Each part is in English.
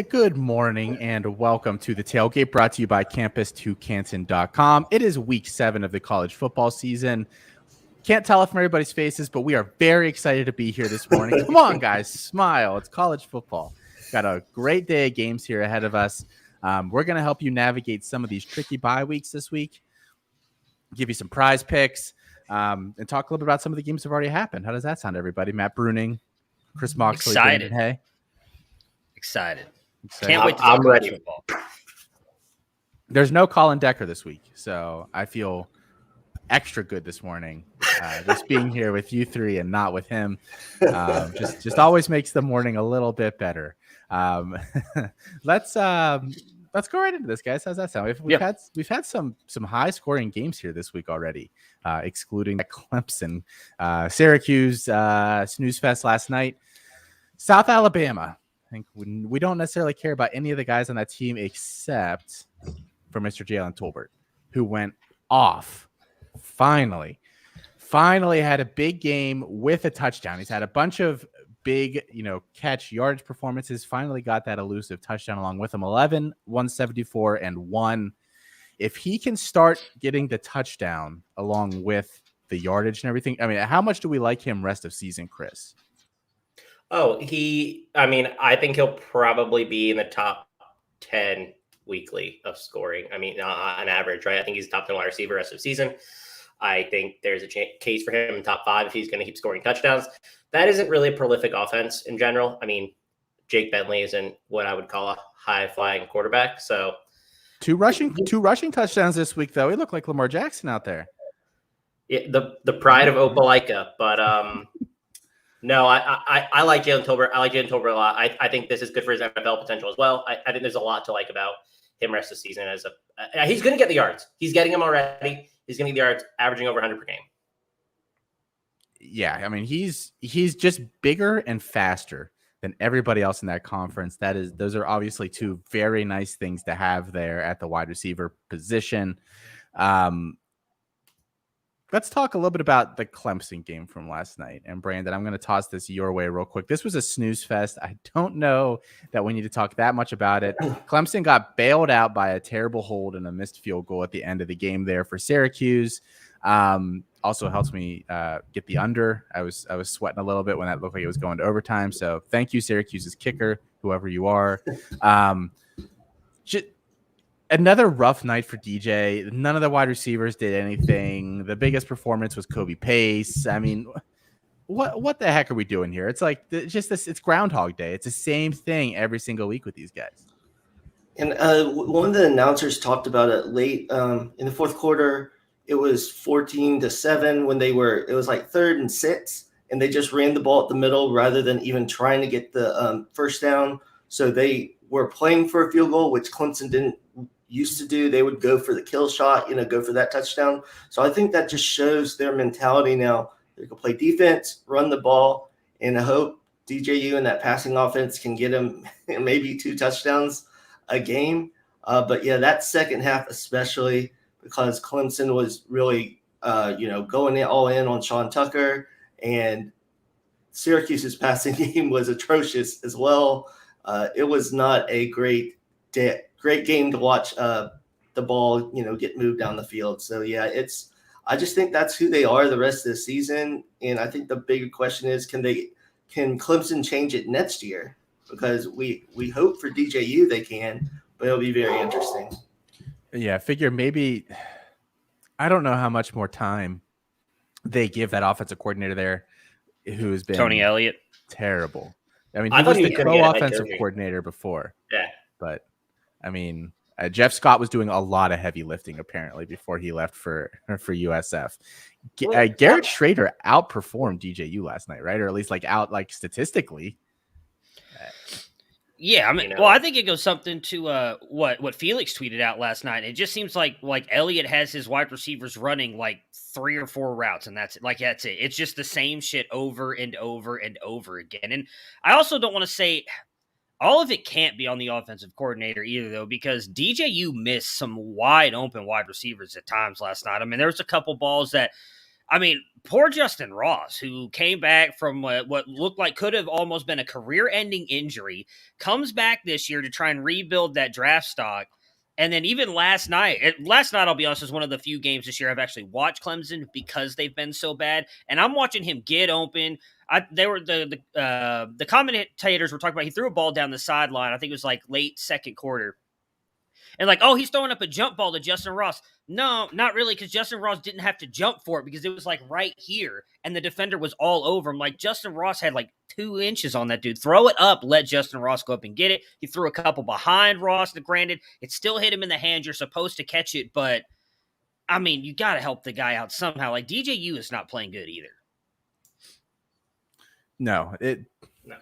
Good morning and welcome to the Tailgate, brought to you by campus2canton.com. It is week 7 of the college football season. Can't tell it from everybody's faces, but we are very excited to be here this morning. Come on, guys, smile. It's college football. Got a great day of games here ahead of us. We're going to help you navigate some of these tricky bye weeks this week, give you some prize picks, and talk a little bit about some of the games that have already happened. How does that sound, everybody? Matt Bruning, Chris Moxley, Brandon Hay. Excited. Can't wait to I'm talk ready. football. There's no Colin Decker this week, so I feel extra good this morning. Just being here with you three and not with him, just always makes the morning a little bit better. Let's go right into this, guys. How's that sound? We've had some high scoring games here this week already, excluding Clemson, Syracuse snooze fest last night, South Alabama. I think we don't necessarily care about any of the guys on that team except for Mr. Jalen Tolbert, who went off. Finally had a big game with a touchdown. He's had a bunch of big, catch yardage performances. Finally got that elusive touchdown along with him. 11, 174, and 1. If he can start getting the touchdown along with the yardage and everything, I mean, how much do we like him rest of season, Chris? I think he'll probably be in the top 10 weekly of scoring. I mean, on average, right? I think he's top 10 wide receiver rest of season. I think there's a case for him in top 5 if he's going to keep scoring touchdowns. That isn't really a prolific offense in general. I mean, Jake Bentley isn't what I would call a high-flying quarterback. So two rushing touchdowns this week, though. He looked like Lamar Jackson out there. Yeah, the pride of Opelika, but no, I like Jalen Tolbert. I like Jalen Tolbert a lot. I think this is good for his NFL potential as well. I think there's a lot to like about him rest of the season. He's going to get the yards. He's getting them already. He's going to get the yards, averaging over 100 per game. Yeah, I mean, he's just bigger and faster than everybody else in that conference. Those are obviously two very nice things to have there at the wide receiver position. Let's talk a little bit about the Clemson game from last night. And Brandon, I'm going to toss this your way real quick. This was a snooze fest. I don't know that we need to talk that much about it. Clemson got bailed out by a terrible hold and a missed field goal at the end of the game there for Syracuse. Also helps me get the under. I was sweating a little bit when that looked like it was going to overtime. So thank you, Syracuse's kicker, whoever you are. Another rough night for DJ. None of the wide receivers did anything. The biggest performance was Kobe Pace. I mean, what the heck are we doing here? It's like it's Groundhog Day. It's the same thing every single week with these guys. And one of the announcers talked about it late in the fourth quarter. It was 14-7 when it was like 3rd and 6, and they just ran the ball at the middle rather than even trying to get the first down. So they were playing for a field goal, which Clemson didn't used to do. They would go for the kill shot, go for that touchdown. So I think that just shows their mentality now. They can play defense, run the ball, and I hope DJU and that passing offense can get them maybe 2 touchdowns a game. But yeah, that second half, especially because Clemson was really, going all in on Sean Tucker, and Syracuse's passing game was atrocious as well. It was not a great game to watch the ball, get moved down the field. So yeah, I just think that's who they are the rest of the season. And I think the bigger question is, can Clemson change it next year? Because we hope for DJU they can, but it'll be very interesting. Yeah, I figure maybe, I don't know how much more time they give that offensive coordinator there, who has been Tony Elliott. Terrible. I mean, he was the co-offensive coordinator before. Yeah. But I mean, Jeff Scott was doing a lot of heavy lifting apparently before he left for USF. Garrett Schrader outperformed DJU last night, right? Or at least statistically. Yeah, I mean, well, I think it goes something to what Felix tweeted out last night. It just seems like Elliott has his wide receivers running like 3 or 4 routes, and that's it. That's it. It's just the same shit over and over and over again. And I also don't want to say all of it can't be on the offensive coordinator either, though, because DJU missed some wide open wide receivers at times last night. I mean, there was a couple balls that I mean, poor Justin Ross, who came back from what looked like could have almost been a career-ending injury, comes back this year to try and rebuild that draft stock. And then even last night, I'll be honest, was one of the few games this year I've actually watched Clemson because they've been so bad. And I'm watching him get open. The commentators were talking about he threw a ball down the sideline. I think it was like late second quarter. And like, oh, he's throwing up a jump ball to Justin Ross. No, not really, because Justin Ross didn't have to jump for it because it was like right here, and the defender was all over him. Like Justin Ross had like 2 inches on that dude. Throw it up, let Justin Ross go up and get it. He threw a couple behind Ross. Granted, it still hit him in the hand. You're supposed to catch it, but I mean, you got to help the guy out somehow. Like DJU is not playing good either. No. No.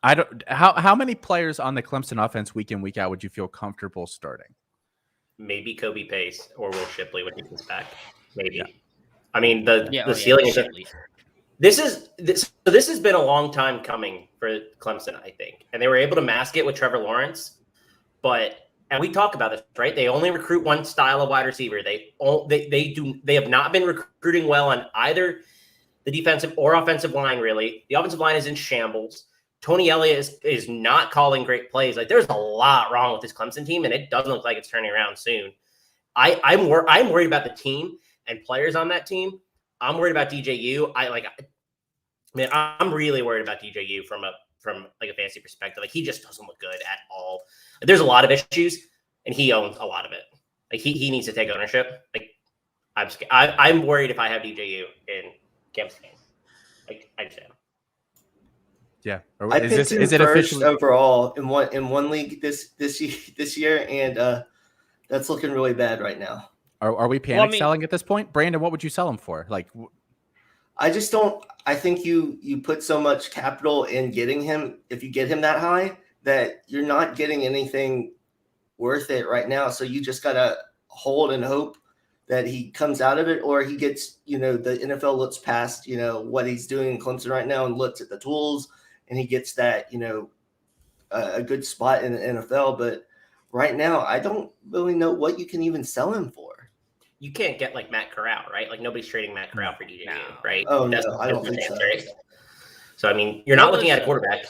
I don't. How many players on the Clemson offense week in, week out would you feel comfortable starting? Maybe Kobe Pace or Will Shipley when he comes back. Maybe. Yeah. I mean, the ceiling is. This has been a long time coming for Clemson, I think, and they were able to mask it with Trevor Lawrence. And we talk about this, right? They only recruit one style of wide receiver. They have not been recruiting well on either the defensive or offensive line. Really, the offensive line is in shambles. Tony Elliott is not calling great plays. Like there's a lot wrong with this Clemson team, and it doesn't look like it's turning around soon. I'm worried about the team and players on that team. I'm worried about DJU. I'm really worried about DJU from like a fantasy perspective. Like he just doesn't look good at all. Like, there's a lot of issues, and he owns a lot of it. Like he needs to take ownership. Like I'm worried if I have DJU in Camp's game. Like I just am. Yeah, I picked him first overall in one league this year, and that's looking really bad right now. Are we panic selling at this point, Brandon? What would you sell him for? Like, I just don't. I think you put so much capital in getting him. If you get him that high, that you're not getting anything worth it right now. So you just gotta hold and hope that he comes out of it, or he gets. The NFL looks past what he's doing in Clemson right now and looks at the tools. And he gets that, a good spot in the NFL. But right now, I don't really know what you can even sell him for. You can't get like Matt Corral, right? Like nobody's trading Matt Corral for DJU, right? Oh, no, I don't think so. So, I mean, you're not looking at a quarterback.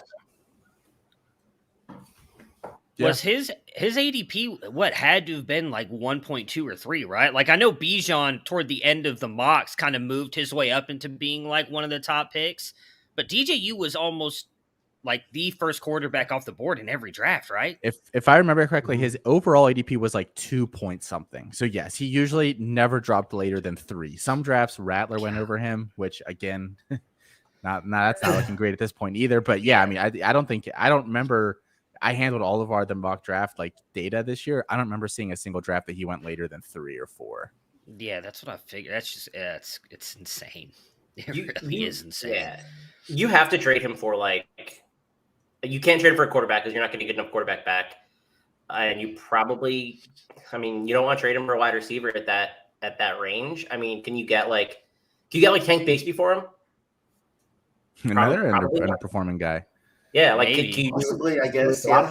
Yeah. Was his ADP had to have been like 1.2 or 3, right? Like I know Bijan toward the end of the mocks kind of moved his way up into being like one of the top picks. But DJU was almost like the first quarterback off the board in every draft, right? If I remember correctly, his overall ADP was like 2 point something. So yes, he usually never dropped later than 3. Some drafts Rattler went over him, which again, that's not looking great at this point either. But yeah, I mean, I don't remember. I handled all of the mock draft like data this year. I don't remember seeing a single draft that he went later than 3 or 4. Yeah, that's what I figured. That's just it's insane. It really is insane. Yeah. You have to trade him for you can't trade him for a quarterback because you're not going to get enough quarterback back. And you probably, you don't want to trade him for a wide receiver at that range. I mean, can you get Tank Bigsby for him? Another underperforming guy. Yeah, maybe. Possibly, I guess. Yeah.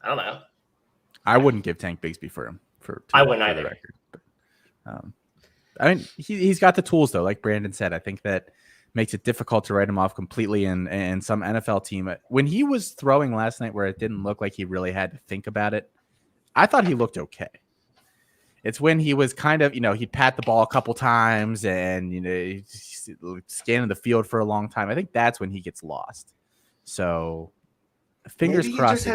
I don't know. I wouldn't give Tank Bigsby for him. I wouldn't either. Record, but, he's got the tools though. Like Brandon said, I think that makes it difficult to write him off completely in some NFL team. When he was throwing last night where it didn't look like he really had to think about it, I thought he looked okay. It's when he was kind of, he'd pat the ball a couple times and, scanning the field for a long time. I think that's when he gets lost. So fingers crossed.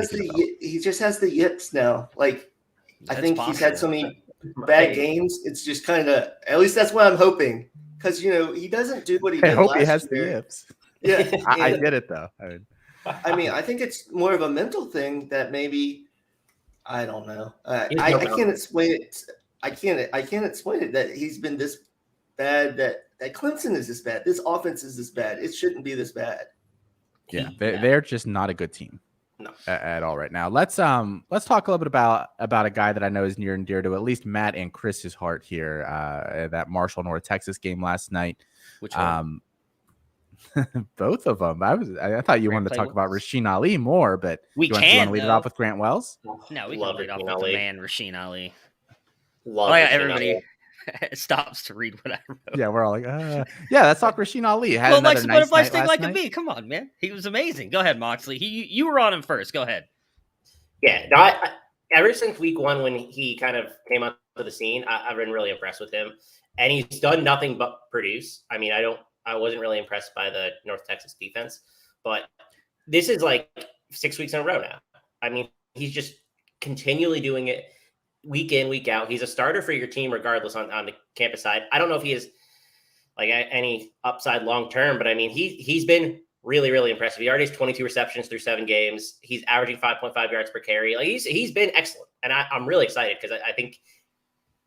He just has the yips now. Like, I think he's had so many bad games. It's just kind of, at least that's what I'm hoping. Because, he doesn't do what he did last year. I hope he has the yips. Yeah. I get it, though. I think it's more of a mental thing that maybe, I don't know. I can't explain it. I can't explain it that he's been this bad, that Clemson is this bad. This offense is this bad. It shouldn't be this bad. Yeah, they're just not a good team. No. At all right now. Let's talk a little bit about a guy that I know is near and dear to at least Matt and Chris's heart here. That Marshall North Texas game last night. Which one? Both of them. I thought you wanted to talk about Rasheen Ali more, but you want to lead it off with Grant Wells? No, we can lead off with the man Rasheen Ali. Love everybody. stops to read what I wrote. Yeah, we're all like, yeah, let's talk Rasheen Ali. Had Well, another Lex, nice butterfly night sting last like night. a bee. Come on, man. He was amazing. Go ahead, Moxley. You were on him first. Go ahead. Yeah, no, I ever since week one when he kind of came onto the scene, I've been really impressed with him, and he's done nothing but produce. I mean, I wasn't really impressed by the North Texas defense, but this is like 6 weeks in a row now. I mean, he's just continually doing it week in, week out. He's a starter for your team regardless on the campus side. I don't know if he is like any upside long term, but I mean, he's been really, really impressive. He already has 22 receptions through 7 games. He's averaging 5.5 yards per carry. Like he's been excellent, and I'm really excited because I think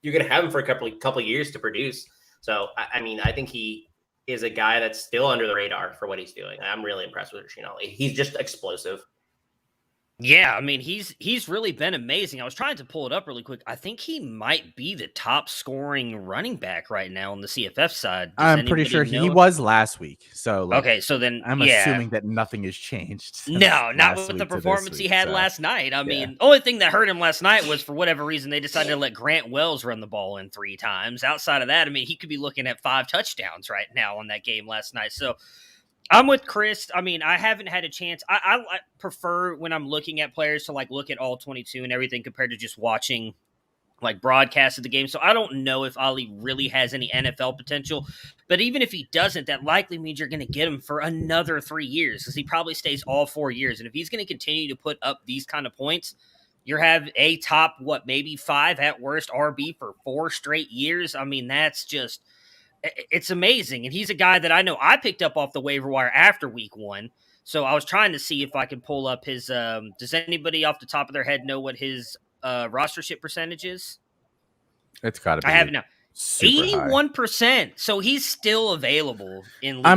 you're going to have him for a couple of years to produce. So I mean, I think he is a guy that's still under the radar for what he's doing. I'm really impressed with Rasheen Ali. He's just explosive. Yeah, I mean, he's really been amazing. I was trying to pull it up really quick. I think he might be the top scoring running back right now on the CFF side. I'm pretty sure he was last week. So okay, so then I'm assuming that nothing has changed. No, not with the performance he had last night. I mean, only thing that hurt him last night was for whatever reason they decided to let Grant Wells run the ball in 3 times. Outside of that, I mean, he could be looking at 5 touchdowns right now on that game last night. So I'm with Chris. I mean, I haven't had a chance. I prefer when I'm looking at players to like look at all 22 and everything compared to just watching like broadcasts of the game. So I don't know if Ali really has any NFL potential, but even if he doesn't, that likely means you're going to get him for another 3 years because he probably stays all 4 years. And if he's going to continue to put up these kind of points, you have a top, maybe 5 at worst RB for 4 straight years. I mean, that's just, it's amazing. And he's a guy that I know I picked up off the waiver wire after week 1. So I was trying to see if I could pull up his, does anybody off the top of their head know what his rostership percentage is? It's got to be. I have it now. 81%. So he's still available in leagues.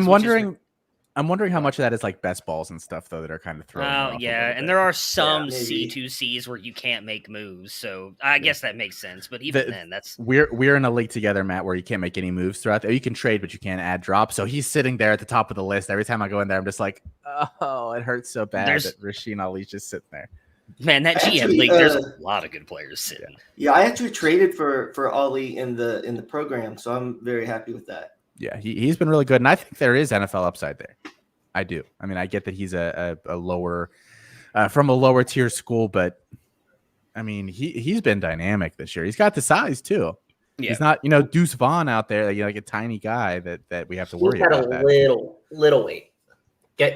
I'm wondering how much of that is like best balls and stuff though that are kind of thrown. Oh yeah, and there are some C2Cs where you can't make moves, so I guess that makes sense. But even then, that's we're in a league together, Matt, where you can't make any moves throughout. You can trade, but you can't add drops. So he's sitting there at the top of the list. Every time I go in there, I'm just like, oh, it hurts so bad that Rasheen Ali's just sitting there. Man, that GM league, there's a lot of good players sitting. Yeah, I actually traded for Ali in the program, so I'm very happy with that. Yeah, he's been really good, and I think there is NFL upside there. I do. I mean, I get that he's a lower from a lower tier school, but I mean, he's been dynamic this year. He's got the size too. Yeah. He's not, Deuce Vaughn out there, like a tiny guy that we have to worry about. Little weight. Give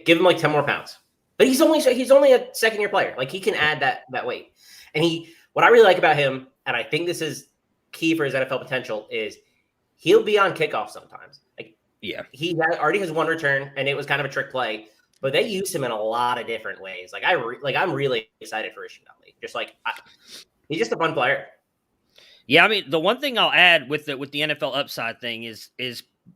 him like 10 more pounds. But he's only a second-year player. Like he can add that weight. And what I really like about him, and I think this is key for his NFL potential, is he'll be on kickoff sometimes. Yeah, he already has 1 return, and it was kind of a trick play, but they used him in a lot of different ways. I'm really excited for Rasheen Ali. Just he's just a fun player. Yeah, I mean, the one thing I'll add with the NFL upside thing is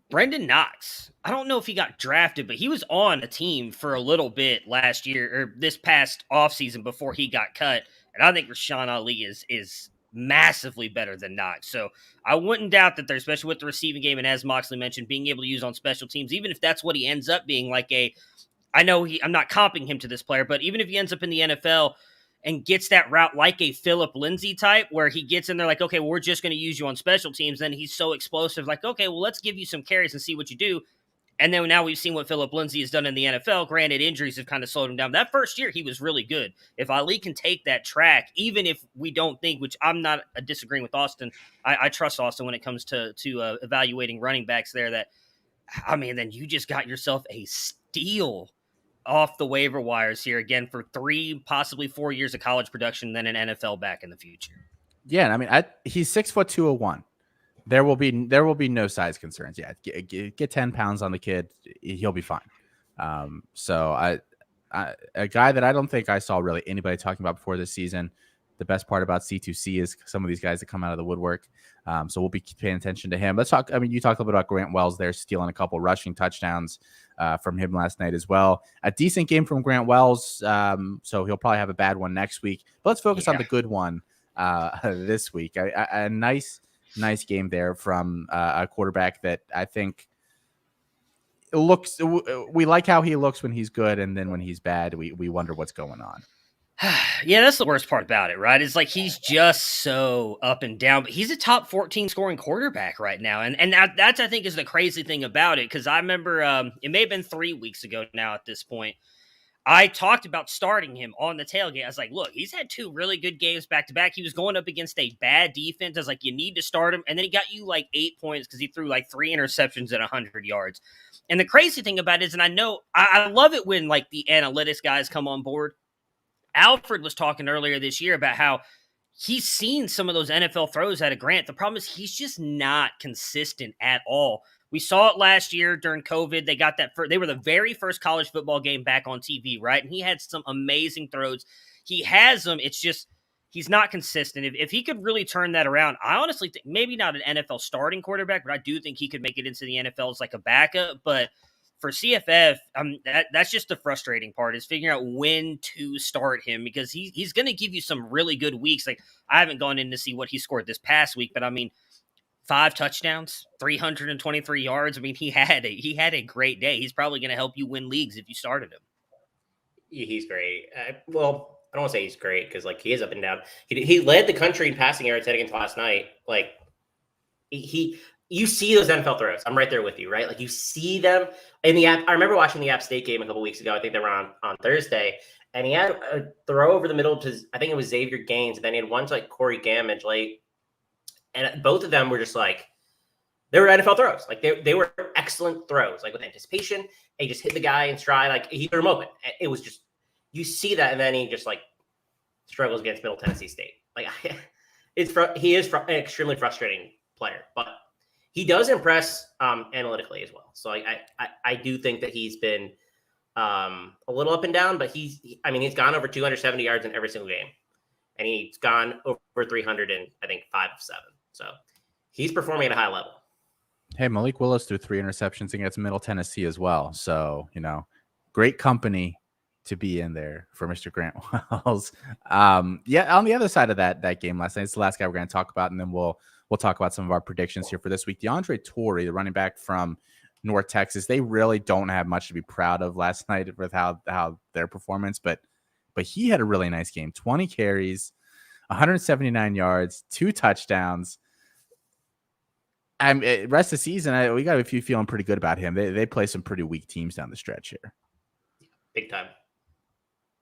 Brendan Knox. I don't know if he got drafted, but he was on a team for a little bit last year or this past offseason before he got cut, and I think Rasheen Ali is massively better than Knox. So I wouldn't doubt that especially with the receiving game, and as Moxley mentioned, being able to use on special teams, even if that's what he ends up being I'm not comping him to this player, but even if he ends up in the NFL and gets that route like a Phillip Lindsay type, where he gets in there like, okay, well, we're just going to use you on special teams. Then he's so explosive, like, okay, well, let's give you some carries and see what you do. And then now we've seen what Phillip Lindsay has done in the NFL. Granted, injuries have kind of slowed him down. That first year, he was really good. If Ali can take that track, even if we don't think, which I'm not disagreeing with Austin, I trust Austin when it comes to evaluating running backs there, then you just got yourself a steal off the waiver wires here again for 3, possibly 4 years of college production, then an NFL back in the future. Yeah, I mean, he's 6'2", 201. There will be no size concerns. Yeah, get 10 pounds on the kid, he'll be fine. So a guy that I don't think I saw really anybody talking about before this season. The best part about C2C is some of these guys that come out of the woodwork. So we'll be paying attention to him. Let's talk. I mean, you talked a little bit about Grant Wells there, stealing a couple rushing touchdowns from him last night as well. A decent game from Grant Wells. So he'll probably have a bad one next week. But let's focus on the good one this week. A nice game there from a quarterback that I think we like how he looks when he's good, and then when he's bad, we wonder what's going on. Yeah, that's the worst part about it, right? It's like he's just so up and down, but he's a top 14 scoring quarterback right now. And that's I think is the crazy thing about it. Cause I remember it may have been 3 weeks ago now at this point. I talked about starting him on the tailgate. I was like, look, he's had 2 really good games back to back. He was going up against a bad defense. I was like, you need to start him. And then he got you like 8 points because he threw like 3 interceptions at 100 yards. And the crazy thing about it is, and I know I love it when like the analytics guys come on board. Alfred was talking earlier this year about how he's seen some of those NFL throws out of Grant. The problem is he's just not consistent at all. We saw it last year during COVID. They got that. They were the very first college football game back on TV, right? And he had some amazing throws. He has them. It's just he's not consistent. If he could really turn that around, I honestly think maybe not an NFL starting quarterback, but I do think he could make it into the NFL as like a backup. But for CFF, that's just the frustrating part is figuring out when to start him because he's going to give you some really good weeks. Like I haven't gone in to see what he scored this past week, but I mean, 5 touchdowns, 323 yards. I mean, he had a great day. He's probably going to help you win leagues if you started him. He's great. Well, I don't want to say he's great because like he is up and down. He led the country in passing yards heading into last night. Like you see those NFL throws. I'm right there with you, right? Like you see them in the app. I remember watching the App State game a couple weeks ago. I think they were on Thursday, and he had a throw over the middle to I think it was Xavier Gaines, and then he had one to like Corey Gamage late. And both of them were just like, they were NFL throws. Like they were excellent throws, like with anticipation. He just hit the guy in stride. Like he threw him open. It was just, you see that. And then he just like struggles against Middle Tennessee State. Like he is an extremely frustrating player, but he does impress analytically as well. So I do think that he's been a little up and down, but he's gone over 270 yards in every single game. And he's gone over 300 in, I think, 5 of 7. So he's performing at a high level. Hey, Malik Willis threw 3 interceptions against Middle Tennessee as well. So, great company to be in there for Mr. Grant Wells. Yeah, on the other side of that game last night, it's the last guy we're going to talk about, and then we'll talk about some of our predictions here for this week. DeAndre Torrey, the running back from North Texas, they really don't have much to be proud of last night with how their performance, but he had a really nice game. 20 carries, 179 yards, 2 touchdowns. Rest of the season, we got a few feeling pretty good about him. They play some pretty weak teams down the stretch here. Big time.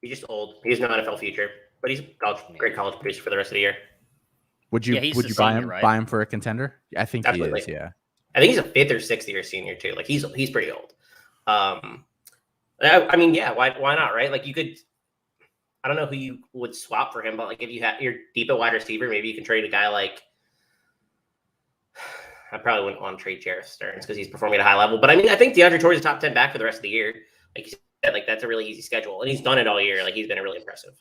He's just old. He has no NFL future, but he's a great college producer for the rest of the year. Would you buy him right? Buy him for a contender? I think Absolutely. He is. Yeah. I think he's a 5th or 6th year senior too. Like he's pretty old. Yeah. Why not? Right? Like you could. I don't know who you would swap for him, but like if you're deep at wide receiver, maybe you can trade a guy like. I probably wouldn't want to trade Jarrett Stearns because he's performing at a high level. But I think DeAndre Torrey is a top 10 back for the rest of the year. Like you said, like that's a really easy schedule, and he's done it all year. Like he's been really impressive.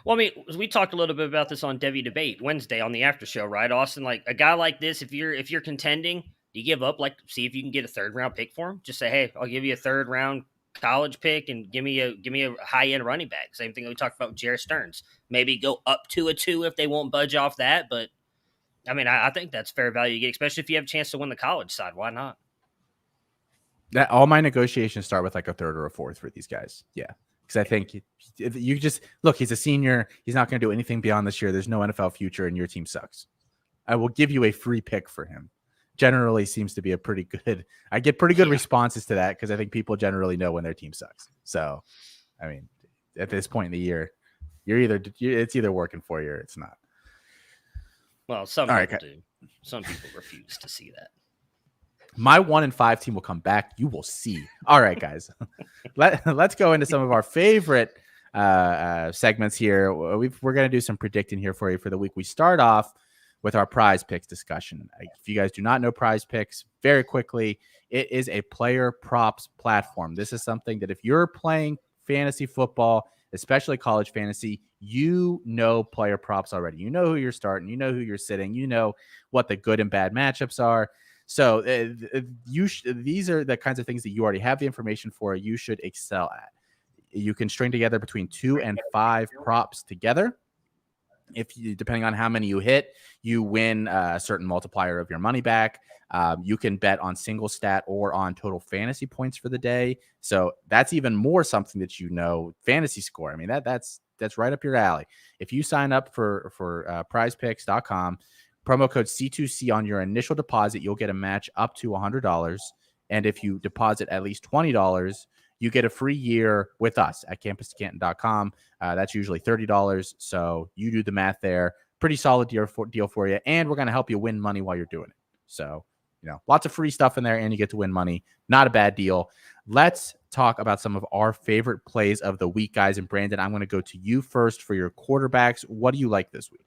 Well, I mean, we talked a little bit about this on Devi Debate Wednesday on the after show, right, Austin? Like a guy like this, if you're contending, do you give up? Like, see if you can get a 3rd round pick for him. Just say, hey, I'll give you a 3rd round college pick and give me a high end running back. Same thing we talked about with Jarrett Stearns. Maybe go up to a 2 if they won't budge off that. But I mean, I think that's fair value you get, especially if you have a chance to win the college side. Why not? That all my negotiations start with like a 3rd or a 4th for these guys. Yeah. Because I think if you just look, he's a senior. He's not going to do anything beyond this year. There's no NFL future, and your team sucks. I will give you a free pick for him. Generally seems to be a pretty good. I get pretty good responses to that because I think people generally know when their team sucks. So, I mean, at this point in the year, it's either working for you or it's not. Well, some people do. Some people refuse to see that. My 1-5 team will come back. You will see. All right, guys. Let's go into some of our favorite segments here. We're going to do some predicting here for you for the week. We start off with our prize picks discussion. If you guys do not know prize picks, very quickly, it is a player props platform. This is something that if you're playing fantasy football, especially college fantasy, you know player props already. You know who you're starting. You know who you're sitting. You know what the good and bad matchups are. So these are the kinds of things that you already have the information for. You should excel at. You can string together between 2 and 5 props together. If you, depending on how many you hit, you win a certain multiplier of your money back. You can bet on single stat or on total fantasy points for the day. So that's even more something that fantasy score. I mean, that's right up your alley. If you sign up for prizepicks.com, promo code C2C on your initial deposit, you'll get a match up to $100. And if you deposit at least $20, you get a free year with us at campuscanton.com. That's usually $30. So you do the math there. Pretty solid deal for you. And we're going to help you win money while you're doing it. So, lots of free stuff in there and you get to win money. Not a bad deal. Let's talk about some of our favorite plays of the week, guys. And Brandon, I'm going to go to you first for your quarterbacks. What do you like this week?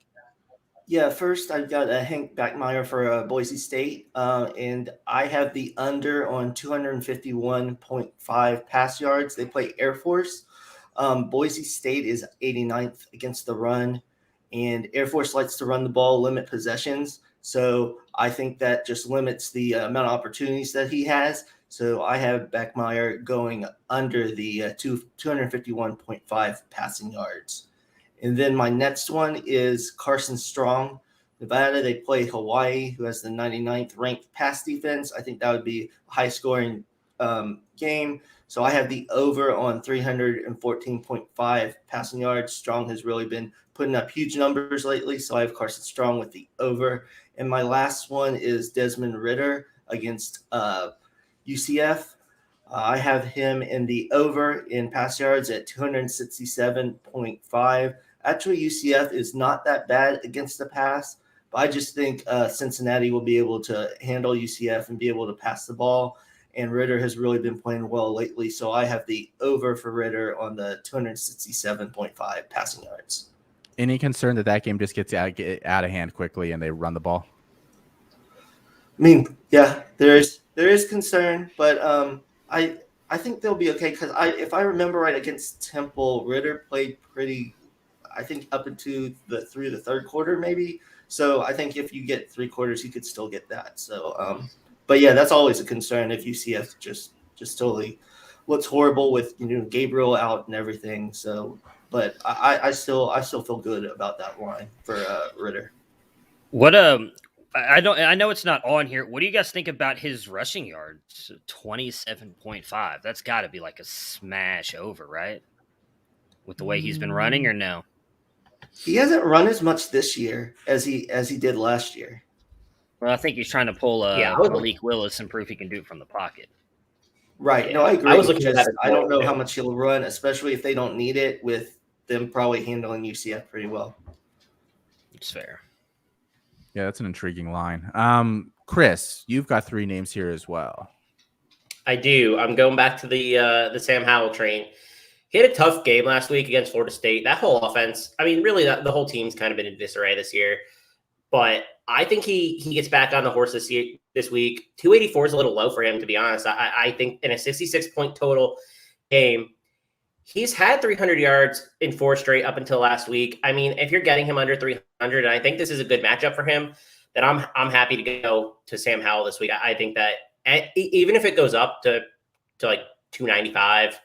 Yeah, first I've got Hank Backmeyer for Boise State, and I have the under on 251.5 pass yards. They play Air Force. Boise State is 89th against the run, and Air Force likes to run the ball, limit possessions. So I think that just limits the amount of opportunities that he has. So I have Backmeyer going under the 251.5 passing yards. And then my next one is Carson Strong, Nevada. They play Hawaii, who has the 99th ranked pass defense. I think that would be a high-scoring game. So I have the over on 314.5 passing yards. Strong has really been putting up huge numbers lately, so I have Carson Strong with the over. And my last one is Desmond Ridder against UCF. I have him in the over in pass yards at 267.5. Actually, UCF is not that bad against the pass, but I just think Cincinnati will be able to handle UCF and be able to pass the ball. And Ridder has really been playing well lately, so I have the over for Ridder on the 267.5 passing yards. Any concern that game just gets out of hand quickly and they run the ball? I mean, yeah, there is concern, but I think they'll be okay because if I remember right, against Temple, Ridder played pretty, I think up into through the third quarter maybe. So I think if you get 3 quarters, you could still get that. So, but yeah, that's always a concern if UCF just totally looks horrible with Gabriel out and everything. So, but I still feel good about that line for Ridder. What I know it's not on here. What do you guys think about his rushing yards? 27.5. That's got to be like a smash over, right? With the way he's been running, or no? He hasn't run as much this year as he did last year. Well, I think he's trying to pull Malik Willis and prove he can do it from the pocket. Right. Yeah. No, I agree. I was looking at that. I don't know how much he'll run, especially if they don't need it, with them probably handling UCF pretty well. It's fair. Yeah, that's an intriguing line. Chris, you've got 3 names here as well. I do. I'm going back to the Sam Howell train. He had a tough game last week against Florida State. That whole offense, I mean, really, the whole team's kind of been in disarray this year. But I think he gets back on the horse this week. 284 is a little low for him, to be honest. I think in a 66-point total game, he's had 300 yards in 4 straight up until last week. I mean, if you're getting him under 300, and I think this is a good matchup for him, then I'm happy to go to Sam Howell this week. I think that even if it goes up to like 295,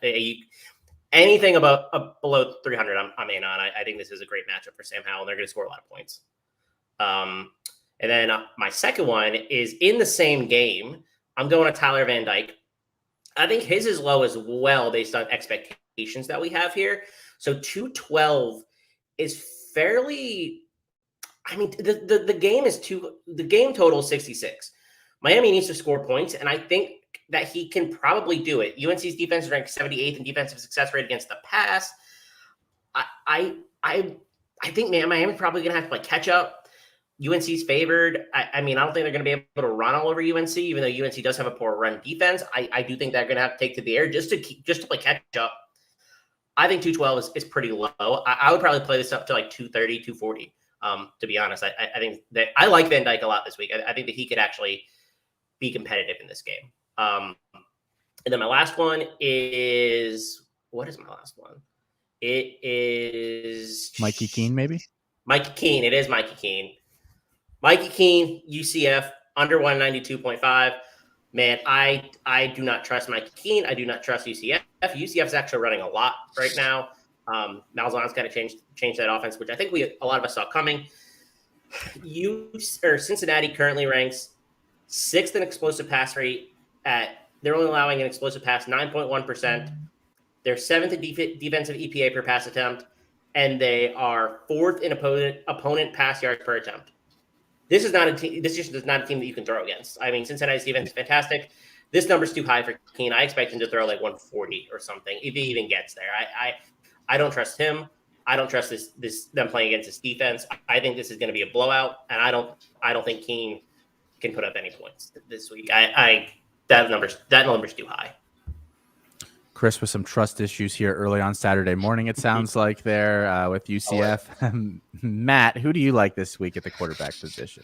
anything below 300, I'm in on. I think this is a great matchup for Sam Howell, and they're going to score a lot of points. And then my second one is in the same game. I'm going to Tyler Van Dyke. I think his is low as well based on expectations that we have here. So 212 is fairly. I mean, the game total is 66. Miami needs to score points, and I think that he can probably do it. UNC's defense is ranked 78th in defensive success rate against the pass. I think Miami's probably going to have to play catch up. UNC's favored. I mean, I don't think they're going to be able to run all over UNC, even though UNC does have a poor run defense. I do think they're going to have to take to the air just to play catch up. I think 212 is pretty low. I would probably play this up to like 230, 240. To be honest, I think that I like Van Dyke a lot this week. I think that he could actually be competitive in this game. And then my last one is, what is my last one? It is Mikey Keene, maybe? Mikey Keene. It is Mikey Keene. Mikey Keene, UCF, under 192.5. Man, I do not trust Mikey Keene. I do not trust UCF. UCF is actually running a lot right now. Malzahn's got to change that offense, which I think a lot of us saw coming. Cincinnati currently ranks 6th in explosive pass rate they're only allowing an explosive pass 9.1%. They're 7th in defensive EPA per pass attempt, and they are 4th in opponent pass yards per attempt. This is not a team. This just is not a team that you can throw against. I mean, Cincinnati's defense is fantastic. This number's too high for Keene. I expect him to throw like 140 or something if he even gets there. I don't trust him. I don't trust them playing against this defense. I think this is going to be a blowout, and I don't think Keene can put up any points this week. That number's too high. Chris, with some trust issues here early on Saturday morning, it sounds like there with UCF. Matt, who do you like this week at the quarterback position?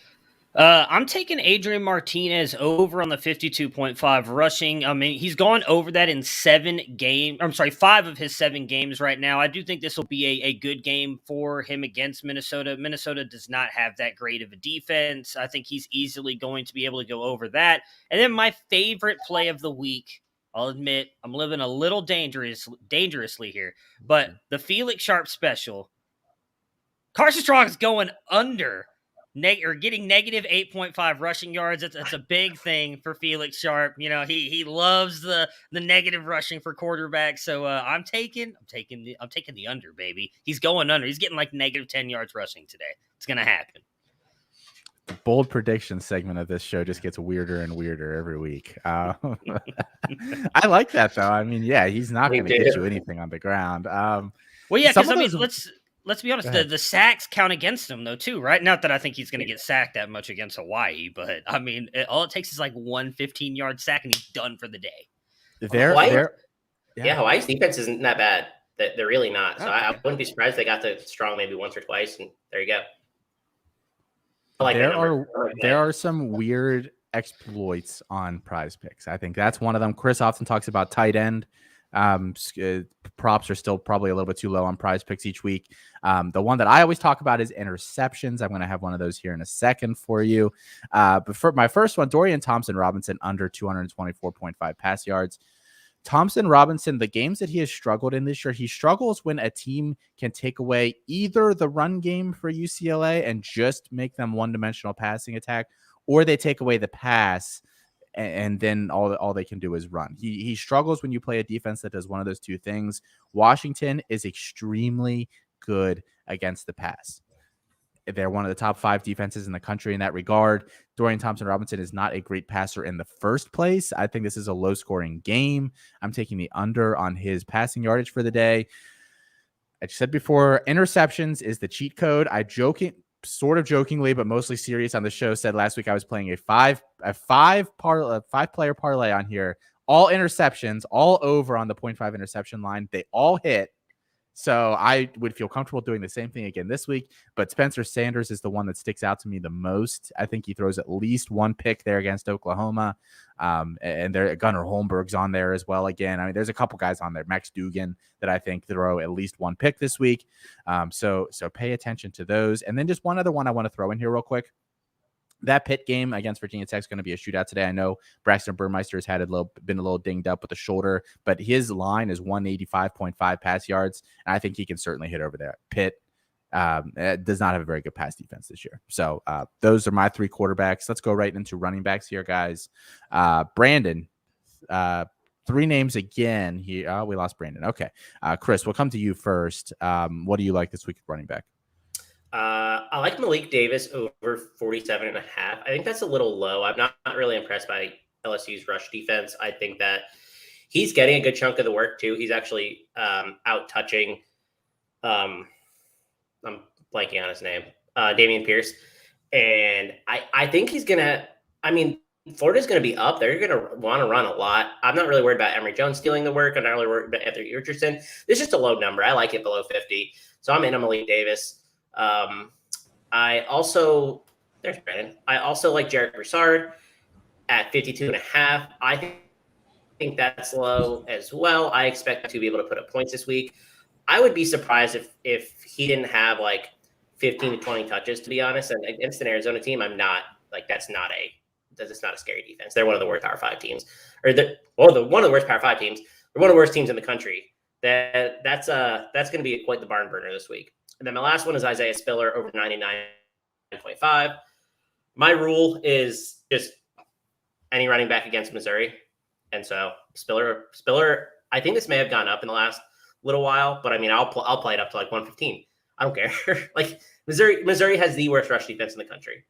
I'm taking Adrian Martinez over on the 52.5 rushing. I mean, he's gone over that in 5 of his 7 games right now. I do think this will be a good game for him against Minnesota. Minnesota does not have that great of a defense. I think he's easily going to be able to go over that. And then my favorite play of the week, I'll admit I'm living a little dangerously here, but the Felix Sharp special, Carson Strong is going under getting negative 8.5 rushing yards. That's a big thing for Felix Sharp. You know, he loves the negative rushing for quarterbacks. So I'm taking the under, baby. He's going under. He's getting like negative 10 yards rushing today. It's gonna happen. The bold prediction segment of this show just gets weirder and weirder every week. I like that though. I mean, yeah, he's not going to get you anything on the ground. Well, yeah, because I mean, let's be honest. The sacks count against him, though, too, right? Not that I think he's going to get sacked that much against Hawaii, but I mean, all it takes is like one 15-yard sack, and he's done for the day. Hawaii's defense isn't that bad. They're really not. So I wouldn't be surprised if they got to Strong maybe once or twice, and there you go. There are some weird exploits on Prize Picks. I think that's one of them. Chris often talks about tight end. Props are still probably a little bit too low on Prize Picks each week. The one that I always talk about is interceptions. I'm going to have one of those here in a second for you. But for my first one, Dorian Thompson-Robinson under 224.5 pass yards. Thompson-Robinson, the games that he has struggled in this year, he struggles when a team can take away either the run game for UCLA and just make them one-dimensional passing attack, or they take away the pass and then all they can do is run. He struggles when you play a defense that does one of those two things. Washington is extremely good against the pass. They're one of the top 5 defenses in the country in that regard. Dorian Thompson-Robinson is not a great passer in the first place. I think this is a low-scoring game. I'm taking the under on his passing yardage for the day. I said before, interceptions is the cheat code. Sort of jokingly, but mostly serious on the show, said last week I was playing a five-player parlay on here. All interceptions, all over on the 0.5 interception line. They all hit. So I would feel comfortable doing the same thing again this week. But Spencer Sanders is the one that sticks out to me the most. I think he throws at least one pick there against Oklahoma. And Gunnar Holmberg's on there as well again. I mean, there's a couple guys on there, Max Dugan, that I think throw at least one pick this week. So pay attention to those. And then just one other one I want to throw in here real quick. That Pitt game against Virginia Tech is going to be a shootout today. I know Braxton Burmeister has been a little dinged up with the shoulder, but his line is 185.5 pass yards, and I think he can certainly hit over there. Pitt does not have a very good pass defense this year. So those are my 3 quarterbacks. Let's go right into running backs here, guys. Brandon, 3 names again. Here, we lost Brandon. Okay. Chris, we'll come to you first. What do you like this week at running back? I like Malik Davis over 47.5. I think that's a little low. I'm not really impressed by LSU's rush defense. I think that he's getting a good chunk of the work too. He's actually out touching. I'm blanking on his name, Dameon Pierce, and I think he's gonna. I mean, Florida's going to be up. They're going to want to run a lot. I'm not really worried about Emory Jones stealing the work. I'm not really worried about Anthony Richardson. This is just a low number. I like it below 50, so I'm in on Malik Davis. I also like Jarek Broussard at 52.5. I think that's low as well. I expect to be able to put up points this week. I would be surprised if he didn't have like 15 to 20 touches, to be honest. And against an Arizona team, I'm not like that's not a scary defense. They're one of the worst Power 5 teams, or one of the worst Power 5 teams. They're one of the worst teams in the country. That's going to be quite the barn burner this week. And then my last one is Isaiah Spiller over 99.5. My rule is just any running back against Missouri. And so Spiller, I think this may have gone up in the last little while, but I mean, I'll play it up to like 115. I don't care. Like Missouri has the worst rush defense in the country.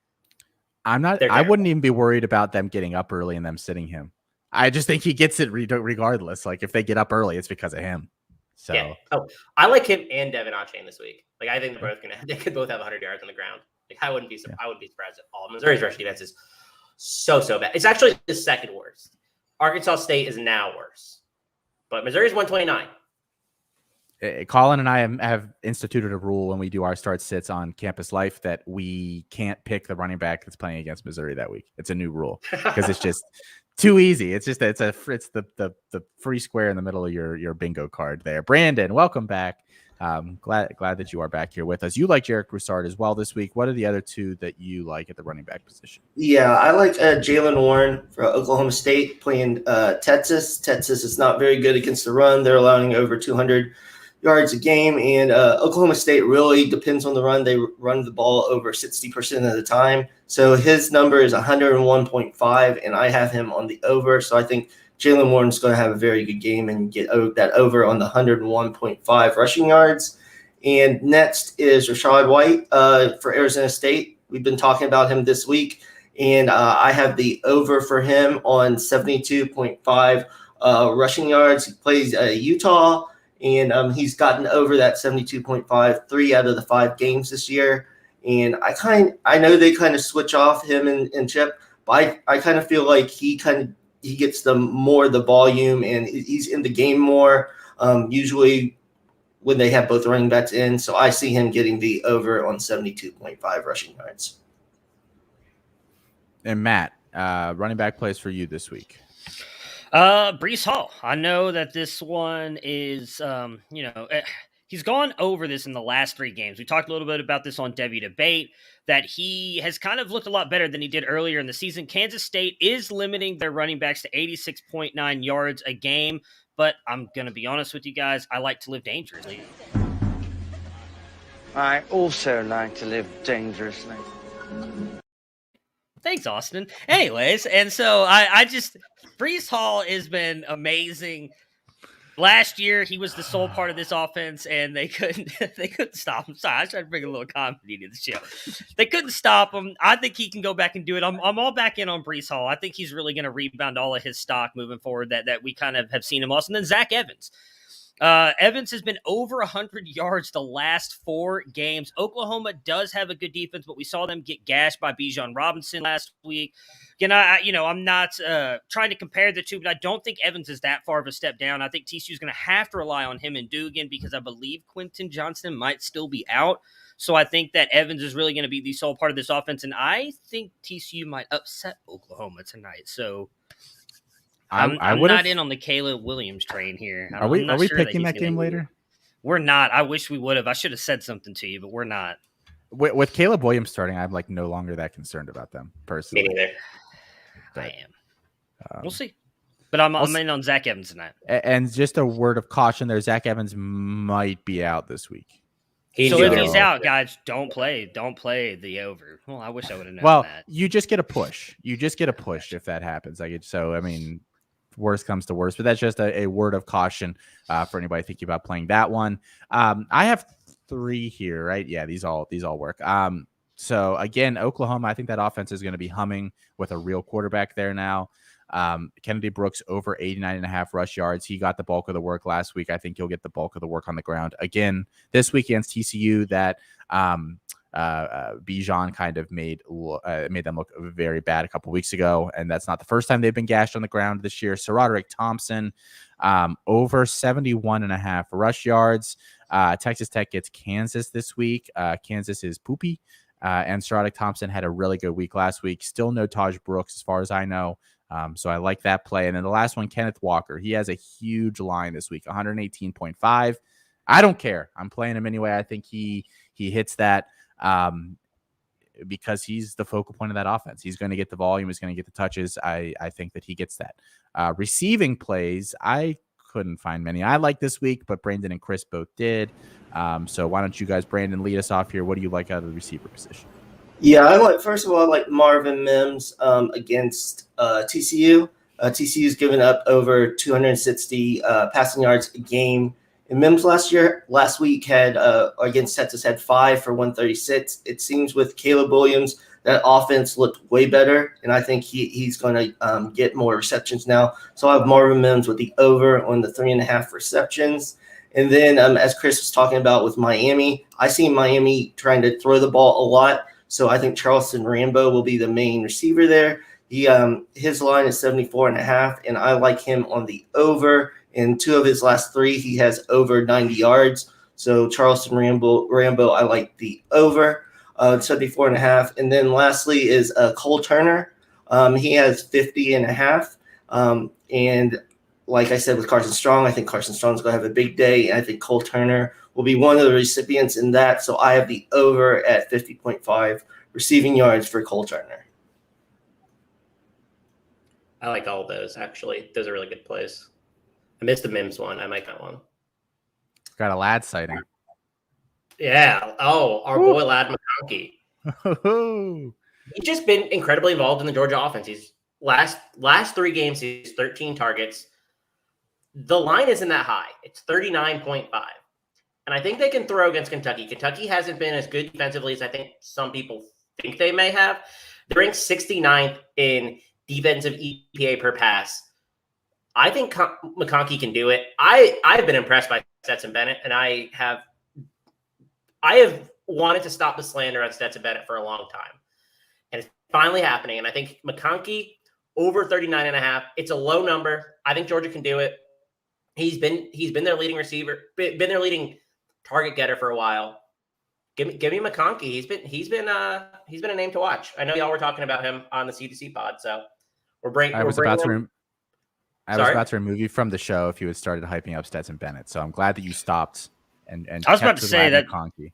I wouldn't even be worried about them getting up early and them sitting him. I just think he gets it regardless. Like if they get up early, it's because of him. So yeah. Oh, I like him and Devin Achane this week. Like I think they could both have 100 yards on the ground. Like I wouldn't be surprised at all. Missouri's rush defense is so bad. It's actually the second worst. Arkansas State is now worse, but Missouri's 129. Colin and I have instituted a rule when we do our start sits on Campus Life that we can't pick the running back that's playing against Missouri that week. It's a new rule because it's just too easy. It's just it's the free square in the middle of your bingo card there. Brandon, welcome back. Glad that you are back here with us. You like Jarek Broussard as well this week. What are the other two that you like at the running back position? Yeah, I like Jalen Warren for Oklahoma State playing Texas. Texas is not very good against the run. They're allowing over 200 yards a game, and Oklahoma State really depends on the run. They run the ball over 60% of the time. So his number is 101.5, and I have him on the over. So I think Jalen Warren's going to have a very good game and get that over on the 101.5 rushing yards. And next is Rashad White for Arizona State. We've been talking about him this week, and I have the over for him on 72.5 rushing yards. He plays Utah, and he's gotten over that 72.5 3 out of the 5 games this year. And I know they kind of switch off him and Chip, but I kind of feel like he gets the volume and he's in the game more. Usually when they have both running backs in, so I see him getting the over on 72.5 rushing yards. And Matt, running back plays for you this week. Breece Hall. I know that this one is, he's gone over this in the last 3 games. We talked a little bit about this on W Debate, that he has kind of looked a lot better than he did earlier in the season. Kansas State is limiting their running backs to 86.9 yards a game, but I'm going to be honest with you guys. I like to live dangerously. I also like to live dangerously. Thanks, Austin. Anyways, and so I just Breece Hall has been amazing. Last year, he was the sole part of this offense, and they couldn't stop him. Sorry, I tried to bring a little comedy to the show. They couldn't stop him. I think he can go back and do it. I'm all back in on Breece Hall. I think he's really going to rebound all of his stock moving forward that we kind of have seen him lost. And then Zach Evans. Evans has been over 100 yards the last 4 games. Oklahoma does have a good defense, but we saw them get gashed by Bijan Robinson last week. Again, I'm not trying to compare the two, but I don't think Evans is that far of a step down. I think TCU is going to have to rely on him and Dugan because I believe Quentin Johnston might still be out. So I think that Evans is really going to be the sole part of this offense, and I think TCU might upset Oklahoma tonight. So I'm not in on the Caleb Williams train here. Are we picking that game later? We're not. I wish we would have. I should have said something to you, but we're not. With Caleb Williams starting, I'm like no longer that concerned about them personally. Me neither. I am. We'll see. But I'm in on Zach Evans tonight. And just a word of caution there, Zach Evans might be out this week. So if he's out, guys, don't play the over. Well, I wish I would have known that. Well, you just get a push. If that happens. Worst comes to worst, but that's just a word of caution for anybody thinking about playing that one. I have 3 here, right? Yeah, these all work. So again, Oklahoma, I think that offense is going to be humming with a real quarterback there now. Kennedy Brooks over 89.5 rush yards. He got the bulk of the work last week. I think he'll get the bulk of the work on the ground again this week against TCU. That Bijan kind of made them look very bad a couple weeks ago, and that's not the first time they've been gashed on the ground this year. So Roderick Thompson over 71.5 rush yards. Texas Tech gets Kansas this week. Kansas is poopy, and Roderick Thompson had a really good week last week. Still no Taj Brooks as far as I know. So I like that play. And then the last one, Kenneth Walker. He has a huge line this week, 118.5. I don't care. I'm playing him anyway. I think he hits that because he's the focal point of that offense. He's going to get the volume. He's going to get the touches. I think that he gets that. Receiving plays, I couldn't find many I like this week, but Brandon and Chris both did. So why don't you guys, Brandon, lead us off here? What do you like out of the receiver position? Yeah, first of all, I like Marvin Mims against TCU. TCU's given up over 260 passing yards a game. And Mims last week had against Texas had 5 for 136. It seems with Caleb Williams, that offense looked way better, and I think he's going to get more receptions now. So I have Marvin Mims with the over on the 3.5 receptions. And then as Chris was talking about with Miami, I see Miami trying to throw the ball a lot. So I think Charleston Rambo will be the main receiver there. His line is 74.5, and I like him on the over. In 2 of his last 3, he has over 90 yards. So Charleston Rambo, I like the over, 74.5. And then lastly is Cole Turner. He has 50.5. And like I said with Carson Strong, I think Carson Strong's going to have a big day. And I think Cole Turner will be one of the recipients in that. So I have the over at 50.5 receiving yards for Cole Turner. I like all of those, actually. Those are really good plays. I missed the Mims one. I might got one. Got a lad sighting. Yeah. Oh, our boy Lad McConkey. He's just been incredibly involved in the Georgia offense. He's last 3 games, he's 13 targets. The line isn't that high. It's 39.5. And I think they can throw against Kentucky. Kentucky hasn't been as good defensively as I think some people think they may have. They're ranked 69th in defensive EPA per pass. I think McConkey can do it. I've been impressed by Stetson Bennett, and I have wanted to stop the slander on Stetson Bennett for a long time. And it's finally happening. And I think McConkey over 39.5. It's a low number. I think Georgia can do it. He's been their leading receiver, been their leading target getter for a while. Give me McConkey. He's been a name to watch. I know y'all were talking about him on the C2C pod, so I was about to remove you from the show if you had started hyping up Stetson Bennett. So I'm glad that you stopped and I was about to say that McConkey.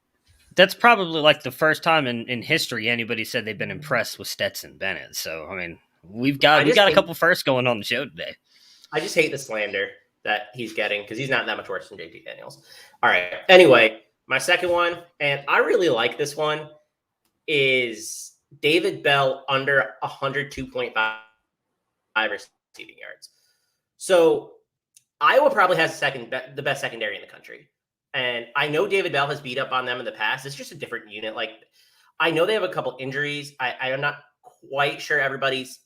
That's probably like the first time in history anybody said they've been impressed with Stetson Bennett. So I mean, we got a couple firsts going on the show today. I just hate the slander that he's getting because he's not that much worse than JT Daniels. All right. Anyway, my second one, and I really like this one, is David Bell under 102.5 receiving yards. So Iowa probably has the best secondary in the country. And I know David Bell has beat up on them in the past. It's just a different unit. Like, I know they have a couple injuries. I am not quite sure everybody's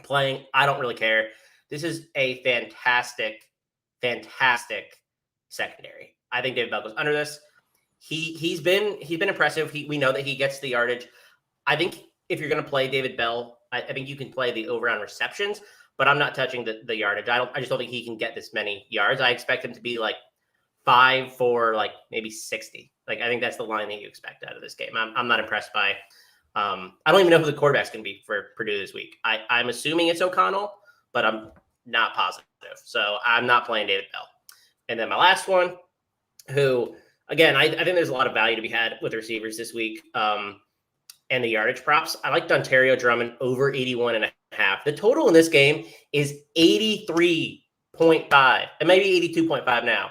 playing. I don't really care. This is a fantastic secondary. I think David Bell goes under this. He's been impressive. We know that he gets the yardage. I think if you're going to play David Bell, I think you can play the over on receptions, but I'm not touching the yardage. I just don't think he can get this many yards. I expect him to be like 5 for like maybe 60. Like, I think that's the line that you expect out of this game. I'm not impressed by. I don't even know who the quarterback's going to be for Purdue this week. I'm assuming it's O'Connell, but I'm not positive. So I'm not playing David Bell. And then my last one, who, again, I think there's a lot of value to be had with receivers this week. And the yardage props. I like Ontario Drummond over 81.5. The total in this game is 83.5 and maybe 82.5 now.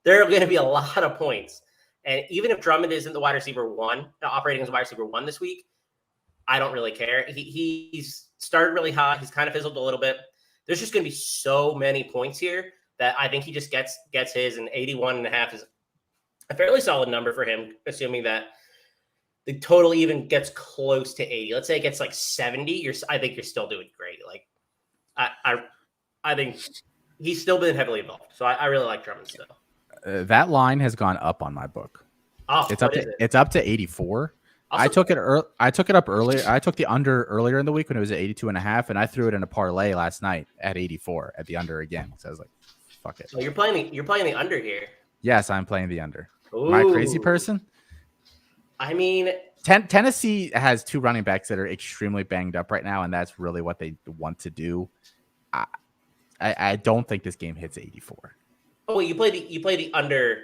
There are going to be a lot of points. And even if Drummond isn't the wide receiver one, operating as wide receiver one this week, I don't really care. He's started really hot. He's kind of fizzled a little bit. There's just going to be so many points here that I think he just gets his, and 81.5 is a fairly solid number for him, assuming that the total even gets close to 80. Let's say it gets like 70. I think you're still doing great. Like, I think he's still been heavily involved. So I really like Drummond still. That line has gone up on my book. Oh, it's up to 84. Awesome. I took it up earlier. I took the under earlier in the week when it was at 82.5, and I threw it in a parlay last night at 84 at the under again. So I was like, fuck it. So you're playing the under here. Yes, I'm playing the under. Ooh. Am I a crazy person? I mean, Tennessee has 2 running backs that are extremely banged up right now, and that's really what they want to do. I don't think this game hits 84. Oh, you play the under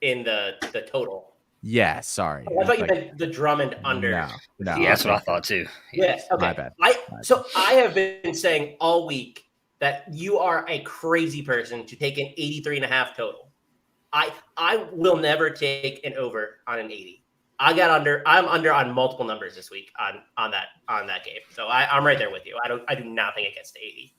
in the total. Yeah, sorry. Oh, I thought you meant the Drummond under. No. Yeah, that's what I thought too. Yes. Okay. My bad. So I have been saying all week that you are a crazy person to take an 83.5 total. I will never take an over on an 80. I'm under on multiple numbers this week on that game. So I'm right there with you. I do not think it gets to 80.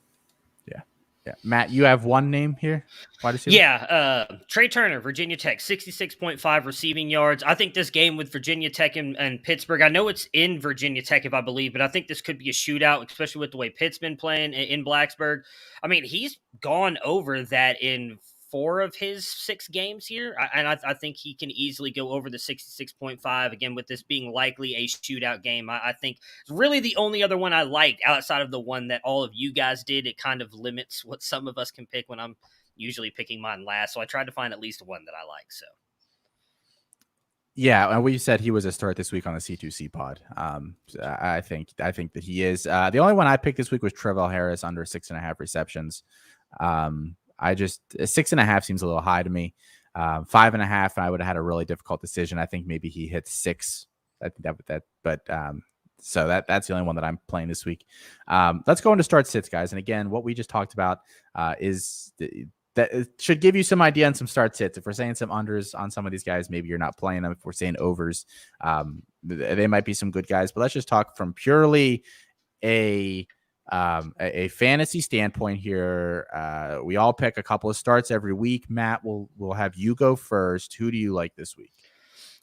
Yeah. Matt, you have one name here? Wide receiver? Yeah, Trey Turner, Virginia Tech, 66.5 receiving yards. I think this game with Virginia Tech and Pittsburgh, I know it's in Virginia Tech, if I believe, but I think this could be a shootout, especially with the way Pitt's been playing in Blacksburg. I mean, he's gone over that in 4 of his 6 games here, and I think he can easily go over the 66.5. Again, with this being likely a shootout game, I think it's really the only other one I liked outside of the one that all of you guys did. It kind of limits what some of us can pick when I'm usually picking mine last, so I tried to find at least one that I like. So, yeah, and we said he was a start this week on the C2C pod. I think that he is. The only one I picked this week was Trevell Harris under 6.5 receptions. I just 6.5 seems a little high to me. 5.5, I would have had a really difficult decision. I think maybe he hits 6. I think that, but so that's the only one that I'm playing this week. Let's go into start sits, guys. And again, what we just talked about is that it should give you some idea on some start sits. If we're saying some unders on some of these guys, maybe you're not playing them. If we're saying overs, they might be some good guys. But let's just talk from purely a fantasy standpoint here. We all pick a couple of starts every week. Matt, we'll have you go first. Who do you like this week?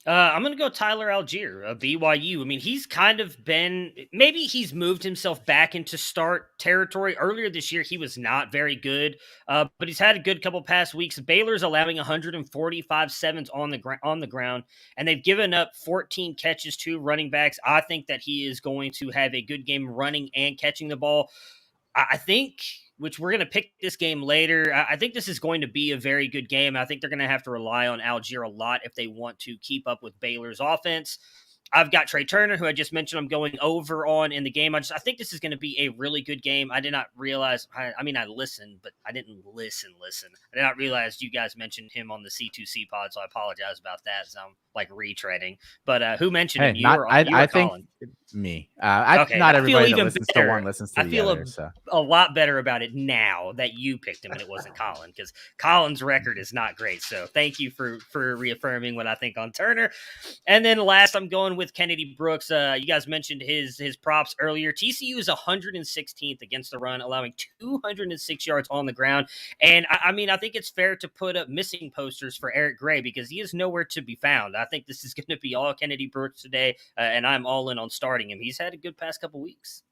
I'm going to go Tyler Algier, BYU. I mean, he's kind of been, maybe he's moved himself back into start territory. Earlier this year, he was not very good, but he's had a good couple past weeks. Baylor's allowing 145 sevens on the ground, and they've given up 14 catches to running backs. I think that he is going to have a good game running and catching the ball. I think, which we're going to pick this game later, I think this is going to be a very good game. I think they're going to have to rely on Algier a lot if they want to keep up with Baylor's offense. I've got Trey Turner, who I just mentioned I'm going over on in the game. I think this is going to be a really good game. I did not realize, I listened, but I didn't listen. I did not realize you guys mentioned him on the C2C pod, so I apologize about that. So I'm like retreading. But who mentioned him? You or I think Colin? Me. Okay, not I everybody feel that even listens better. to one listens to I the feel other. a lot better about it now that you picked him and it wasn't Colin, because Colin's record is not great. So thank you for reaffirming what I think on Turner. And then last, I'm going with Kennedy Brooks. You guys mentioned his props earlier. TCU is 116th against the run, allowing 206 yards on the ground. And I think it's fair to put up missing posters for Eric Gray because he is nowhere to be found. I think this is going to be all Kennedy Brooks today, and I'm all in on starting him. He's had a good past couple weeks.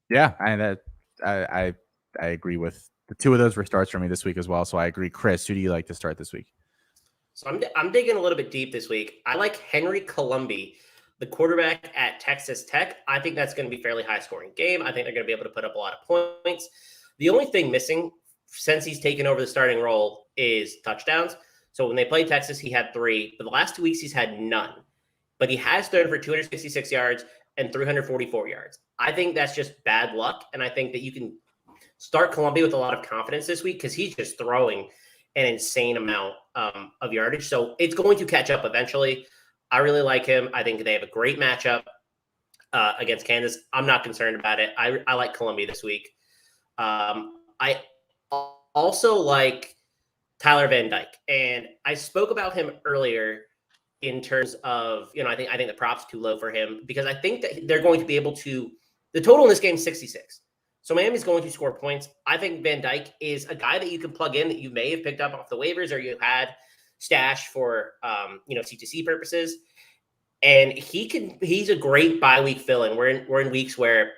Yeah, I agree with the 2 of those were starts for me this week as well. So I agree. Chris, who do you like to start this week? So I'm digging a little bit deep this week. I like Henry Colombi, the quarterback at Texas Tech. I think that's going to be a fairly high-scoring game. I think they're going to be able to put up a lot of points. The only thing missing since he's taken over the starting role is touchdowns. So when they played Texas, he had 3. But the last 2 weeks, he's had none. But he has thrown for 266 yards and 344 yards. I think that's just bad luck. And I think that you can start Columbia with a lot of confidence this week because he's just throwing an insane amount of yardage. So it's going to catch up eventually. I really like him. I think they have a great matchup against Kansas. I'm not concerned about it. I like Columbia this week. I also like Tyler Van Dyke. And I spoke about him earlier in terms of, I think the props too low for him because I think that they're going to be able to, the total in this game is 66. So Miami's going to score points. I think Van Dyke is a guy that you can plug in that you may have picked up off the waivers or you had stashed for, C2C purposes. And he's a great bye week fill-in. We're in weeks where,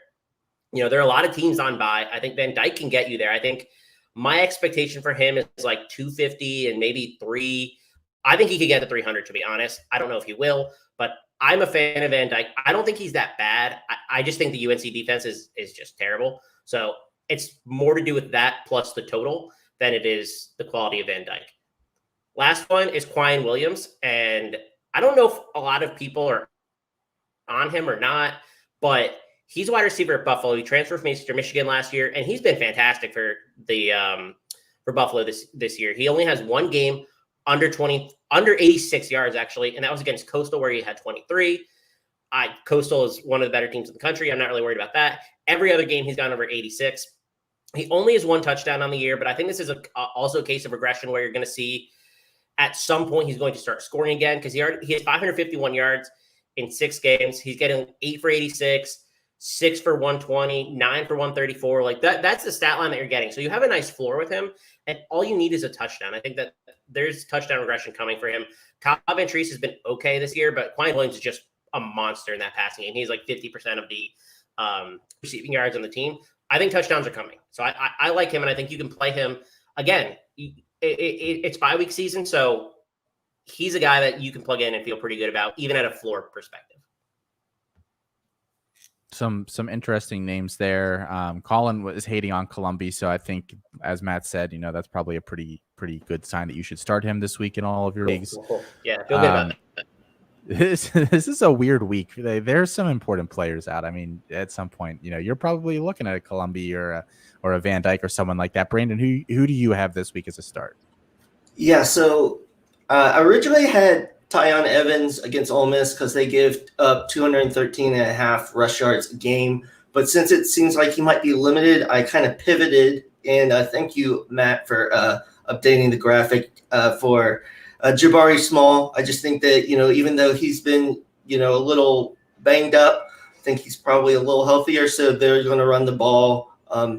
there are a lot of teams on bye. I think Van Dyke can get you there. I think my expectation for him is like 250 and maybe 3. I think he could get to 300, to be honest. I don't know if he will, but I'm a fan of Van Dyke. I don't think he's that bad. I just think the UNC defense is just terrible. So it's more to do with that plus the total than it is the quality of Van Dyke. Last one is Quine Williams. And I don't know if a lot of people are on him or not, but he's a wide receiver at Buffalo. He transferred from Eastern Michigan last year, and he's been fantastic for for Buffalo this year. He only has one game under 86 yards, actually, and that was against Coastal where he had 23. Coastal is one of the better teams in the country. I'm not really worried about that. Every other game he's gone over 86. He only has one touchdown on the year, but I think this is also a case of regression where you're going to see at some point he's going to start scoring again because he has 551 yards in 6 games. He's getting 8 for 86, 6 for 120, 9 for 134. Like that's the stat line that you're getting. So you have a nice floor with him, and all you need is a touchdown. I think that there's touchdown regression coming for him. Kyle Van Treese has been okay this year, but Quinn Williams is just a monster in that passing game. He's like 50% of the receiving yards on the team. I think touchdowns are coming. So I like him, and I think you can play him. Again, it's bye-week season, so he's a guy that you can plug in and feel pretty good about, even at a floor perspective. Some interesting names there. Colin was hating on Columbia, so I think, as Matt said, that's probably a pretty good sign that you should start him this week in all of your leagues. Cool. Yeah, feel good about that. This is a weird week. There's some important players out. I mean, at some point, you're probably looking at a Columbia or a Van Dyke or someone like that. Brandon, who do you have this week as a start? Yeah, so I originally had Tyon Evans against Ole Miss because they give up 213.5 rush yards a game. But since it seems like he might be limited, I kind of pivoted. And thank you, Matt, for updating the graphic for Jabari Small. I just think that, even though he's been, a little banged up, I think he's probably a little healthier. So they're going to run the ball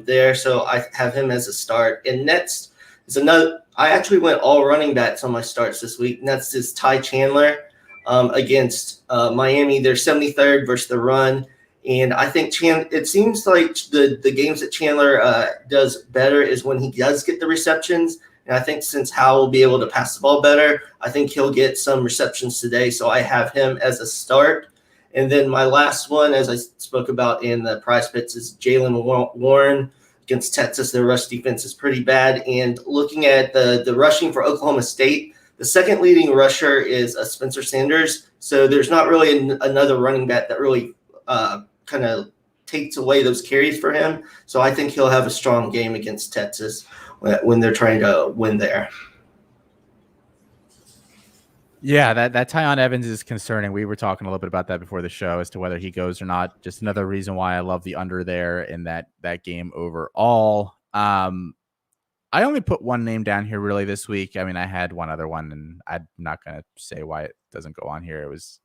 there. So I have him as a start. And next is another. I actually went all running backs on my starts this week. And that's just Ty Chandler against Miami. They're 73rd versus the run. And I think it seems like the games that Chandler does better is when he does get the receptions. And I think since Howell will be able to pass the ball better, I think he'll get some receptions today. So I have him as a start. And then my last one, as I spoke about in the prize pits, is Jalen Warren against Texas. Their rush defense is pretty bad. And looking at the rushing for Oklahoma State, the second leading rusher is Spencer Sanders. So there's not really another running back that really kind of takes away those carries for him. So I think he'll have a strong game against Texas when they're trying to win there. Yeah, that Tyon Evans is concerning. We were talking a little bit about that before the show as to whether he goes or not. Just another reason why I love the under there in that game overall. I only put one name down here really this week. I mean, I had one other one, and I'm not going to say why it doesn't go on here. It was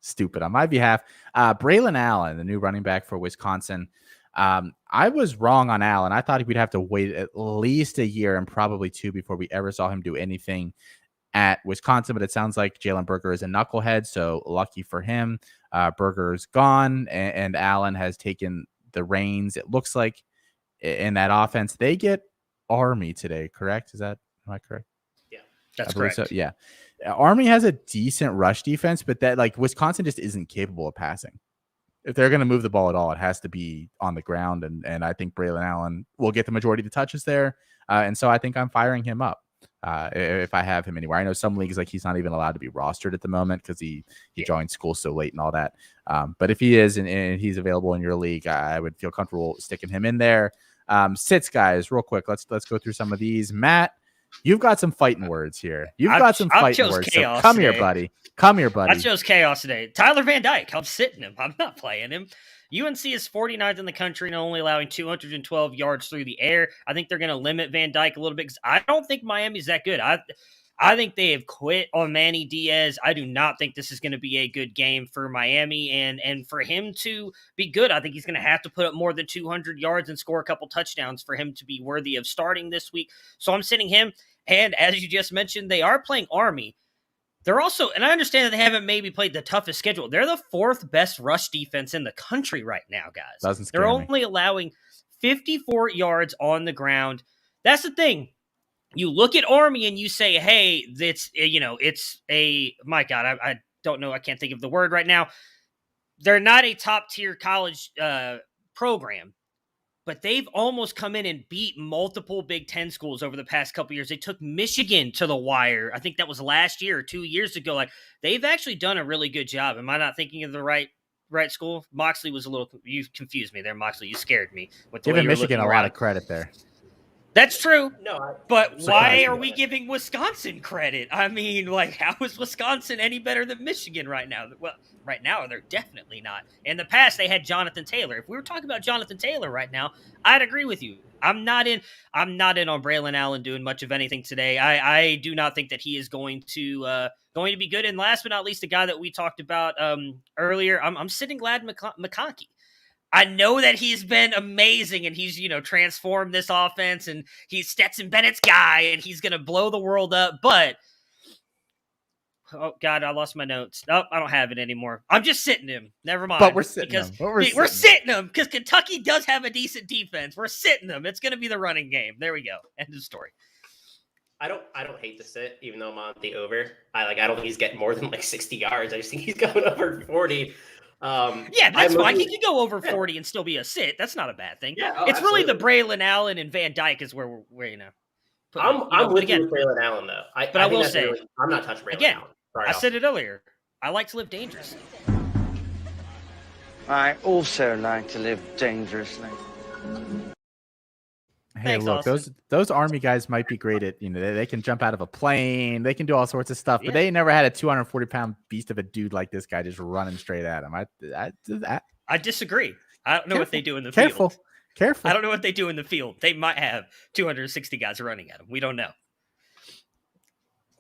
stupid on my behalf. Braylon Allen, the new running back for Wisconsin. I was wrong on Allen. I thought we'd have to wait at least a year and probably 2 before we ever saw him do anything at Wisconsin, but it sounds like Jalen Berger is a knucklehead, so lucky for him. Berger's gone, and Allen has taken the reins, it looks like, in that offense. They get Army today, correct? Am I correct? Yeah, that's correct. So. Yeah. Army has a decent rush defense, but that Wisconsin just isn't capable of passing. If they're going to move the ball at all, it has to be on the ground, and I think Braylon Allen will get the majority of the touches there, and so I think I'm firing him up if I have him anywhere. I know some leagues he's not even allowed to be rostered at the moment because he joined school so late and all that. But if he is and he's available in your league, I would feel comfortable sticking him in there. Sits, guys, real quick. Let's go through some of these. Matt, you've got some fighting words here. Got some fighting words. So come here, buddy. I chose chaos today. Tyler Van Dyke. I'm sitting him. I'm not playing him. UNC is 49th in the country and only allowing 212 yards through the air. I think they're going to limit Van Dyke a little bit because I don't think Miami's that good. I think they have quit on Manny Diaz. I do not think this is going to be a good game for Miami. And for him to be good, I think he's going to have to put up more than 200 yards and score a couple touchdowns for him to be worthy of starting this week. So I'm sitting him. And as you just mentioned, they are playing Army. They're also, and I understand that they haven't maybe played the toughest schedule. They're the 4th best rush defense in the country right now, guys. They're only allowing 54 yards on the ground. That's the thing. You look at Army and you say, hey, it's my God, I don't know. I can't think of the word right now. They're not a top tier college program, but they've almost come in and beat multiple Big Ten schools over the past couple years. They took Michigan to the wire. I think that was last year or 2 years ago. They've actually done a really good job. Am I not thinking of the right school? Moxley was you confused me there, Moxley. You scared me with the way Giving Michigan a lot of credit there. That's true. No, but why are me. we giving Wisconsin credit? I mean, like, how is Wisconsin any better than Michigan right now? Well, right now they're definitely not. In the past, they had Jonathan Taylor. If we were talking about Jonathan Taylor right now, I'd agree with you. I'm not in on Braylon Allen doing much of anything today. I do not think that he is going to be good. And last but not least, the guy that we talked about earlier, I'm sitting glad McConkey. I know that he's been amazing and he's, transformed this offense and he's Stetson Bennett's guy and he's going to blow the world up. But, oh, God, I lost my notes. Oh, I don't have it anymore. I'm just sitting him. Never mind. But we're sitting him. We're sitting him because Kentucky does have a decent defense. We're sitting them. It's going to be the running game. There we go. End of story. I don't hate to sit, even though I'm on the over. I don't think he's getting more than 60 yards. I just think he's going over 40. Yeah, that's fine. He can go over 40 and still be a sit. That's not a bad thing. Yeah, it's absolutely. Really the Braylon Allen and Van Dyke is where we're I'm with you with Braylon Allen though. I will say I'm not touching Braylon again. Allen. Sorry, I said it earlier. I like to live dangerously. I also like to live dangerously. Hey, Thanks, look, Austin. those Army guys might be great at, they can jump out of a plane, they can do all sorts of stuff, but they never had a 240-pound beast of a dude like this guy just running straight at him. I disagree. I don't know what they do in the field. Careful. I don't know what they do in the field. They might have 260 guys running at them. We don't know.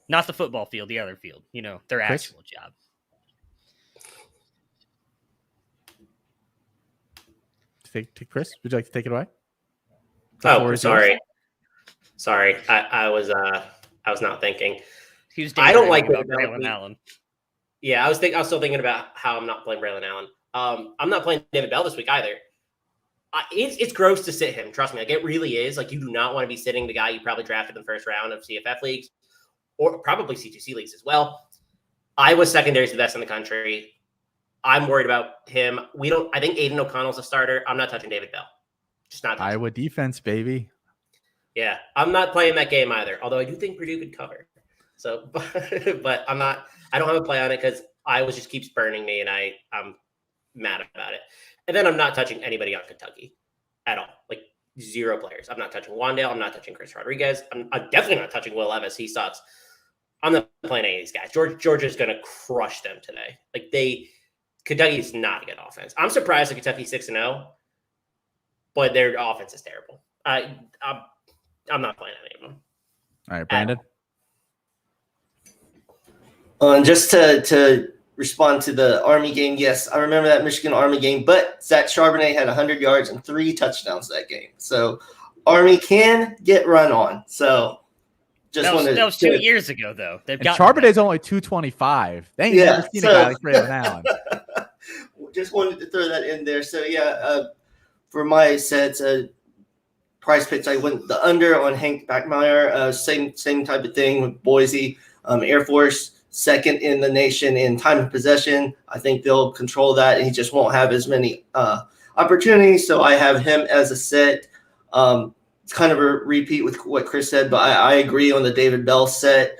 Not the football field, the other field. Their actual job. Chris, would you like to take it away? Oh, sorry. Sorry. I was not thinking. I don't like Braylon Allen. Yeah, I was still thinking about how I'm not playing Braylon Allen. I'm not playing David Bell this week either. It's gross to sit him. Trust me. It really is. You do not want to be sitting the guy you probably drafted in the first round of CFF leagues or probably C2C leagues as well. Iowa's secondary is the best in the country. I'm worried about him. I think Aiden O'Connell's a starter. I'm not touching David Bell. Just not touching. Iowa defense, baby. Yeah, I'm not playing that game either. Although I do think Purdue could cover. So, but I'm not. I don't have a play on it because Iowa just keeps burning me, and I'm mad about it. And then I'm not touching anybody on Kentucky at all. 0 players. I'm not touching Wandale. I'm not touching Chris Rodriguez. I'm definitely not touching Will Levis. He sucks. I'm not playing any of these guys. Georgia's going to crush them today. Kentucky is not a good offense. I'm surprised that Kentucky's 6-0, but their offense is terrible. I'm not playing any of them. All right, Brandon. Just to respond to the Army game, yes, I remember that Michigan Army game, but Zach Charbonnet had 100 yards and 3 touchdowns that game. So Army can get run on. So that was 2 years ago, though. Charbonnet's only 225. They ain't never seen a guy like Braylon Allen. Just wanted to throw that in there. So, for my sets, price picks, I went the under on Hank Backmeyer. Same type of thing with Boise. Air Force, second in the nation in time of possession. I think they'll control that, and he just won't have as many opportunities. So I have him as a set. It's kind of a repeat with what Chris said, but I agree on the David Bell set.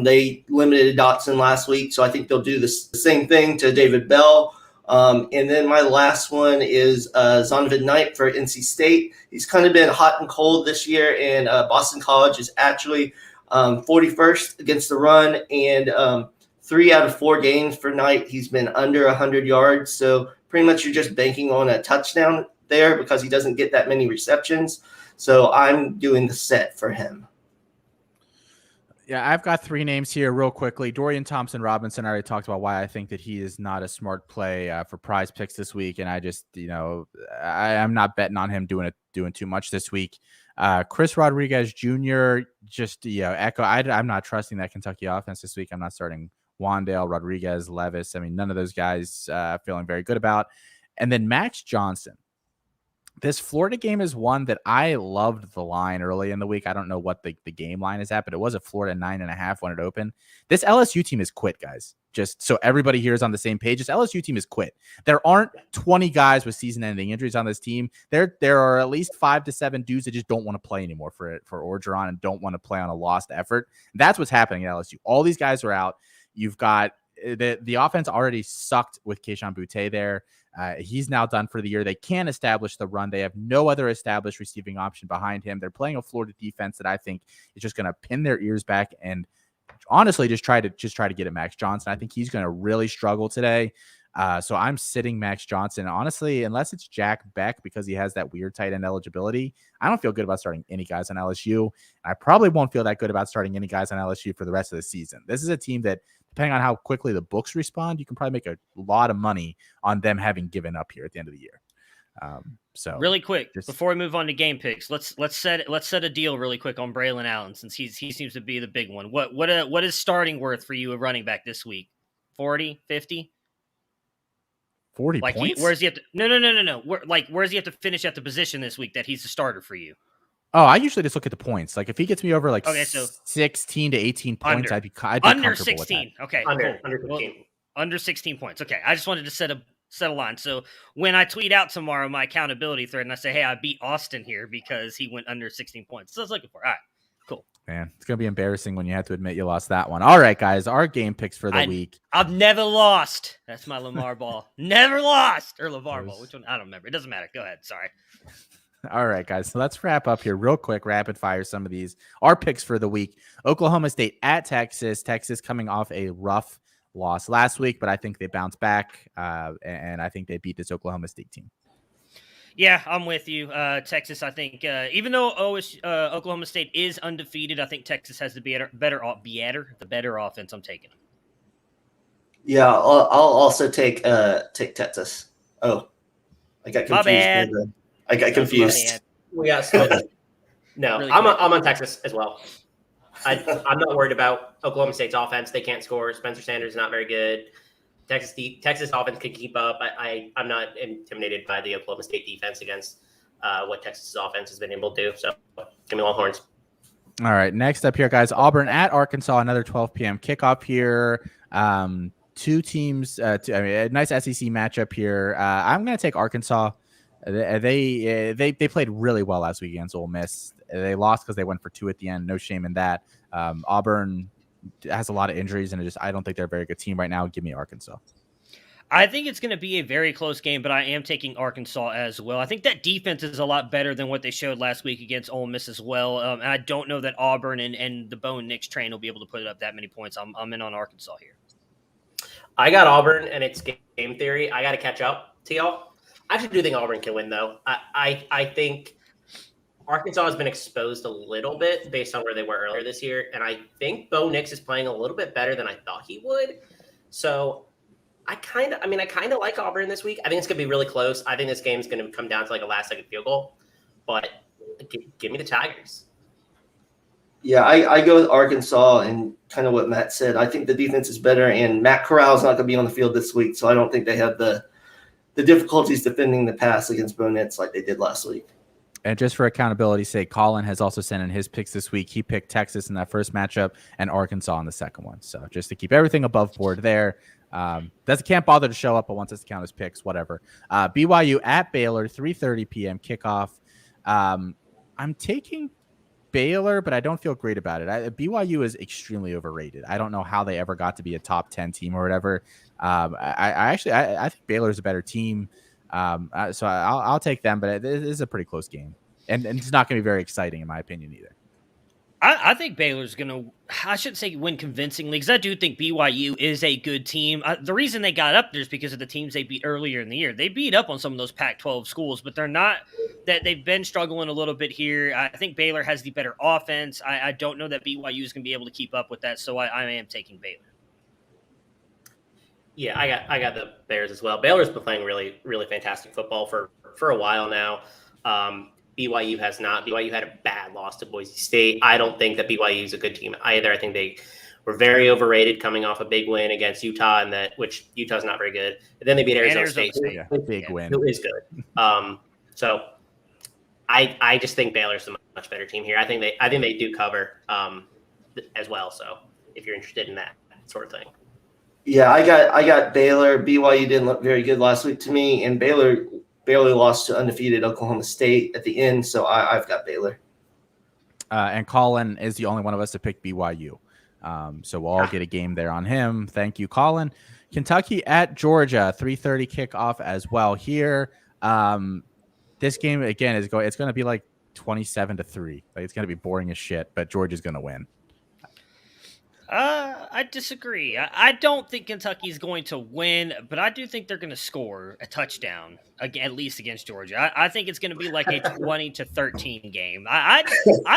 They limited Dotson last week, so I think they'll do the same thing to David Bell. And then my last one is Zonovan Knight for NC State. He's kind of been hot and cold this year, and Boston College is actually 41st against the run, and 3 out of 4 games for Knight, he's been under 100 yards. So pretty much you're just banking on a touchdown there because he doesn't get that many receptions. So I'm doing the set for him. Yeah, I've got 3 names here real quickly. Dorian Thompson-Robinson, I already talked about why I think that he is not a smart play for prize picks this week. And I just, I'm not betting on him doing too much this week. Chris Rodriguez Jr., just, echo. I'm not trusting that Kentucky offense this week. I'm not starting Wandale, Rodriguez, Levis. I mean, none of those guys feeling very good about. And then Max Johnson. This Florida game is one that I loved the line early in the week. I don't know what the game line is at, but it was a Florida 9.5 when it opened. This LSU team is quit, guys. Just so everybody here is on the same page. This LSU team is quit. There aren't 20 guys with season-ending injuries on this team. There are at least 5 to 7 dudes that just don't want to play anymore for Orgeron and don't want to play on a lost effort. That's what's happening at LSU. All these guys are out. You've got the offense already sucked with Keyshawn Boutte there. He's now done for the year. They can't establish the run. They have no other established receiving option behind him. They're playing a Florida defense that I think is just going to pin their ears back and honestly just try to get at Max Johnson. I think he's going to really struggle today. So I'm sitting Max Johnson. Honestly, unless it's Jack Beck because he has that weird tight end eligibility, I don't feel good about starting any guys on LSU. I probably won't feel that good about starting any guys on LSU for the rest of the season. This is a team that, depending on how quickly the books respond, you can probably make a lot of money on them having given up here at the end of the year. So really quick before we move on to game picks, let's set a deal really quick on Braylon Allen since he seems to be the big one. What is starting worth for you a running back this week? 40, 50? 40 points? Where's he have to? No. Where's he have to finish at the position this week that he's the starter for you? Oh, I usually just look at the points. Like if he gets me over so 16 to 18 points, I'd be under 16. Okay, under cool. 15. Well, under 16 points. Okay, I just wanted to set a line. So when I tweet out tomorrow my accountability thread and I say, hey, I beat Austin here because he went under 16 points. So I was looking for. All right, cool. Man, it's going to be embarrassing when you have to admit you lost that one. All right, guys, our game picks for the week. I've never lost. That's my Lamar ball. Never lost. Or LeVar ball. Which one? I don't remember. It doesn't matter. Go ahead. Sorry. All right, guys. So let's wrap up here real quick, rapid fire some of these. Our picks for the week. Oklahoma State at Texas. Texas coming off a rough loss last week, but I think they bounced back, and I think they beat this Oklahoma State team. Yeah, I'm with you. Texas, I think, even though Oklahoma State is undefeated, I think Texas has the better offense. I'm taking them. Yeah, I'll also take Texas. Oh, I got confused. My bad. I got confused. We got no. Really I'm on Texas as well. I'm not worried about Oklahoma State's offense. They can't score. Spencer Sanders is not very good. Texas offense can keep up. I'm not intimidated by the Oklahoma State defense against what Texas offense has been able to do. So give me Longhorns. All right. Next up here, guys, Auburn at Arkansas, another 12 p.m. kickoff here. Two teams, a nice SEC matchup here. I'm going to take Arkansas. They played really well last week against Ole Miss. They lost because they went for 2 at the end. No shame in that. Auburn has a lot of injuries, and I don't think they're a very good team right now. Give me Arkansas. I think it's going to be a very close game, but I am taking Arkansas as well. I think that defense is a lot better than what they showed last week against Ole Miss as well. And I don't know that Auburn and the Bo Nix train will be able to put up that many points. I'm in on Arkansas here. I got Auburn, and it's game theory. I got to catch up to y'all. I actually do think Auburn can win, though. I think Arkansas has been exposed a little bit based on where they were earlier this year, and I think Bo Nix is playing a little bit better than I thought he would. So I kind of like Auburn this week. I think it's going to be really close. I think this game is going to come down to like a last-second field goal, but give me the Tigers. Yeah, I go with Arkansas, and kind of what Matt said. I think the defense is better, and Matt Corral's not going to be on the field this week, so I don't think they have the difficulties defending the pass against Bo Nix like they did last week. And just for accountability's sake, Colin has also sent in his picks this week. He picked Texas in that first matchup and Arkansas in the second one. So just to keep everything above board there. Can't bother to show up, but wants us to count his picks, whatever. BYU at Baylor, 3:30 p.m. kickoff. I'm taking Baylor, but I don't feel great about it. BYU is extremely overrated. I don't know how they ever got to be a top 10 team or whatever. I think Baylor is a better team. So I'll take them, but it is a pretty close game, and it's not going to be very exciting in my opinion either. I think Baylor's going to, I shouldn't say win convincingly, because I do think BYU is a good team. The reason they got up there is because of the teams they beat earlier in the year. They beat up on some of those Pac-12 schools, but they're not, that they've been struggling a little bit here. I think Baylor has the better offense. I don't know that BYU is going to be able to keep up with that, so I am taking Baylor. Yeah, I got the Bears as well. Baylor's been playing really, really fantastic football for a while now. BYU has not. BYU had a bad loss to Boise State. I don't think that BYU is a good team either. I think they were very overrated coming off a big win against Utah, which Utah's not very good. And then they beat Arizona State. Big win. Who is good. So I just think Baylor's a much better team here. I think they do cover as well. So if you're interested in that sort of thing. Yeah, I got Baylor. BYU didn't look very good last week to me, and Baylor barely lost to undefeated Oklahoma State at the end, so I've got Baylor. And Colin is the only one of us to pick BYU. So we'll all get a game there on him. Thank you, Colin. Kentucky at Georgia, 3:30 kickoff as well here. This game again it's going to be like 27-3. Like it's going to be boring as shit, but Georgia's going to win. I disagree. I don't think Kentucky's going to win, but I do think they're going to score a touchdown, at least against Georgia. I think it's going to be like a 20-13 game. I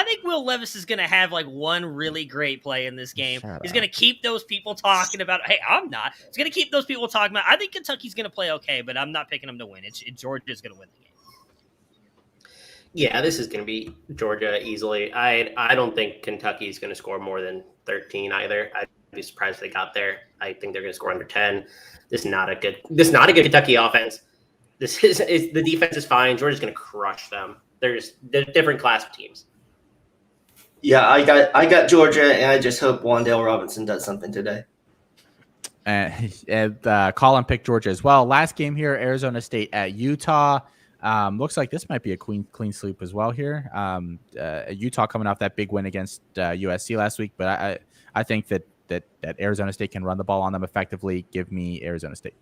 think Will Levis is going to have like one really great play in this game. He's going to keep those people talking about. Hey, I'm not. He's going to keep those people talking about. I think Kentucky's going to play okay, but I'm not picking them to win. Georgia's going to win the game. Yeah, this is going to be Georgia easily. I don't think Kentucky's going to score more than 13 either. I'd be surprised if they got there. I think they're going to score under 10. This is not a good Kentucky offense. The defense is fine. Georgia's going to crush them. They're different class of teams. Yeah, I got Georgia, and I just hope Wan'Dale Robinson does something today. And Colin picked Georgia as well. Last game here, Arizona State at Utah. Looks like this might be a clean sweep as well here. Utah coming off that big win against USC last week, but I think that Arizona State can run the ball on them effectively. Give me Arizona State.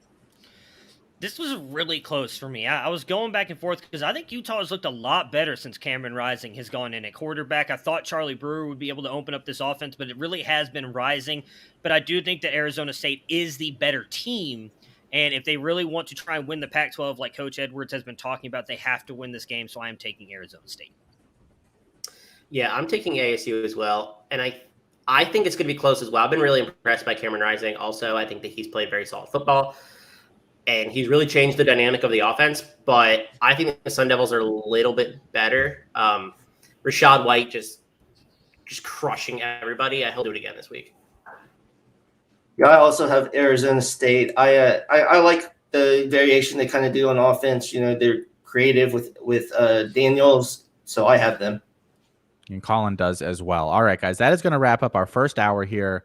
This was really close for me. I was going back and forth because I think Utah has looked a lot better since Cameron Rising has gone in at quarterback. I thought Charlie Brewer would be able to open up this offense, but it really has been Rising. But I do think that Arizona State is the better team. And if they really want to try and win the Pac-12, like Coach Edwards has been talking about, they have to win this game. So I am taking Arizona State. Yeah, I'm taking ASU as well. And I think it's going to be close as well. I've been really impressed by Cameron Rising. Also, I think that he's played very solid football. And he's really changed the dynamic of the offense. But I think the Sun Devils are a little bit better. Rashad White just crushing everybody. He'll do it again this week. Yeah, I also have Arizona State. I like the variation they kind of do on offense. You know, they're creative with Daniels, so I have them. And Colin does as well. All right, guys, that is going to wrap up our first hour here.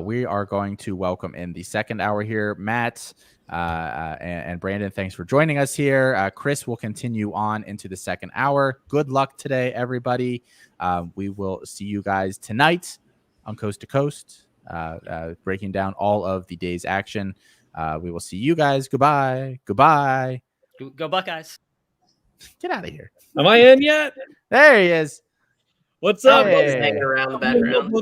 We are going to welcome in the second hour here. Matt and Brandon, thanks for joining us here. Chris will continue on into the second hour. Good luck today, everybody. We will see you guys tonight on Coast to Coast. Breaking down all of the day's action. We will see you guys. Goodbye. Go Buckeyes. Get out of here. Am I in yet? There he is. What's up? Hey. Hanging around the background.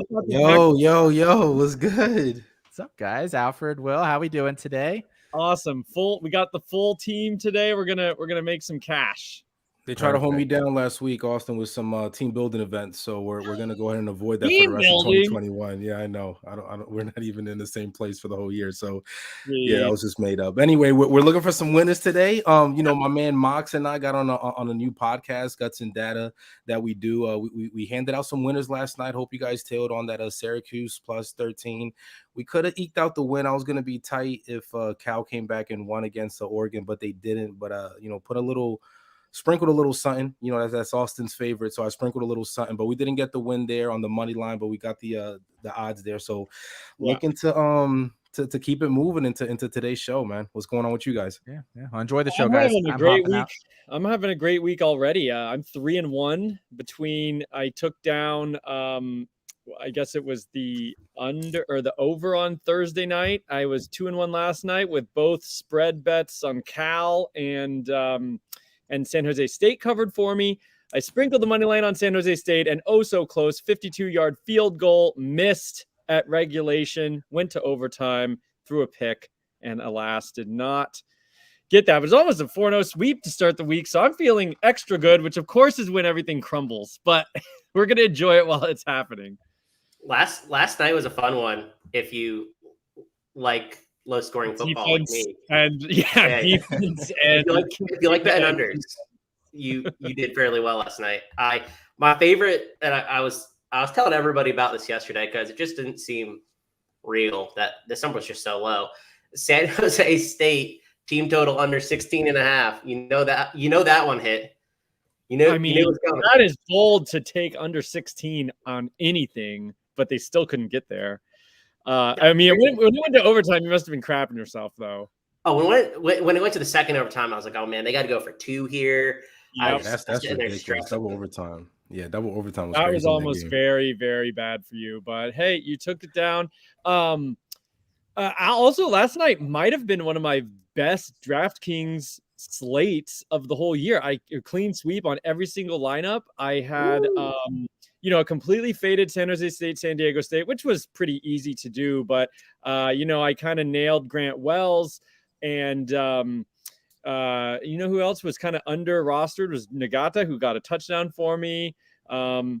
Yo, what's good? What's up, guys? Alfred, Will, how we doing today? Awesome. We got the full team today. We're gonna make some cash. They tried to hold me down last week, Austin, with some team building events. So we're gonna go ahead and avoid that for the rest of 2021. Yeah, I know. I don't. We're not even in the same place for the whole year. So yeah, that was just made up. Anyway, we're looking for some winners today. My man Mox and I got on a new podcast, Guts and Data, that we do. We handed out some winners last night. Hope you guys tailed on that Syracuse plus 13. We could have eked out the win. I was gonna be tight if Cal came back and won against Oregon, but they didn't. But sprinkled a little something, that's Austin's favorite. So I sprinkled a little something, but we didn't get the win there on the money line, but we got the odds there. So looking to keep it moving into today's show, man. What's going on with you guys? Yeah. Well, enjoy the show, guys. I'm having a great week already. I'm 3-1 between. I took down. I guess it was the under or the over on Thursday night. I was 2-1 last night with both spread bets on Cal and San Jose State covered for me. I sprinkled the money line on San Jose State and so close 52-yard field goal missed at regulation, went to overtime, threw a pick, and alas, did not get that. But it's almost a 4-0 sweep to start the week, so I'm feeling extra good, which of course is when everything crumbles, but we're going to enjoy it while it's happening. Last night was a fun one. If you like low scoring football defense like me. And defense and if you like betting unders, you did fairly well last night. My favorite, and I was telling everybody about this yesterday because it just didn't seem real that this number was just so low. San Jose State team total under 16.5. You know that one hit. That is bold to take under 16 on anything, but they still couldn't get there. When it went to overtime, you must have been crapping yourself, though. Oh, when it went to the second overtime, I was like, oh, man, they got to go for 2 here. That's ridiculous. Double overtime. Yeah, double overtime was That crazy was in almost game. very, very bad for you. But hey, you took it down. Also, last night might have been one of my best DraftKings slates of the whole year. I a clean sweep on every single lineup. I had, a completely faded San Jose State, San Diego State, which was pretty easy to do. But, I kind of nailed Grant Wells. And, who else was kind of under rostered was Nagata, who got a touchdown for me. I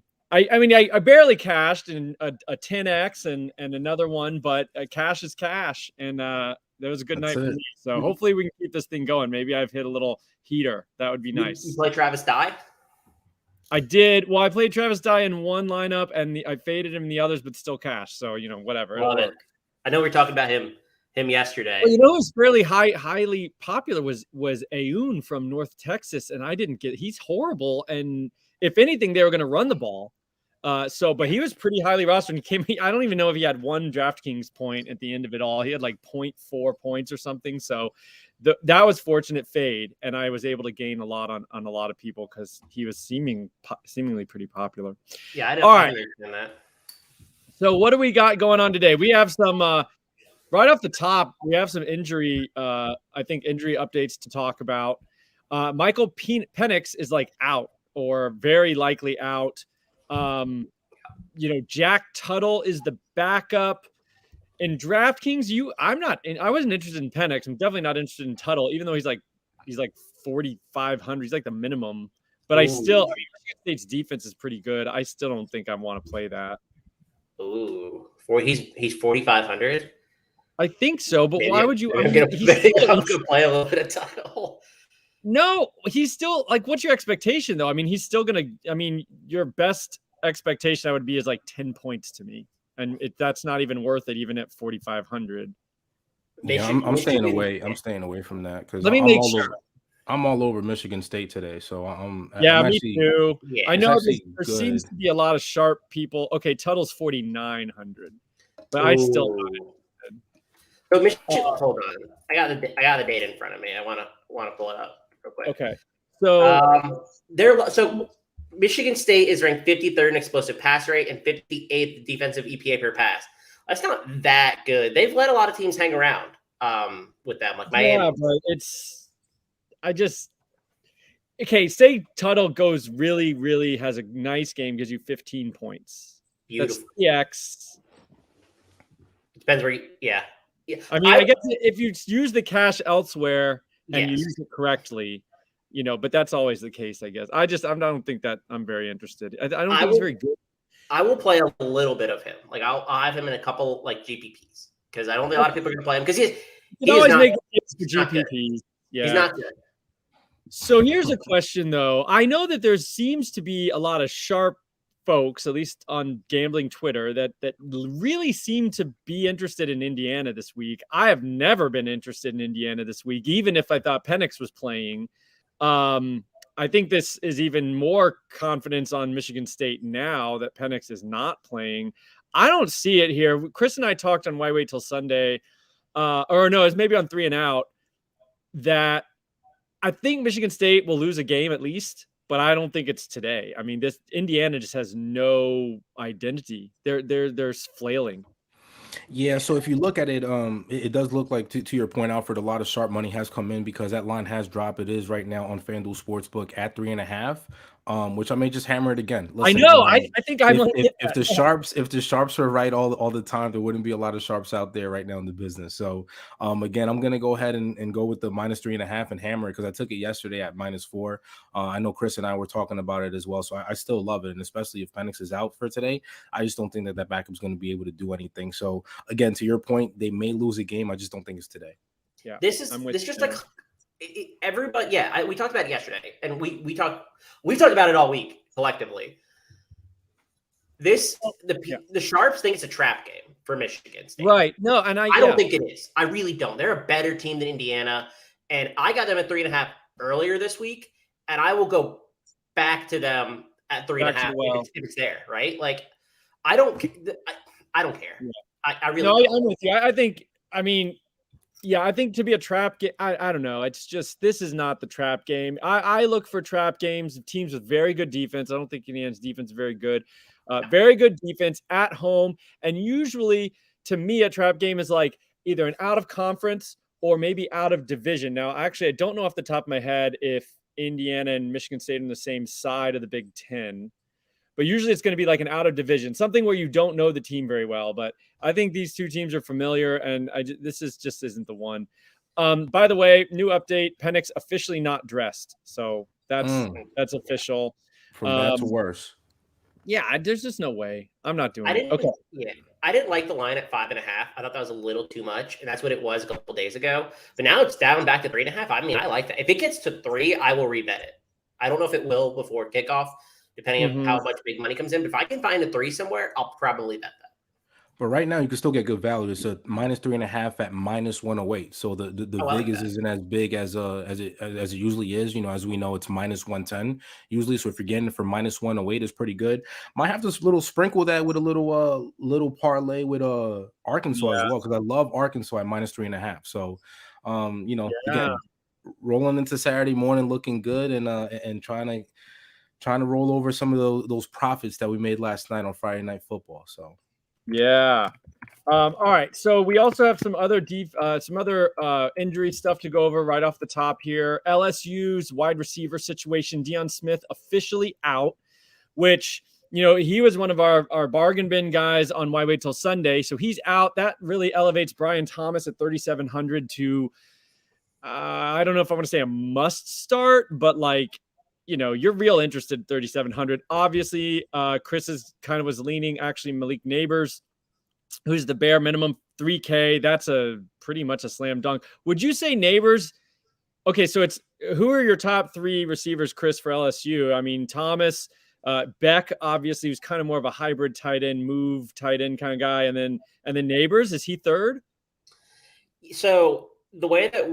barely cashed in a 10x and another one, but cash is cash, and that was a good That's night for it. me. So hopefully we can keep this thing going. Maybe I've hit a little heater. That would be nice. You play Travis Dye? I did. Well, I played Travis Dye in one lineup, and I faded him in the others, but still cash. So whatever. Love it. I know we were talking about him yesterday. Well, who's fairly highly popular was Aoun from North Texas, and I didn't get. He's horrible, and if anything, they were going to run the ball. But he was pretty highly rostered. I don't even know if he had one DraftKings point at the end of it all. He had like 0.4 points or something. So that was fortunate fade, and I was able to gain a lot on a lot of people because he was seemingly pretty popular. Yeah, I don't understand that. So what do we got going on today? We have some right off the top. We have some injury updates to talk about. Michael Penix is like out or very likely out. Jack Tuttle is the backup in DraftKings. I wasn't interested in Penix. I'm definitely not interested in Tuttle, even though he's like 4,500. He's like the minimum, but Michigan State's defense is pretty good. I still don't think I want to play that. Ooh, he's 4,500. I think so, but why would you? I'm gonna play a little bit of Tuttle. No, he's still like, what's your expectation though? I mean, he's still your best expectation I would be is like 10 points to me. And that's not even worth it, even at 4,500. Yeah, I'm staying away. I'm staying away from that because I'm all over Michigan State today. So me too. Yeah, I know there seems to be a lot of sharp people. Okay, Tuttle's 4,900, but I still. So Michigan, hold on. I got the data in front of me. I want to pull it up real quick. Okay. So Michigan State is ranked 53rd in explosive pass rate and 58th defensive EPA per pass. That's not that good. They've let a lot of teams hang around with them, like Miami. Yeah, but say Tuttle goes really has a nice game, gives you 15 points. Beautiful. That's depends where yeah. I mean, I guess if you use the cash elsewhere and you use it correctly, but that's always the case, I guess. I don't think that I'm very interested. I don't think he's very good. I will play a little bit of him. Like I'll have him in a couple like GPPs because I don't think a lot of people are going to play him because he always make it for GPPs. Yeah, he's not good. So here's a question though. I know that there seems to be a lot of sharp folks, at least on gambling Twitter, that really seem to be interested in Indiana this week. I have never been interested in Indiana this week, even if I thought Penix was playing. I think this is even more confidence on Michigan State now that Penix is not playing. I don't see it here. Chris and I talked on Why Wait Till Sunday, it's maybe on 3 and Out, that I think Michigan State will lose a game at least, but I don't think it's today. I mean, this Indiana just has no identity. They're flailing. Yeah, so if you look at it, it does look like, to your point, Alfred, a lot of sharp money has come in because that line has dropped. It is right now on FanDuel Sportsbook at 3.5, which I may just hammer it again. Listen, I know. I think I'm if the sharps are right all the time, there wouldn't be a lot of sharps out there right now in the business. So again, I'm gonna go ahead and go with the -3.5 and hammer it because I took it yesterday at -4. I know Chris and I were talking about it as well, so I still love it, and especially if Penix is out for today, I just don't think that backup's going to be able to do anything. So again, to your point, they may lose a game. I just don't think it's today. Yeah, this just like everybody. Yeah, we talked about it yesterday, and we've talked about it all week collectively. The sharps think it's a trap game for Michigan State. Right? No, and I don't think it is. I really don't. They're a better team than Indiana, and I got them at 3.5 earlier this week, and I will go back to them at 3.5 if it's there. Right? Like I don't care. Yeah. I really don't. I'm with you. I think. I mean, Yeah, I think to be a trap game, I don't know. It's just, this is not the trap game. I look for trap games, teams with very good defense. I don't think Indiana's defense is very good. Very good defense at home. And usually, to me, a trap game is like either an out of conference or maybe out of division. Now, actually, I don't know off the top of my head if Indiana and Michigan State are on the same side of the Big Ten. But usually it's going to be like an out of division, something where you don't know the team very well. But I think these two teams are familiar, and this is just isn't the one. By the way, new update: Penix officially not dressed, so that's official. From bad to worse. Yeah, there's just no way. I'm not doing it. Okay. Yeah, I didn't like the line at 5.5. I thought that was a little too much, and that's what it was a couple days ago. But now it's down back to 3.5. I mean, I like that. If it gets to 3, I will rebet it. I don't know if it will before kickoff, depending on how much big money comes in. But if I can find a 3 somewhere, I'll probably bet that. But right now, you can still get good value. It's a -3.5 at -108. So the Vegas isn't as big as it usually is. As we know, it's -110 usually. So if you're getting it for -108, it's pretty good. Might have to little sprinkle that with a little parlay with Arkansas as well, because I love Arkansas at -3.5. So again, rolling into Saturday morning looking good, and trying to roll over some of those profits that we made last night on Friday Night Football. So. Yeah. All right. So we also have some other injury stuff to go over right off the top here. LSU's wide receiver situation. Deion Smith officially out, which, he was one of our bargain bin guys on Why Wait Till Sunday. So he's out. That really elevates Brian Thomas at 3,700 to, I don't know if I want to say a must start, but you're real interested in 3,700. Obviously, Chris was leaning actually Malik Neighbors, who's the bare minimum 3K. That's pretty much a slam dunk. Would you say Neighbors? Okay, so who are your top 3 receivers, Chris, for LSU? I mean, Thomas, Beck, obviously, who's kind of more of a hybrid tight end kind of guy, and then Neighbors, is he third? So the way that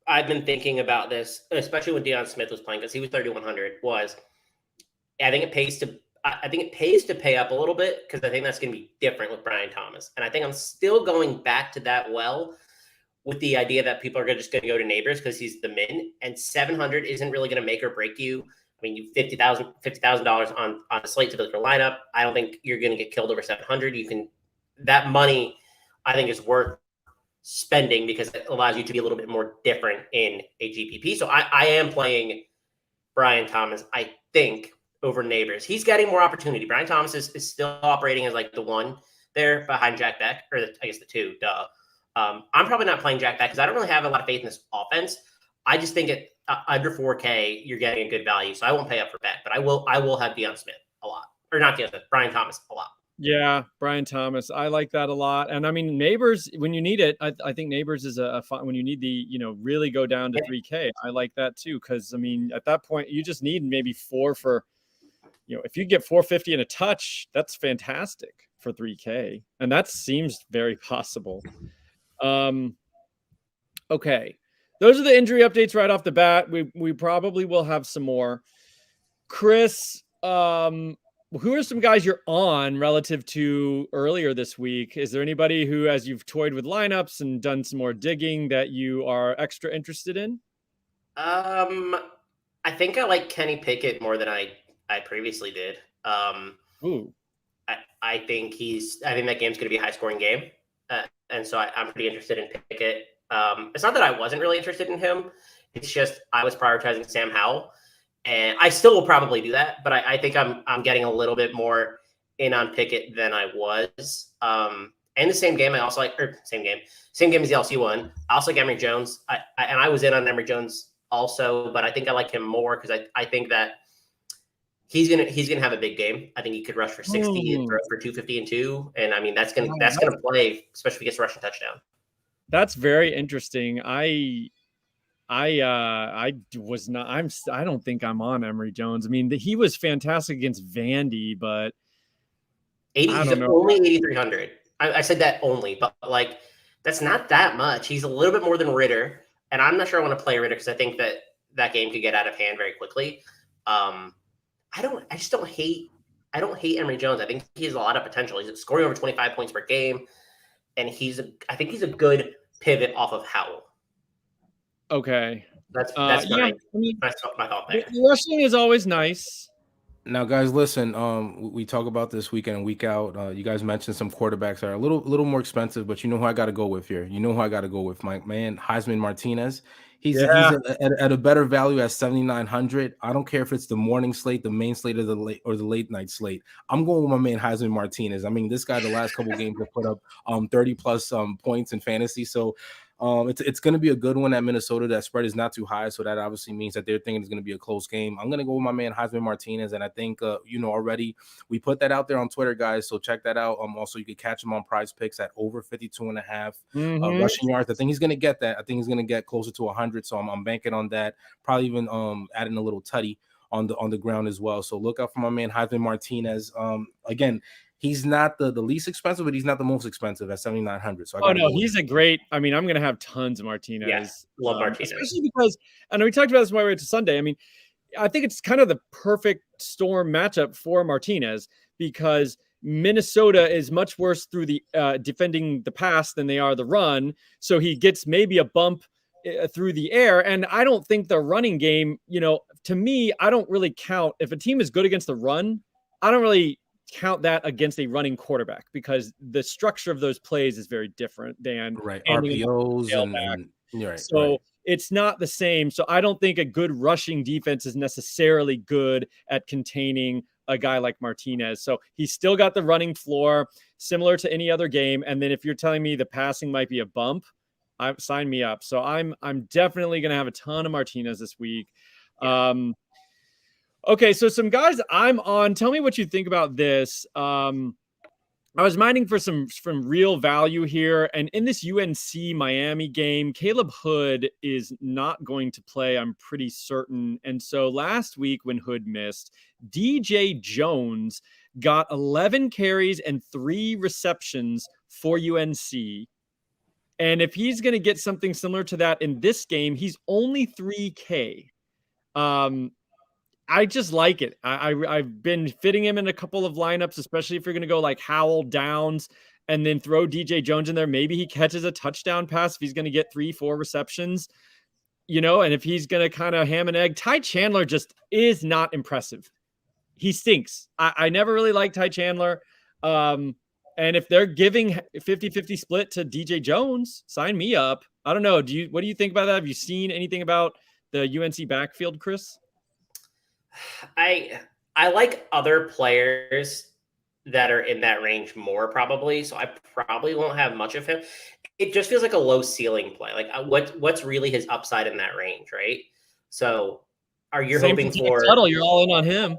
I've been thinking about this, especially when Deion Smith was playing, because he was 3,100, was I think it pays to pay up a little bit, because I think that's going to be different with Brian Thomas. And I think I'm still going back to that with the idea that people are just going to go to Neighbors because he's the min, and 700 isn't really going to make or break you. I mean, you $50,000 on a slate to build your lineup. I don't think you're going to get killed over 700. That money, I think, is worth spending because it allows you to be a little bit more different in a GPP. So I am playing Brian Thomas, I think, over Neighbors. He's getting more opportunity. Brian Thomas is still operating as the 1 there behind Jack Beck, or I guess the 2. I'm probably not playing Jack Beck because I don't really have a lot of faith in this offense. I just think at under 4K, you're getting a good value. So I won't pay up for Beck, but I will have Deion Smith a lot, or not Deion Smith, Brian Thomas a lot. Yeah, Brian Thomas. I like that a lot. And I mean, Neighbors, when you need it, I think Neighbors is a fun when you need the, really go down to 3K. I like that too. Cause I mean, at that point, you just need maybe 4 for, if you get 450 and a touch, that's fantastic for 3K. And that seems very possible. Okay. Those are the injury updates right off the bat. We probably will have some more. Chris, who are some guys you're on relative to earlier this week? Is there anybody who, as you've toyed with lineups and done some more digging, that you are extra interested in? I think I like Kenny Pickett more than I previously did. Ooh. I think that game's going to be a high scoring game. And so I'm pretty interested in Pickett. It's not that I wasn't really interested in him. It's just I was prioritizing Sam Howell. And I still will probably do that, but I think I'm getting a little bit more in on Pickett than I was. And the same game, I also like, or same game as the LSU one. I also like Emory Jones. I was in on Emory Jones also, but I think I like him more because I think that he's gonna have a big game. I think he could rush for 60 and throw for 250 and 2. And I mean that's gonna play, especially if he gets a rushing touchdown. That's very interesting. I was not. I don't think I'm on Emory Jones. I mean, he was fantastic against Vandy, but 80. He's only 8,300. I said that only, but that's not that much. He's a little bit more than Ritter, and I'm not sure I want to play Ritter because I think that game could get out of hand very quickly. I don't hate Emory Jones. I think he has a lot of potential. He's scoring over 25 points per game, and I think he's a good pivot off of Howell. Okay. That's My thought there. The rushing is always nice. Now, guys, listen. We talk about this week in and week out. You guys mentioned some quarterbacks that are a little more expensive, but you know who I got to go with here. You know who I got to go with, my man Heisman Martinez. He's at a better value at 7,900. I don't care if it's the morning slate, the main slate, or the late night slate. I'm going with my man Heisman Martinez. I mean, this guy the last couple games have put up 30 plus points in fantasy. So it's going to be a good one at Minnesota. That spread is not too high, so that obviously means that they're thinking it's going to be a close game. I'm going to go with my man Heisman Martinez, and I think already we put that out there on Twitter, guys. So check that out. Also, you can catch him on Prize Picks at over 52.5 rushing yards. I think he's going to get that. I think he's going to get closer to 100. So I'm banking on that. Probably even adding a little tutty on the ground as well. So look out for my man Heisman Martinez. Again, he's not the least expensive, but he's not the most expensive at 7,900. So he's a great. I mean, I'm going to have tons of Martinez. Yeah, love Martinez, especially because I know we talked about this while we were to Sunday. I mean, I think it's kind of the perfect storm matchup for Martinez because Minnesota is much worse through the defending the pass than they are the run. So he gets maybe a bump through the air. And I don't think the running game, to me, I don't really count if a team is good against the run. I don't really count that against a running quarterback because the structure of those plays is very different than RPOs and right. So it's not the same. So I don't think a good rushing defense is necessarily good at containing a guy like Martinez. So he's still got the running floor similar to any other game. And then if you're telling me the passing might be a bump, sign me up. So I'm definitely going to have a ton of Martinez this week. Yeah. Okay, so some guys I'm on. Tell me what you think about this. I was mining for some real value here, and in this UNC Miami game, Caleb Hood is not going to play. I'm pretty certain. And so last week when Hood missed, DJ Jones got 11 carries and 3 receptions for UNC. And if he's going to get something similar to that in this game, he's only 3K. I just like it. I've been fitting him in a couple of lineups, especially if you're going to go like Howell, Downs, and then throw DJ Jones in there. Maybe he catches a touchdown pass if he's going to get 3-4 receptions, and if he's going to kind of ham and egg. Ty Chandler just is not impressive. He stinks. I never really liked Ty Chandler. And if they're giving 50-50 split to DJ Jones, sign me up. I don't know. What do you think about that? Have you seen anything about the UNC backfield, Chris? I like other players that are in that range more probably, so I probably won't have much of him. It just feels like a low ceiling play. Like what's really his upside in that range, right? So are you hoping for Tuttle? You're all in on him.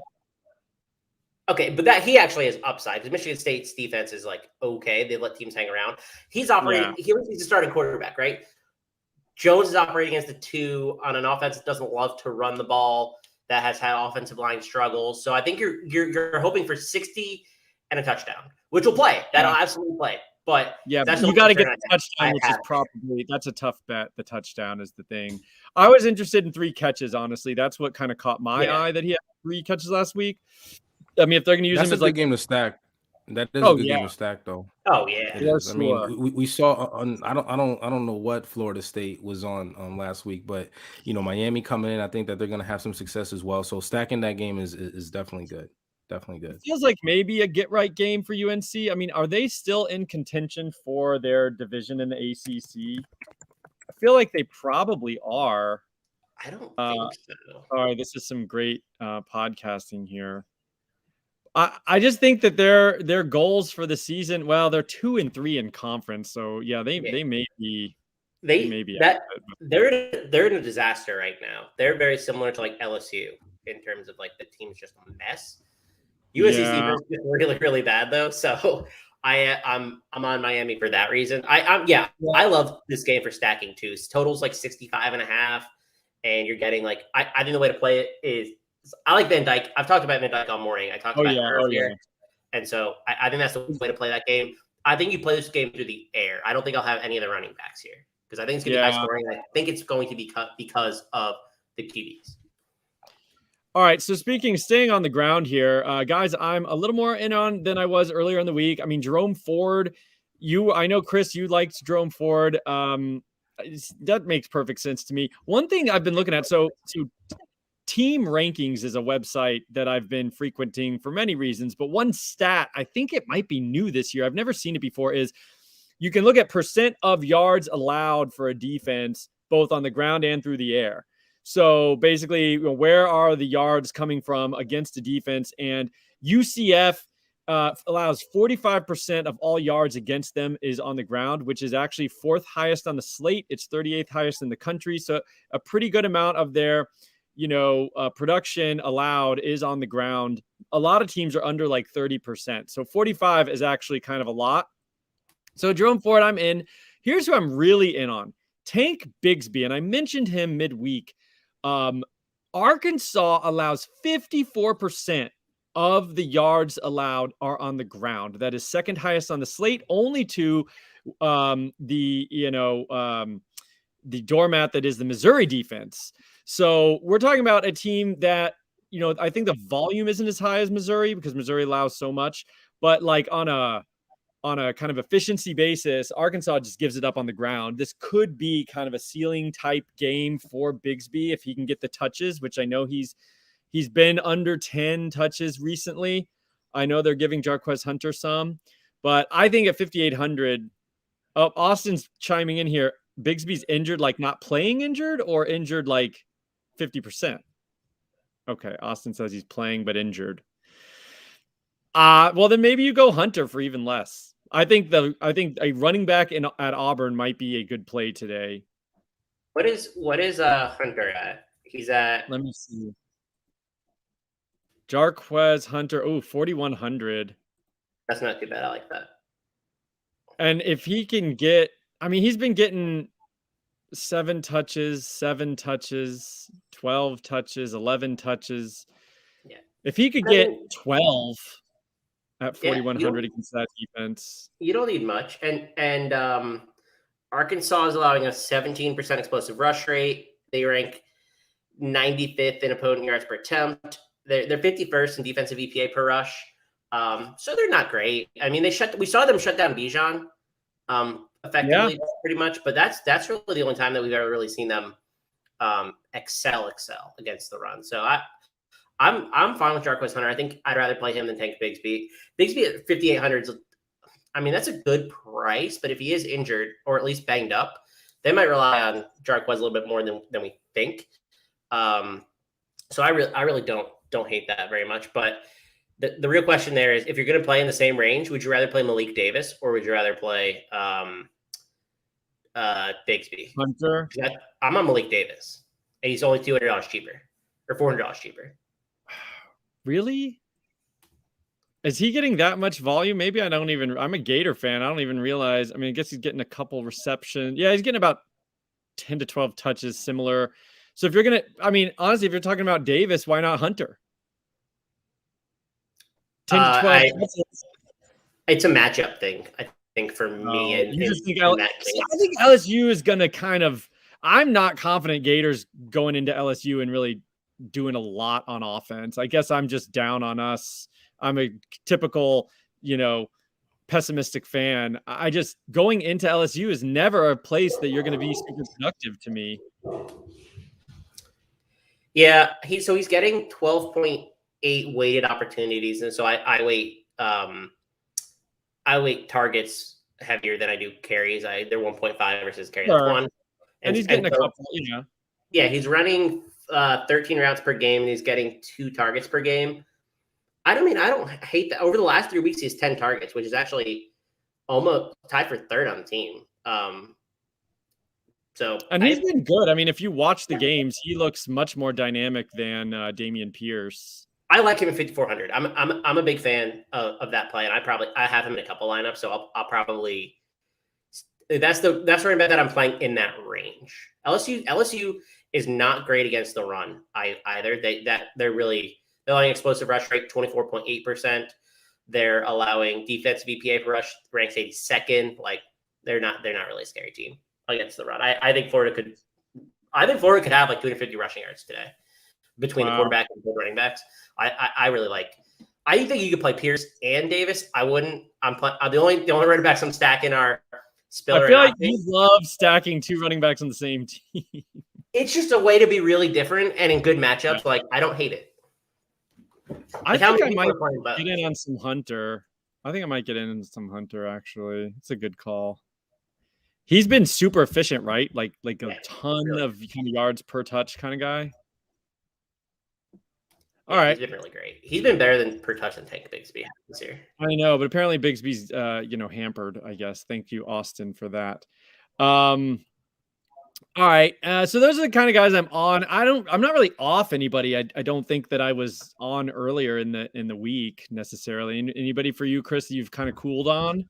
Okay, but that he actually has upside because Michigan State's defense is like okay. They let teams hang around. He's operating. Yeah. He's a starting quarterback, right? Jones is operating against the 2 on an offense that doesn't love to run the ball, that has had offensive line struggles. So I think you're hoping for 60 and a touchdown, which will play. That'll absolutely play. But yeah, but you got to get the touchdown, which is that's a tough bet. The touchdown is the thing. I was interested in 3 catches, honestly. That's what kind of caught my eye that he had 3 catches last week. I mean, if they're going to use him as like a game to stack. That is a good game to stack, though. Oh yeah, it is. I mean, we saw. I don't know what Florida State was on last week, but Miami coming in, I think that they're going to have some success as well. So stacking that game is definitely good. Definitely good. It feels like maybe a get right game for UNC. I mean, are they still in contention for their division in the ACC? I feel like they probably are. I don't think so. All right, this is some great podcasting here. I just think that their goals for the season, well, they're 2-3 in conference. So yeah, they may be they're in a disaster right now. They're very similar to like LSU in terms of like the team's just a mess. USC's defense is really, really bad though. So I'm on Miami for that reason. I love this game for stacking too. Total's like 65.5, and you're getting like I think the way to play it is I like Van Dyke. I've talked about Van Dyke all morning. I talked about it earlier. And so I think that's the way to play that game. I think you play this game through the air. I don't think I'll have any of the running backs here because I think it's going to be high scoring. I think it's going to be cut because of the QBs. All right. So staying on the ground here, guys, I'm a little more in on than I was earlier in the week. I mean, Jerome Ford I know, Chris, you liked Jerome Ford. That makes perfect sense to me. One thing I've been looking at, so Team Rankings is a website that I've been frequenting for many reasons, but one stat, I think it might be new this year, I've never seen it before, is you can look at percent of yards allowed for a defense, both on the ground and through the air. So basically, where are the yards coming from against a defense? And UCF allows 45% of all yards against them is on the ground, which is actually 4th highest on the slate. It's 38th highest in the country. So a pretty good amount of their production allowed is on the ground. A lot of teams are under like 30%. So 45 is actually kind of a lot. So Jerome Ford, I'm in. Here's who I'm really in on. Tank Bigsby, and I mentioned him midweek. Arkansas allows 54% of the yards allowed are on the ground. That is 2nd highest on the slate, only to the doormat that is the Missouri defense. So we're talking about a team that, I think the volume isn't as high as Missouri because Missouri allows so much, but like on a kind of efficiency basis, Arkansas just gives it up on the ground. This could be kind of a ceiling type game for Bigsby if he can get the touches, which I know he's been under 10 touches recently. I know they're giving Jarquez Hunter some, but I think at 5,800, Austin's chiming in here. Bigsby's injured, like not playing injured, or injured like 50%. Okay, Austin says he's playing but injured. Well, then maybe you go Hunter for even less. I think a running back at Auburn might be a good play today. What is Hunter at? He's at. Let me see. Jarquez Hunter. Oh, 4,100. That's not too bad. I like that. And if he can get, he's been getting 7 touches, 12 touches, 11 touches. Yeah. If he could get 12 at 4,100 against that defense, you don't need much. And Arkansas is allowing a 17% explosive rush rate. They rank 95th in opponent yards per attempt. They're 51st in defensive EPA per rush. So they're not great. We saw them shut down Bijan effectively, pretty much. But that's really the only time that we've ever really seen them excel against the run. So I'm fine with Jarquez Hunter. I think I'd rather play him than Tank Bigsby. Bigsby at 5,800 that's a good price. But if he is injured or at least banged up, they might rely on Jarquez a little bit more than we think. So I really don't hate that very much. But the real question there is, if you're going to play in the same range, would you rather play Malik Davis or would you rather play Bigsby? Hunter? I'm on Malik Davis, and he's only $200 cheaper or $400 cheaper. Really? Is he getting that much volume? Maybe I'm a Gator fan. I don't even realize. I guess he's getting a couple receptions. Yeah, he's getting about 10 to 12 touches, similar. So if you're going to, honestly, if you're talking about Davis, why not Hunter? 10 to 12 touches. It's a matchup thing, I think, for me. I think LSU is going to kind of, I'm not confident Gators going into LSU and really doing a lot on offense. I guess I'm just down on us. I'm a typical, pessimistic fan. I just, going into LSU is never a place that you're going to be super productive to me. Yeah, he's getting 12.8 weighted opportunities, and so I weight targets heavier than I do carries. They're 1.5 versus carries. Sure. That's one. And he's getting a couple, Yeah, he's running 13 routes per game, and he's getting 2 targets per game. I don't hate that. Over the last 3 weeks, he has 10 targets, which is actually almost tied for third on the team. And he's been good. if you watch the games, he looks much more dynamic than Dameon Pierce. I like him at 5,400. I'm a big fan of that play, and I have him in a couple lineups, so I'll probably that's running back that I'm playing in that range. LSU is not great against the run either. They're allowing explosive rush rate 24.8%. They're allowing defensive EPA per rush ranks 82nd. Like they're not really a scary team against the run. I think Florida could have like 250 rushing yards today between the quarterback and the running backs. I really like I think you could play Pierce and Davis. I wouldn't. The only running backs I'm stacking are Spiller. I feel like you love stacking 2 running backs on the same team. It's just a way to be really different and in good matchups. Like, I don't hate it. I think I might get in on some Hunter. Actually. It's a good call. He's been super efficient, right? Like a ton of kind of yards per touch kind of guy. All right. He's been really great. He's been better than per touch than Tank Bigsby this year. I know, but apparently Bigsby's hampered, I guess. Thank you, Austin, for that. All right. So those are the kind of guys I'm on. I'm not really off anybody. I don't think that I was on earlier in the week necessarily. Anybody for you, Chris, that you've kind of cooled on?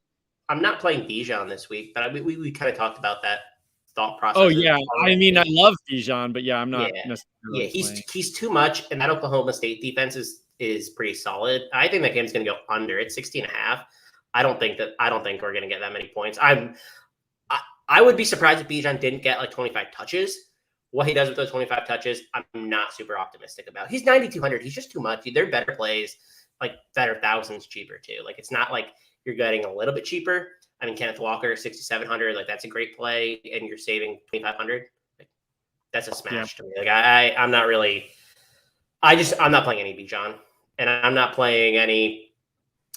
I'm not playing Bijan this week, but we kind of talked about that thought process. Oh yeah. I mean, I love Bijan, but yeah, I'm not necessarily he's too much, and that Oklahoma State defense is pretty solid. I think that game's gonna go under. It's 60.5. I don't think we're gonna get that many points. I would be surprised if Bijan didn't get like 25 touches. What he does with those 25 touches, I'm not super optimistic about. He's 9,200. He's just too much. They're better plays, like better thousands cheaper too. Like, it's not like you're getting a little bit cheaper. I mean, Kenneth Walker, 6,700. Like, that's a great play, and you're saving 2,500. Like, that's a smash to me. Like, I'm not really. I'm not playing any Bijan, and I'm not playing any.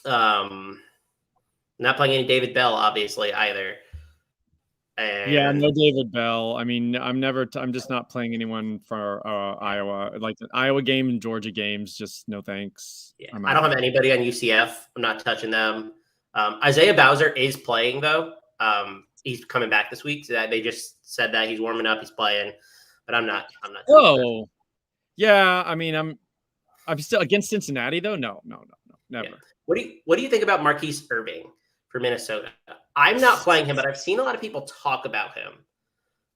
Not playing any David Bell, obviously, either. And no David Bell. I mean, I'm just not playing anyone for Iowa. Like the Iowa game and Georgia games, just no thanks. Yeah, I don't have anybody on UCF. I'm not touching them. Isaiah Bowser is playing though. He's coming back this week. So that they just said that he's warming up. He's playing, but I'm not. Oh, yeah. I mean, I'm still against Cincinnati though. No, never. Yeah. What do you think about Marquise Irving for Minnesota? I'm not playing him, but I've seen a lot of people talk about him.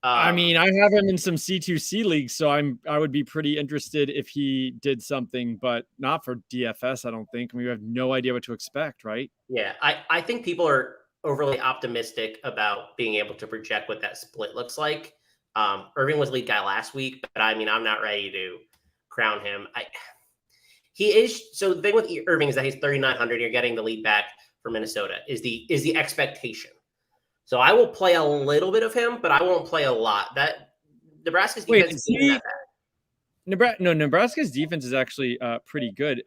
I mean, I have him in some C2C leagues, so I would be pretty interested if he did something, but not for DFS, I don't think. I mean, we have no idea what to expect, right? Yeah, I think people are overly optimistic about being able to project what that split looks like. Irving was lead guy last week, but I mean, I'm not ready to crown him. He is. So the thing with Irving is that he's 3,900. You're getting the lead back for Minnesota is the expectation. So I will play a little bit of him, but I won't play a lot. That Nebraska's defense isn't that bad. Nebraska's defense is actually pretty good.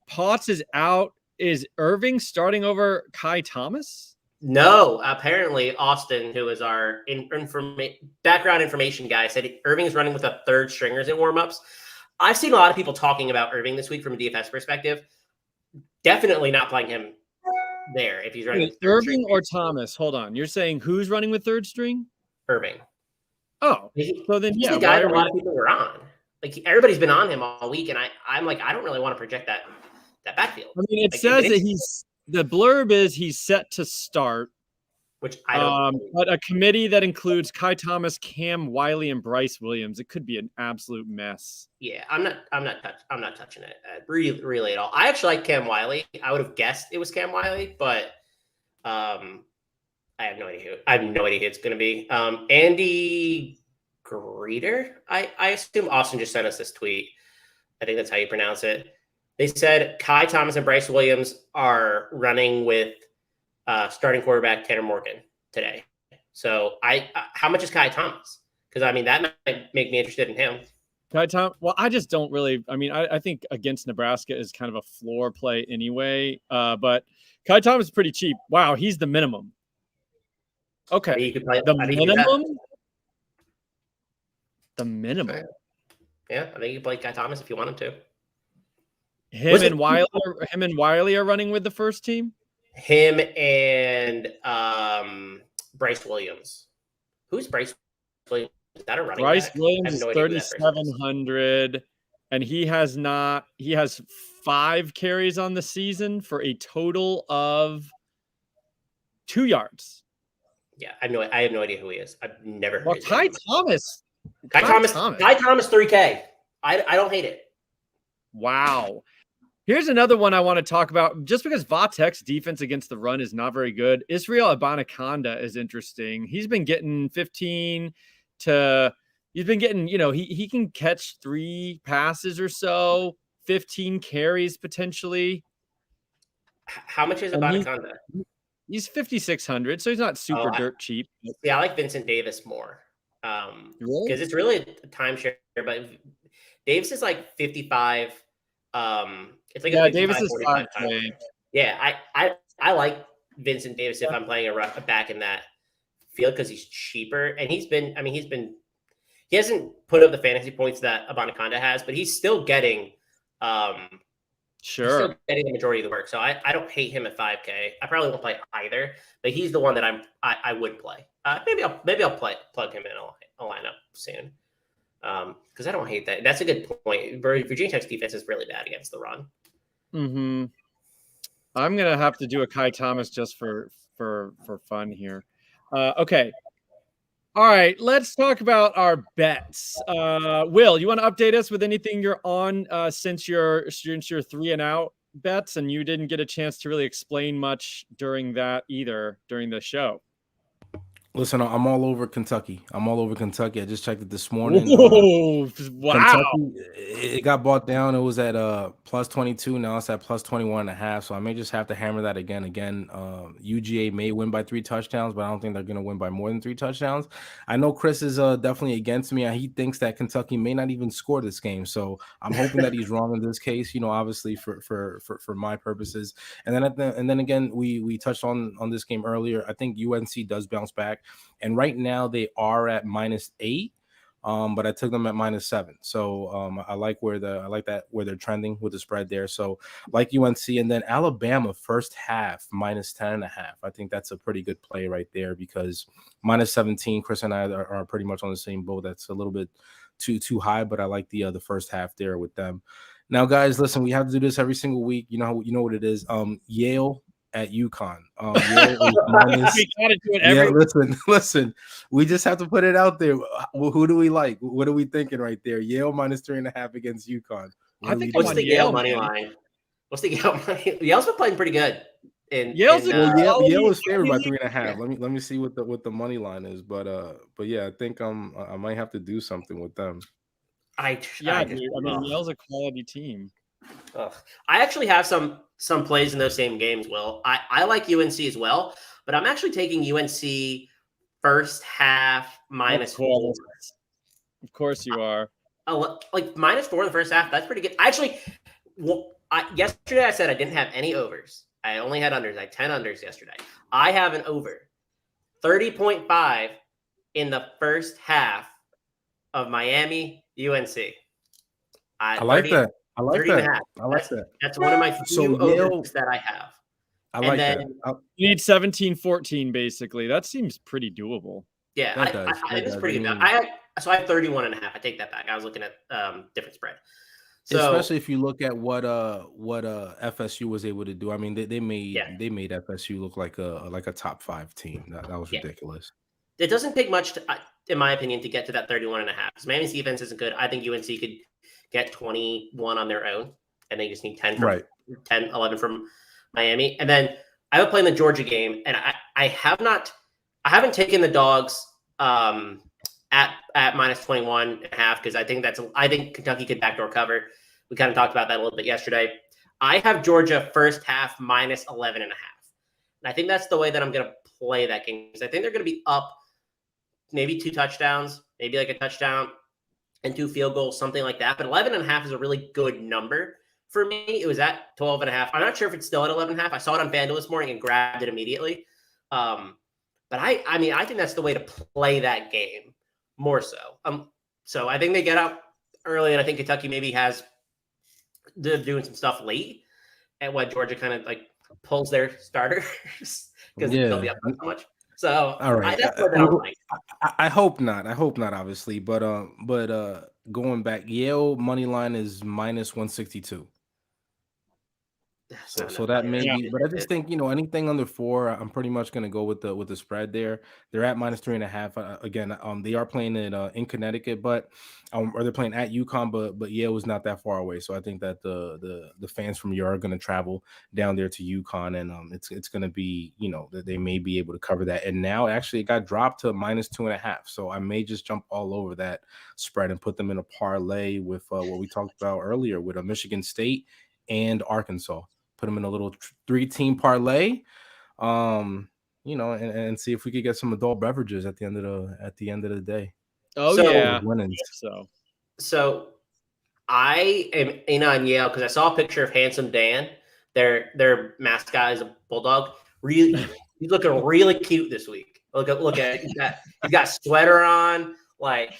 Potts is out. Is Irving starting over Kai Thomas? No, apparently Austin, who is our background information guy, said Irving is running with a third stringers in warmups. I've seen a lot of people talking about Irving this week from a DFS perspective. Definitely not playing him there if he's running Irving or Thomas. Hold on, you're saying who's running with third string? Irving. Oh, so then he's the guy that a lot of people were on. Like, everybody's been on him all week, and I'm like, I don't really want to project that backfield. I mean, it says that the blurb is he's set to start, which I don't. But a committee that includes Kai Thomas, Cam Wiley, and Bryce Williams. It could be an absolute mess. Yeah, I'm not touching it really at all. I actually like Cam Wiley. I would have guessed it was Cam Wiley, but I have no idea who it's going to be. Andy Greeter. I assume Austin just sent us this tweet. I think that's how you pronounce it. They said Kai Thomas and Bryce Williams are running with starting quarterback Tanner Morgan today. So how much is Kai Thomas? Because I mean, that might make me interested in him. Kai Thomas. Well, I just don't really. I mean, I think against Nebraska is kind of a floor play anyway. But Kai Thomas is pretty cheap. Wow, he's the minimum. Okay, You could play the minimum. The minimum. Yeah, I think you can play Kai Thomas if you wanted to. Him and Wiley are running with the first team. Him and Bryce Williams. Who's Bryce Williams? Is that a running Bryce back? Williams is 3,700, and he has 5 carries on the season for a total of 2 yards. Yeah, I have no idea who he is. I've never heard. Well, Kai Thomas, 3K. I don't hate it. Wow. Here's another one I want to talk about. Just because Vatek's defense against the run is not very good, Israel Abanikanda is interesting. He's been getting 15 to. He's been getting, he can catch 3 passes or so 15 carries potentially. How much is And Abanikanda? He's 5,600, so he's not super dirt cheap. Yeah, I like Vincent Davis more. Really? Because it's really a timeshare, but Davis is like 55. It's like a 55, Davis is 45 5K. time. Yeah, I like Vincent Davis if I'm playing a back in that field because he's cheaper and he hasn't put up the fantasy points that Abanikanda has, but he's still getting he's still getting the majority of the work. So I don't hate him at 5K. I probably won't play either, but he's the one that I would play. Maybe I'll plug him in a lineup soon. Because I don't hate that. That's a good point. Virginia Tech's defense is really bad against the run. Mm-hmm. I'm gonna have to do a Kai Thomas just for fun here. Okay. All right, let's talk about our bets. Will, you want to update us with anything you're on since your 3 and out bets, and you didn't get a chance to really explain much during the show? Listen, I'm all over Kentucky. I just checked it this morning. Whoa, wow. Kentucky, it got bought down. It was at plus 22. Now it's at plus 21.5. So I may just have to hammer that again. UGA may win by 3 touchdowns, but I don't think they're going to win by more than 3 touchdowns. I know Chris is definitely against me. He thinks that Kentucky may not even score this game. So I'm hoping that he's wrong in this case, obviously for my purposes. And then again, we touched on this game earlier. I think UNC does bounce back. And right now they are at -8, but I took them at -7. So I like where they're trending with the spread there. So like UNC, and then Alabama first half -10.5. I think that's a pretty good play right there because -17. Chris and I are pretty much on the same boat. That's a little bit too high, but I like the first half there with them. Now, guys, listen, we have to do this every single week. You know what it is. Yale at UConn. We gotta do it every listen. We just have to put it out there. Who do we like? What are we thinking right there? Yale -3.5 against UConn. What's the Yale money line? What's the Yale money? Yale's been playing pretty good. Yale is favored by 3.5. Let me see what the money line is. But yeah, I think I might have to do something with them. Yale's a quality team. I actually have some plays in those same games, Will. I like UNC as well, but I'm actually taking UNC first half -4. Of course you are. Like -4 in the first half. That's pretty good. Actually, yesterday I said I didn't have any overs. I only had unders. I had 10 unders yesterday. I have an over 30.5 in the first half of Miami UNC. I like that. I like that. That's one of my few overs that I have. I like that. You need 17-14, basically. That seems pretty doable. Yeah, it's pretty good. I have 31.5. I take that back. I was looking at different spread. So, especially if you look at what FSU was able to do. I mean, they made FSU look like a top 5 team. That was ridiculous. It doesn't take much, in my opinion, to get to that 31.5. Because Miami's defense isn't good. I think UNC could get 21 on their own, and they just need 10 from 10, 11 from Miami. And then I would play in the Georgia game, and I haven't taken the dogs at -21.5 because I think Kentucky could backdoor cover. We kind of talked about that a little bit yesterday. I have Georgia first half -11.5. And I think that's the way that I'm going to play that game because I think they're going to be up maybe 2 touchdowns, maybe like a touchdown and 2 field goals, something like that. But 11.5 is a really good number for me. It was at 12.5. I'm not sure if it's still at 11.5. I saw it on FanDuel this morning and grabbed it immediately. But I think that's the way to play that game more so. So I think they get out early, and I think Kentucky maybe they're doing some stuff late, and what Georgia kind of like pulls their starters because they'll be up so much. So all right, I hope not. Obviously, but going back, Yale money line is -162. So that may be, but I just think, anything under 4, I'm pretty much going to go with the spread there. They're at -3.5. Again, they are playing it in Connecticut, but or they're playing at UConn, but Yale is not that far away. So I think that the fans from Yale are going to travel down there to UConn, and it's going to be, that they may be able to cover that. And now actually it got dropped to -2.5. So I may just jump all over that spread and put them in a parlay with what we talked about earlier with a Michigan State and Arkansas. Put them in a little 3-team parlay, and see if we could get some adult beverages at the end of the day. Oh, So, yeah. So I am in on Yale because I saw a picture of Handsome Dan. Their mascot is a bulldog. Really, he's looking really cute this week. Look at it. He's got sweater on. Like,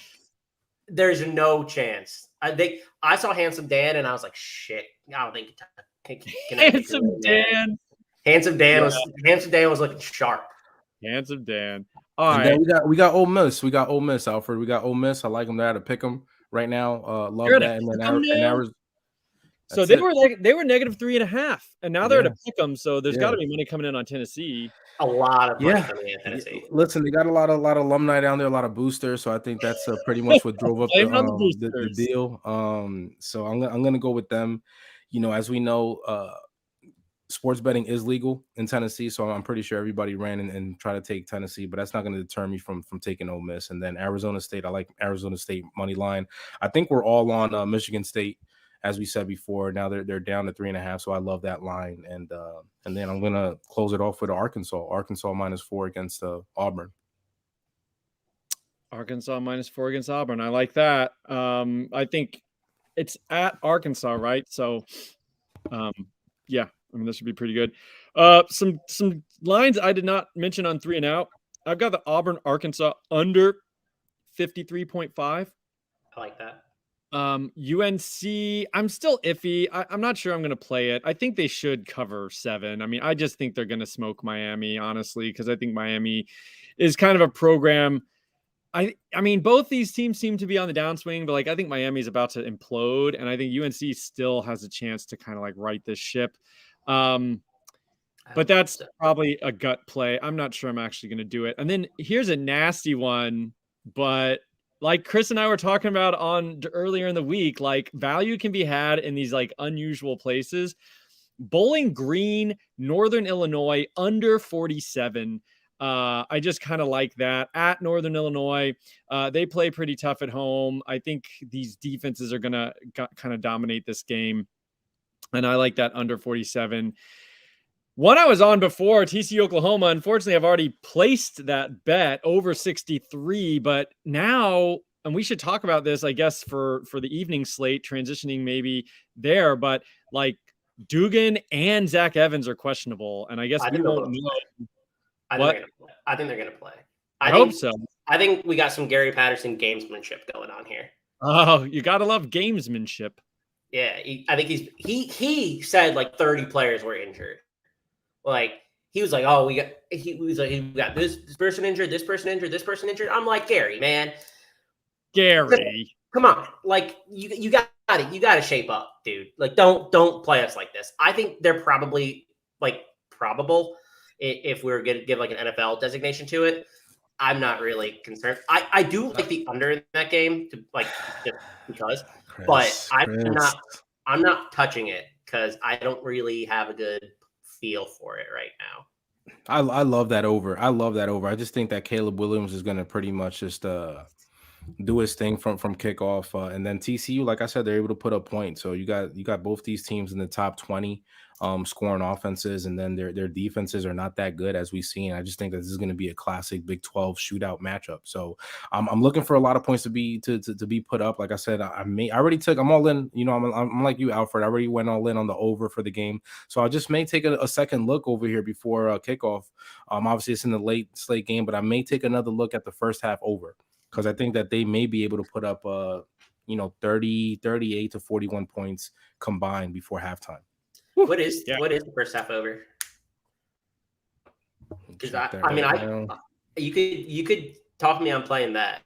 there's no chance. I saw Handsome Dan and I was like, shit. I don't think Handsome Dan. Handsome Dan was looking sharp. Handsome Dan. All right. We got Ole Miss. We got Ole Miss, Alfred. We got Ole Miss. I like them there to pick them right now. Love that. And then Arizona. So they were -3.5, and now they're at a pick 'em. So there's got to be money coming in on Tennessee. A lot of money coming in Tennessee. Listen, they got a lot of alumni down there, a lot of boosters. So I think that's pretty much what drove up the deal. So I'm gonna go with them. As we know, sports betting is legal in Tennessee, so I'm pretty sure everybody ran and tried to take Tennessee, but that's not going to deter me from taking Ole Miss. And then Arizona State, I like Arizona State money line. I think we're all on Michigan State, as we said before. Now they're down to 3.5, so I love that line. And then I'm gonna close it off with Arkansas -4 against Auburn. Arkansas -4 against Auburn. I like that. I think it's at Arkansas, right? So, yeah. I mean, this should be pretty good. Some lines I did not mention on 3 and out. I've got the Auburn Arkansas under 53.5. I like that. UNC, I'm still iffy. I'm not sure I'm going to play it. I think they should cover 7. I mean, I just think they're going to smoke Miami, honestly, because I think Miami is kind of a program. I mean, both these teams seem to be on the downswing, but I think Miami's about to implode, and I think UNC still has a chance to kind of right this ship. But that's probably a gut play. I'm not sure I'm actually going to do it. And then here's a nasty one, but like Chris and I were talking about earlier in the week, value can be had in these unusual places. Bowling Green, Northern Illinois, under 47. I just kind of like that at Northern Illinois. They play pretty tough at home. I think these defenses are going to kind of dominate this game. And I like that under 47. One I was on before, TCU Oklahoma. Unfortunately, I've already placed that bet over 63. But now, and we should talk about this, I guess, for the evening slate, transitioning maybe there. But Dugan and Zach Evans are questionable. And I guess we won't know. I think they're going to play. I hope so. I think we got some Gary Patterson gamesmanship going on here. Oh, you got to love gamesmanship. Yeah, I think he said 30 players were injured. He was we got this person injured, this person injured, this person injured. I'm like, Gary, man. Gary. Come on. You got it. You got to shape up, dude. Don't play us like this. I think they're probably probable if we were going to give an NFL designation to it. I'm not really concerned. I do like the under in that game to just because. But I'm not touching it because I don't really have a good feel for it right now. I love that over. I just think that Caleb Williams is going to pretty much just do his thing from kickoff, and then TCU, like I said, they're able to put up points. So you got both these teams in the top 20 scoring offenses, and then their defenses are not that good as we've seen. I just think that this is going to be a classic Big 12 shootout matchup. So I'm looking for a lot of points to be put up. Like I said, I'm all in. I'm like you, Alfred. I already went all in on the over for the game. So I just may take a second look over here before kickoff. Obviously it's in the late slate game, but I may take another look at the first half over, because I think that they may be able to put up 38 to 41 points combined before halftime. What is the first half over? Because you could talk me on playing that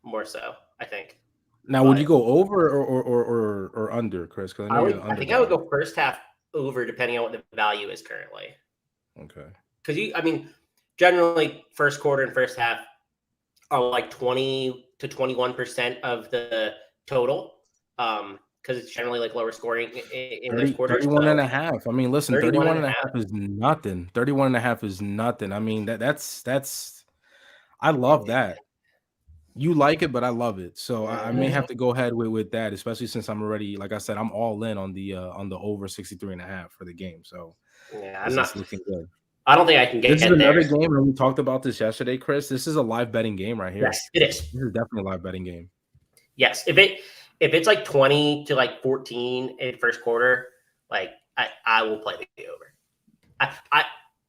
more so, I think. Now, would you go over or under, Chris? I think I would go first half over depending on what the value is currently. Okay. Because generally first quarter and first half are like 20 to 21% of the total. Because it's generally like lower scoring in those quarters. 31 and a half. I mean, listen, 31 and a half is nothing. 31 and a half is nothing. I mean, that's I love that. You like it, but I love it. So I may have to go ahead with that, especially since I'm already, like I said, I'm all in on the over 63 and a half for the game. So yeah, I'm not looking good. I don't think I can get This is there. another game, and we talked about this yesterday, Chris. This is a live betting game right here. Yes, it is. This is definitely a live betting game. Yes, if it's like 20 to like 14 in first quarter, like I will play the over.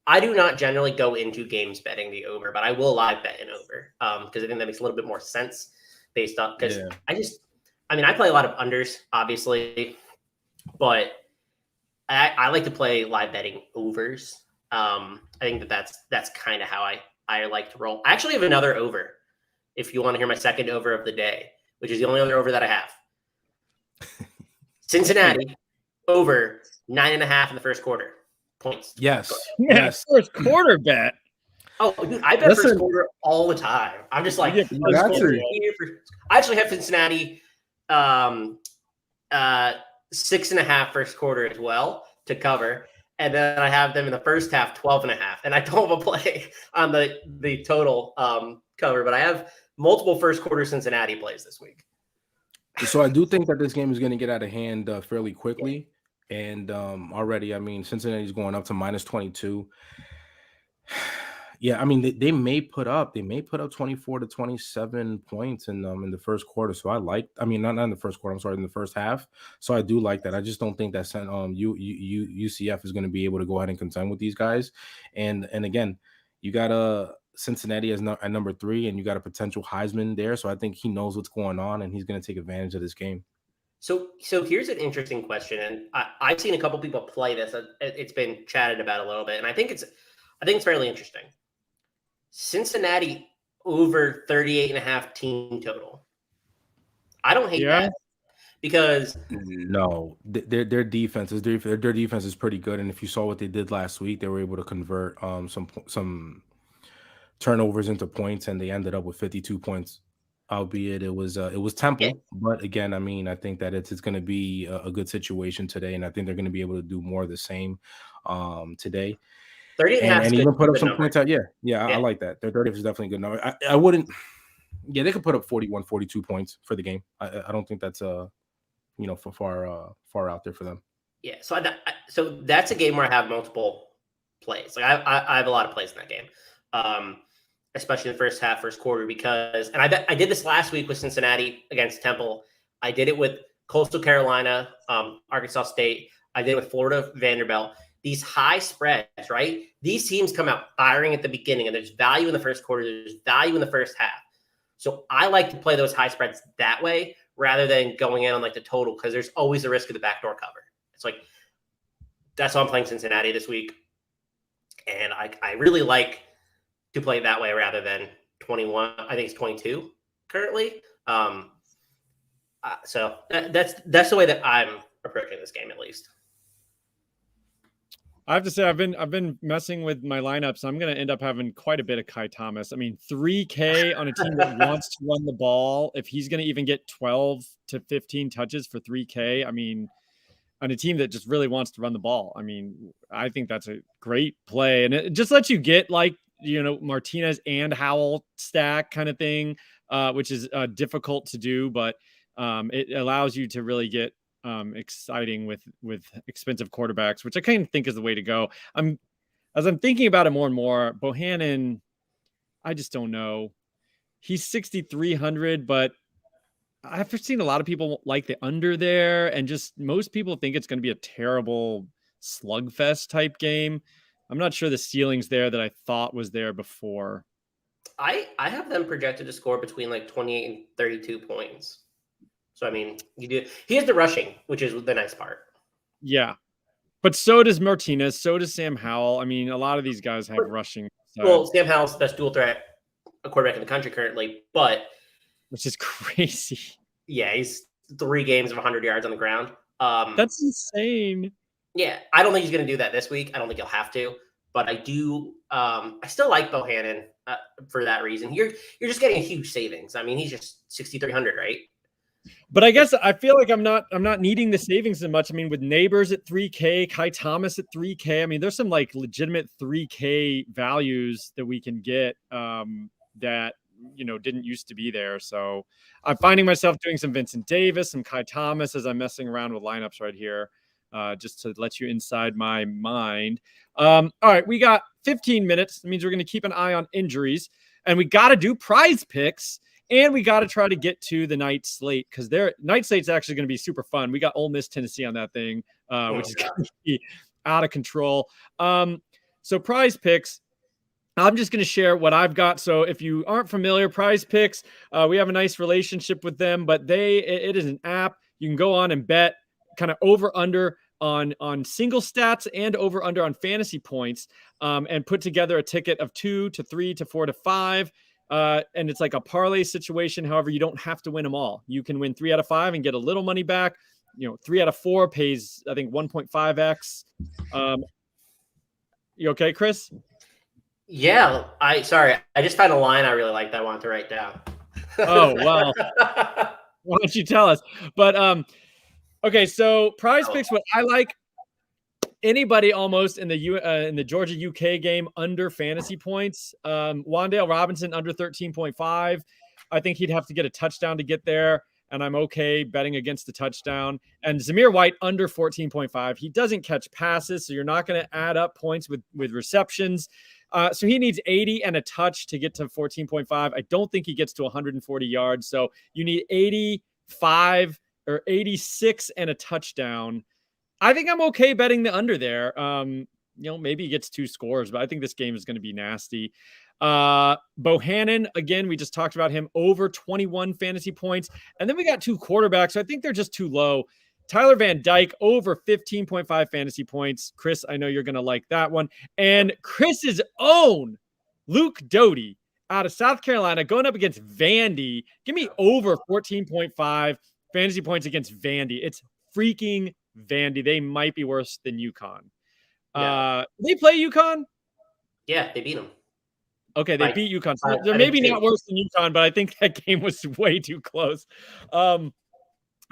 I do not generally go into games betting the over, but I will live bet an over because I think that makes a little bit more sense based on because I play a lot of unders, obviously, but I like to play live betting overs. I think that's kind of how I like to roll. I actually have another over if you want to hear my second over of the day, which is the only other over that I have. Cincinnati over 9.5 in the first quarter points. Yes. First quarter bet. Oh, dude, I bet first quarter all the time. I'm just like, I actually have Cincinnati 6.5 first quarter as well to cover. And then I have them in the first half 12.5. And I don't have a play on the total cover, but I have multiple first quarter Cincinnati plays this week. So I do think that this game is going to get out of hand fairly quickly. And already, I mean, Cincinnati's going up to minus 22. Yeah, I mean, they may put up 24 to 27 points in the first quarter. So not in the first quarter. I'm sorry, in the first half. So I do like that. I just don't think that UCF is going to be able to go ahead and contend with these guys. And again, you got Cincinnati as at number 3, and you got a potential Heisman there. So I think he knows what's going on, and he's going to take advantage of this game. So here's an interesting question, and I've seen a couple people play this. It's been chatted about a little bit, and I think it's fairly interesting. Cincinnati over 38.5 team total. I don't hate that because no, their defense is pretty good, and if you saw what they did last week, they were able to convert some turnovers into points, and they ended up with 52 points. Albeit it was Temple, but again, I mean, I think that it's going to be a good situation today, and I think they're going to be able to do more of the same today. 30 and even put up some points out. Yeah, I like that. Their 30 is definitely a good number. I wouldn't. Yeah, they could put up 41, 42 points for the game. I don't think that's far out there for them. Yeah, so that's a game where I have multiple plays. Like I have a lot of plays in that game. Especially the first half, first quarter, because I did this last week with Cincinnati against Temple. I did it with Coastal Carolina, Arkansas State. I did it with Florida Vanderbilt. These high spreads, right? These teams come out firing at the beginning, and there's value in the first quarter. There's value in the first half. So I like to play those high spreads that way rather than going in on like the total, because there's always the risk of the backdoor cover. It's like that's why I'm playing Cincinnati this week, and I really like to play that way rather than 21. I think it's 22 currently. So that's the way that I'm approaching this game, at least. I have to say, I've been messing with my lineups. So I'm going to end up having quite a bit of Kai Thomas. I mean, 3K on a team that wants to run the ball. If he's going to even get 12 to 15 touches for 3K, I mean, on a team that just really wants to run the ball. I mean, I think that's a great play, and it just lets you get like, Martinez and Howell stack kind of thing, which is difficult to do, but it allows you to really get exciting with expensive quarterbacks, which I kind of think is the way to go. As I'm thinking about it more and more, Bohannon, I just don't know. He's 6,300, but I've seen a lot of people like the under there, and just most people think it's going to be a terrible slugfest type game. I'm not sure the ceiling's there that I thought was there before. I have them projected to score between like 28 and 32 points. So, I mean, he has the rushing, which is the nice part. Yeah. But so does Martinez. So does Sam Howell. I mean, a lot of these guys have rushing. Well, Sam Howell's the best dual threat quarterback in the country currently, which is crazy. Yeah, he's 3 games of 100 yards on the ground. That's insane. Yeah, I don't think he's going to do that this week. I don't think he'll have to, but I do. I still like Bohannon for that reason. You're just getting a huge savings. I mean, he's just 6,300, right? But I guess I feel like I'm not needing the savings as much. I mean, with Neighbors at 3K, Kai Thomas at 3K. I mean, there's some like legitimate 3K values that we can get that didn't used to be there. So I'm finding myself doing some Vincent Davis, some Kai Thomas as I'm messing around with lineups right here. Just to let you inside my mind. All right, we got 15 minutes. That means we're going to keep an eye on injuries, and we got to do prize picks, and we got to try to get to the night slate because their night slate's actually going to be super fun. We got Ole Miss, Tennessee on that thing, which is going to be out of control. So prize picks. I'm just going to share what I've got. So if you aren't familiar, Prize Picks, we have a nice relationship with them, but it is an app. You can go on and bet kind of over under on single stats and over under on fantasy points, and put together a ticket of 2 to 3 to 4 to 5. And it's like a parlay situation. However, you don't have to win them all. You can win 3 out of 5 and get a little money back. 3 out of 4 pays, I think, 1.5x. You okay, Chris? Yeah. I just found a line I really liked that I wanted to write down. Oh, well. Why don't you tell us? But okay, so prize picks, what I like, anybody almost in the Georgia UK game under fantasy points. Wandale Robinson under 13.5. I think he'd have to get a touchdown to get there, and I'm okay betting against the touchdown. And Zamir White under 14.5. He doesn't catch passes, so you're not going to add up points with receptions. So he needs 80 and a touch to get to 14.5. I don't think he gets to 140 yards. So you need 85 or 86 and a touchdown. I think I'm okay betting the under there. Maybe he gets 2 scores, but I think this game is going to be nasty. Bohannon, again, we just talked about him, over 21 fantasy points. And then we got 2 quarterbacks. So I think they're just too low. Tyler Van Dyke over 15.5 fantasy points. Chris, I know you're going to like that one. And Chris's own Luke Doty out of South Carolina going up against Vandy. Give me over 14.5 fantasy points against Vandy. It's freaking Vandy. They might be worse than UConn. Yeah. They play UConn? Yeah, they beat them. Okay, they beat UConn. So they're maybe not worse than UConn, but I think that game was way too close.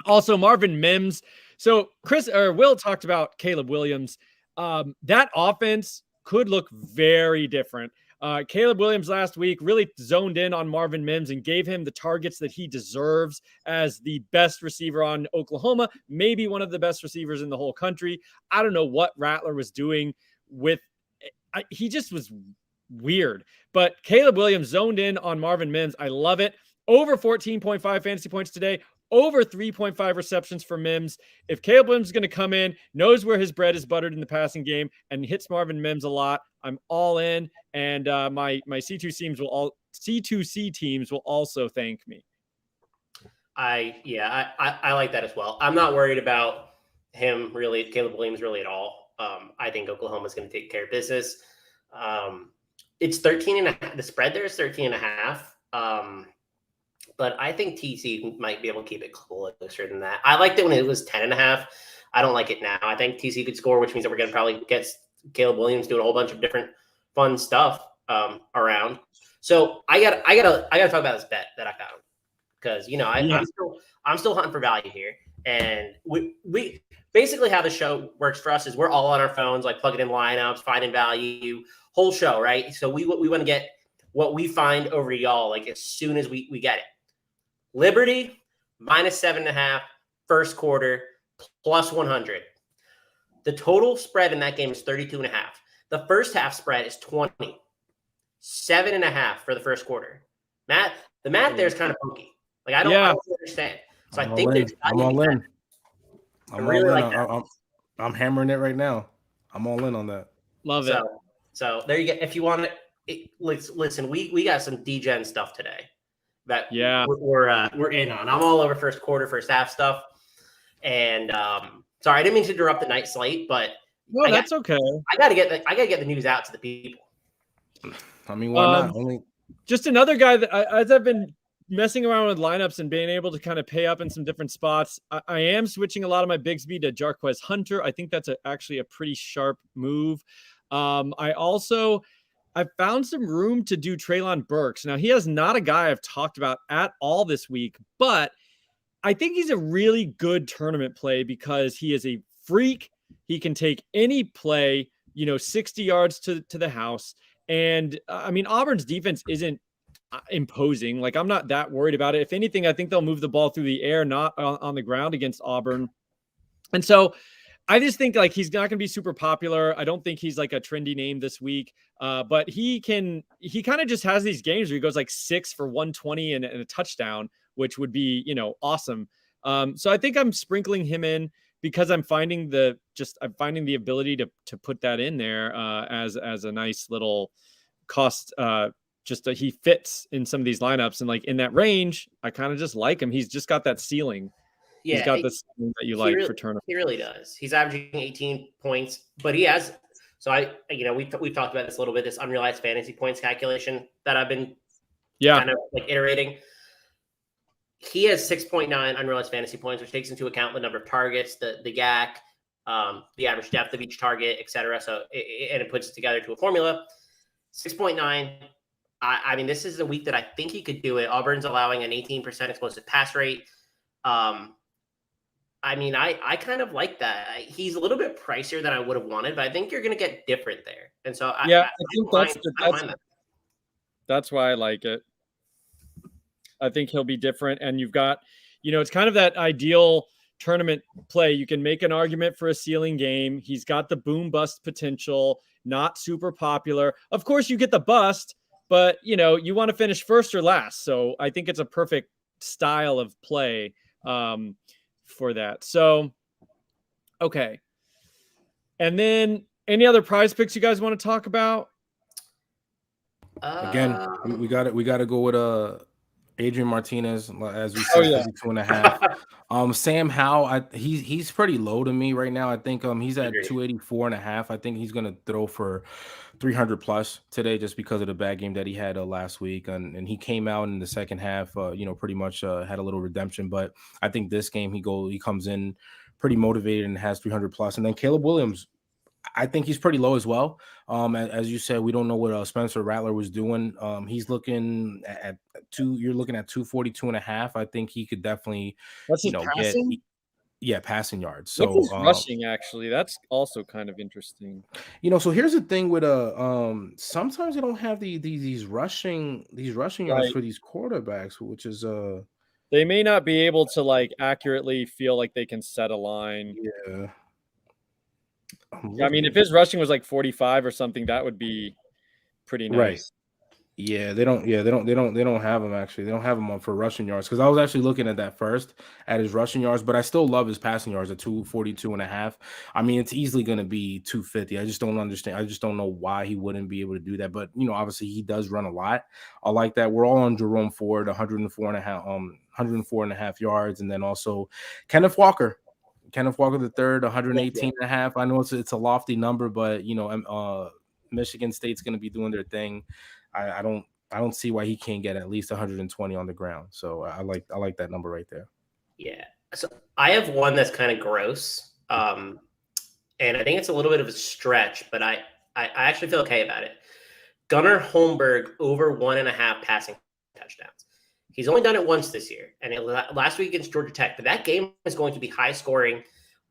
Also, Marvin Mims. So Chris or Will talked about Caleb Williams. That offense could look very different. Caleb Williams last week really zoned in on Marvin Mims and gave him the targets that he deserves as the best receiver on Oklahoma, maybe one of the best receivers in the whole country. I don't know what Rattler was doing he just was weird. But Caleb Williams zoned in on Marvin Mims. I love it. Over 14.5 fantasy points today. Over 3.5 receptions for Mims. If Caleb Williams is going to come in, knows where his bread is buttered in the passing game, and hits Marvin Mims a lot, I'm all in. And my C2C teams will also thank me. I like that as well. I'm not worried about him really, Caleb Williams really at all. I think Oklahoma's going to take care of business. It's 13.5. The spread there is 13.5. But I think TC might be able to keep it closer than that. I liked it when it was 10.5. I don't like it now. I think TC could score, which means that we're going to probably get Caleb Williams doing a whole bunch of different fun stuff around. So I gotta talk about this bet that I found because I'm still hunting for value here, and we basically how the show works for us is we're all on our phones, like plugging in lineups, finding value, whole show, right? So we want to get what we find over to y'all like as soon as we get it. Liberty -7.5 first quarter plus 100. The total spread in that game is 32.5. The first half spread is 20. 7.5 for the first quarter. The math there is kind of funky. Like I don't understand. So I think I'm all in. I'm hammering it right now. I'm all in on that. Love it. So there you go. If you want it, listen, we got some DGen stuff today that we're in on. I'm all over first quarter, first half stuff. And sorry, I didn't mean to interrupt the night slate, but no, that's okay. I gotta get the news out to the people. I mean, why not? Just another guy that as I've been messing around with lineups and being able to kind of pay up in some different spots. I am switching a lot of my Bigsby to Jarquez Hunter. I think that's actually a pretty sharp move. I found some room to do Treylon Burks. Now, he is not a guy I've talked about at all this week, but I think he's a really good tournament play because he is a freak. He can take any play, 60 yards to the house. And I mean, Auburn's defense isn't imposing. Like, I'm not that worried about it. If anything, I think they'll move the ball through the air, not on the ground against Auburn. And so I just think like he's not going to be super popular. I don't think he's like a trendy name this week, but he kind of just has these games where he goes like 6 for 120 and a touchdown, which would be, awesome. So I think I'm sprinkling him in because I'm finding the ability to put that in there as a nice little cost. He fits in some of these lineups, and like in that range, I kind of just like him. He's just got that ceiling. Yeah, he's got this that you like for tournament. He really does. He's averaging 18 points, but he has. So we've talked about this a little bit. This unrealized fantasy points calculation that I've been kind of like iterating. He has 6.9 unrealized fantasy points, which takes into account the number of targets, the YAC, the average depth of each target, etc. So it puts it together to a formula. 6.9. I mean, this is a week that I think he could do it. Auburn's allowing an 18% explosive pass rate. I mean, I kind of like that. He's a little bit pricier than I would have wanted, but I think you're going to get different there. And so I think that's why I like it. I think he'll be different. And you've got, it's kind of that ideal tournament play. You can make an argument for a ceiling game. He's got the boom bust potential, not super popular. Of course, you get the bust, but, you want to finish first or last. So I think it's a perfect style of play for that. So, okay. And then any other prize picks you guys want to talk about? Again, we got to go with Adrian Martinez, as we said, 52.5. Sam Howell, he's pretty low to me right now. I think he's at 284.5. I think he's gonna throw for 300 plus today just because of the bad game that he had last week, and he came out in the second half, pretty much had a little redemption. But I think this game he comes in pretty motivated and has 300 plus. And then Caleb Williams, I think he's pretty low as well. As you said, we don't know what Spencer Rattler was doing. He's looking at you're looking at 242.5. I think he could definitely, passing? Passing yards. So what's his rushing, actually, that's also kind of interesting. So here's the thing with sometimes they don't have these rushing yards for these quarterbacks, which is they may not be able to like accurately feel like they can set a line. Yeah. I mean, if his rushing was like 45 or something, that would be pretty nice. Right. Yeah, they don't have him actually. They don't have him on for rushing yards because I was actually looking at that first at his rushing yards, but I still love his passing yards at 242.5. I mean, it's easily going to be 250. I just don't understand. I just don't know why he wouldn't be able to do that. But obviously he does run a lot. I like that. We're all on Jerome Ford, 104.5 yards, and then also Kenneth Walker the third, 118.5. I know it's a lofty number, but Michigan State's going to be doing their thing. I don't see why he can't get at least 120 on the ground. So I like that number right there. Yeah. So I have one that's kind of gross. And I think it's a little bit of a stretch, but I actually feel okay about it. Gunnar Holmberg over 1.5 passing touchdowns. He's only done it once this year, and last week against Georgia Tech. But that game is going to be high scoring.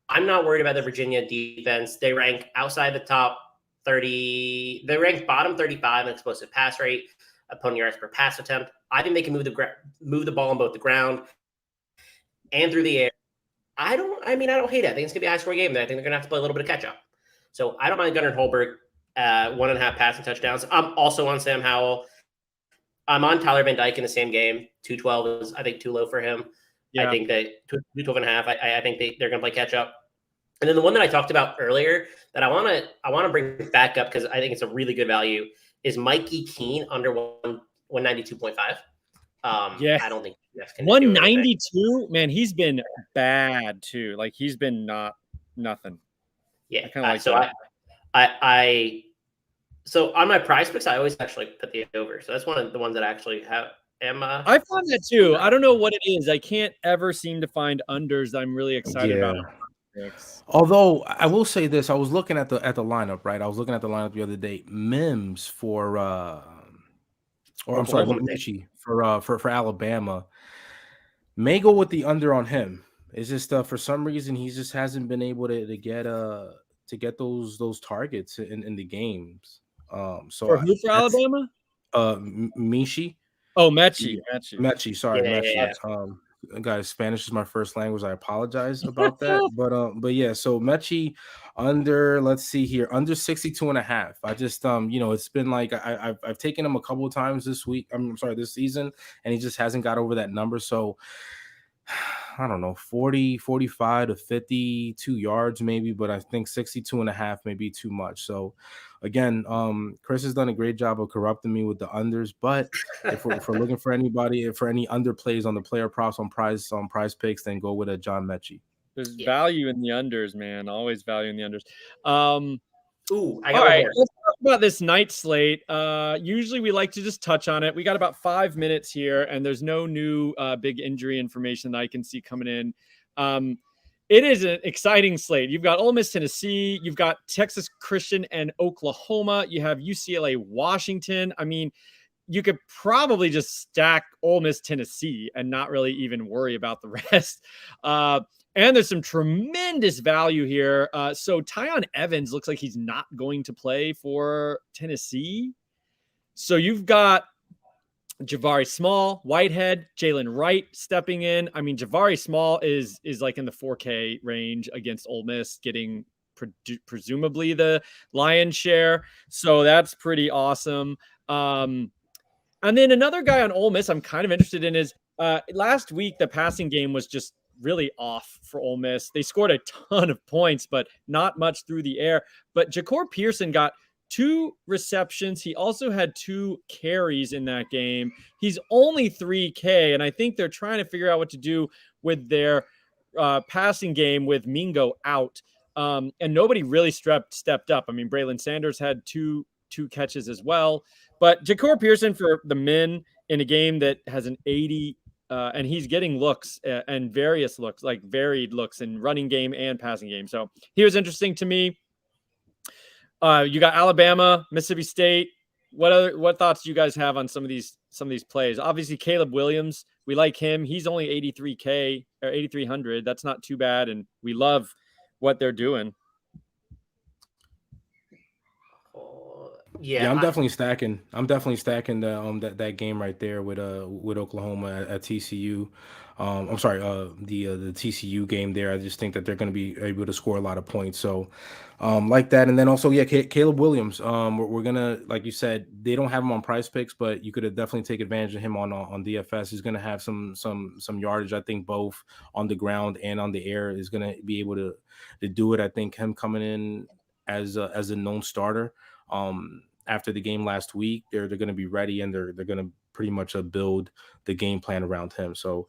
I'm not worried about the Virginia defense. They rank outside the top 30. They rank bottom 35 in explosive pass rate, opponent yards per pass attempt. I think they can move the ball on both the ground and through the air. I don't hate it. I think it's gonna be a high scoring game. I think they're gonna have to play a little bit of catch up. So I don't mind Gunnar Holmberg 1.5 passing touchdowns. I'm also on Sam Howell. I'm on Tyler Van Dyke in the same game. 212 is, I think, too low for him. Yeah. I think that 212.5. I think they're going to play catch up. And then the one that I talked about earlier that I want to bring back up because I think it's a really good value is Mikey Keene under 192.5. Yeah, I don't think that's going to 192. Man, he's been bad too. Like he's been nothing. Yeah, I So on my prize picks, I always actually put the over. So that's one of the ones that I actually Emma. I found that too. I don't know what it is. I can't ever seem to find unders that I'm really excited about. Although I will say this, I was looking at the lineup, right? I was looking at the lineup the other day. Mims for or I'm sorry, Michi for Alabama may go with the under on him. It's just for some reason he just hasn't been able to get those targets in the games. So for who for Alabama? Michi. Oh, Mechie. Sorry, Yeah, Mechie. yeah. Guys, Spanish is my first language. I apologize about that. But yeah, so Mechie under, let's see here, under 62.5. I just it's been like I've taken him a couple of times this week. I'm sorry, this season, and he just hasn't got over that number. So I don't know, 40, 45 to 52 yards maybe, but I think 62.5 may be too much. So again, Chris has done a great job of corrupting me with the unders, but if we're looking for anybody, for any underplays on the player props on prize picks, then go with a John Mechie. There's value in the unders, man. Always value in the unders. Ooh, I got all right, let's talk about this night slate. Usually we like to just touch on it. We got about 5 minutes here, and there's no new big injury information that I can see coming in. It is an exciting slate. You've got Ole Miss, Tennessee. You've got Texas Christian and Oklahoma. You have UCLA, Washington. I mean, you could probably just stack Ole Miss, Tennessee and not really even worry about the rest. And there's some tremendous value here. So Tyon Evans looks like he's not going to play for Tennessee. So you've got Jabari Small, Whitehead, Jalen Wright stepping in. I mean, Jabari Small is like in the 4K range against Ole Miss, getting presumably the lion's share. So that's pretty awesome. And then another guy on Ole Miss I'm kind of interested in is last week the passing game was just really off for Ole Miss. They scored a ton of points, but not much through the air. But Ja'Cour Pearson got 2 receptions. He also had 2 carries in that game. He's only 3K, and I think they're trying to figure out what to do with their passing game with Mingo out. And nobody really stepped up. I mean, Braylon Sanders had two catches as well. But Ja'Cour Pearson for the men in a game that has an 80, and he's getting looks and various looks, like varied looks in running game and passing game. So he was interesting to me. You got Alabama, Mississippi State. What thoughts do you guys have on some of these plays? Obviously, Caleb Williams, we like him. He's only 83K or 8,300. That's not too bad, and we love what they're doing. Yeah, I'm definitely stacking. That game right there with Oklahoma at TCU. I'm sorry, the TCU game there. I just think that they're going to be able to score a lot of points. So, like that, and then also, yeah, Caleb Williams. We're gonna, like you said, they don't have him on Prize Picks, but you could definitely take advantage of him on DFS. He's going to have some yardage. I think both on the ground and on the air is going to be able to do it. I think him coming in as a known starter. After the game last week, they're going to be ready, and they're going to pretty much build the game plan around him. So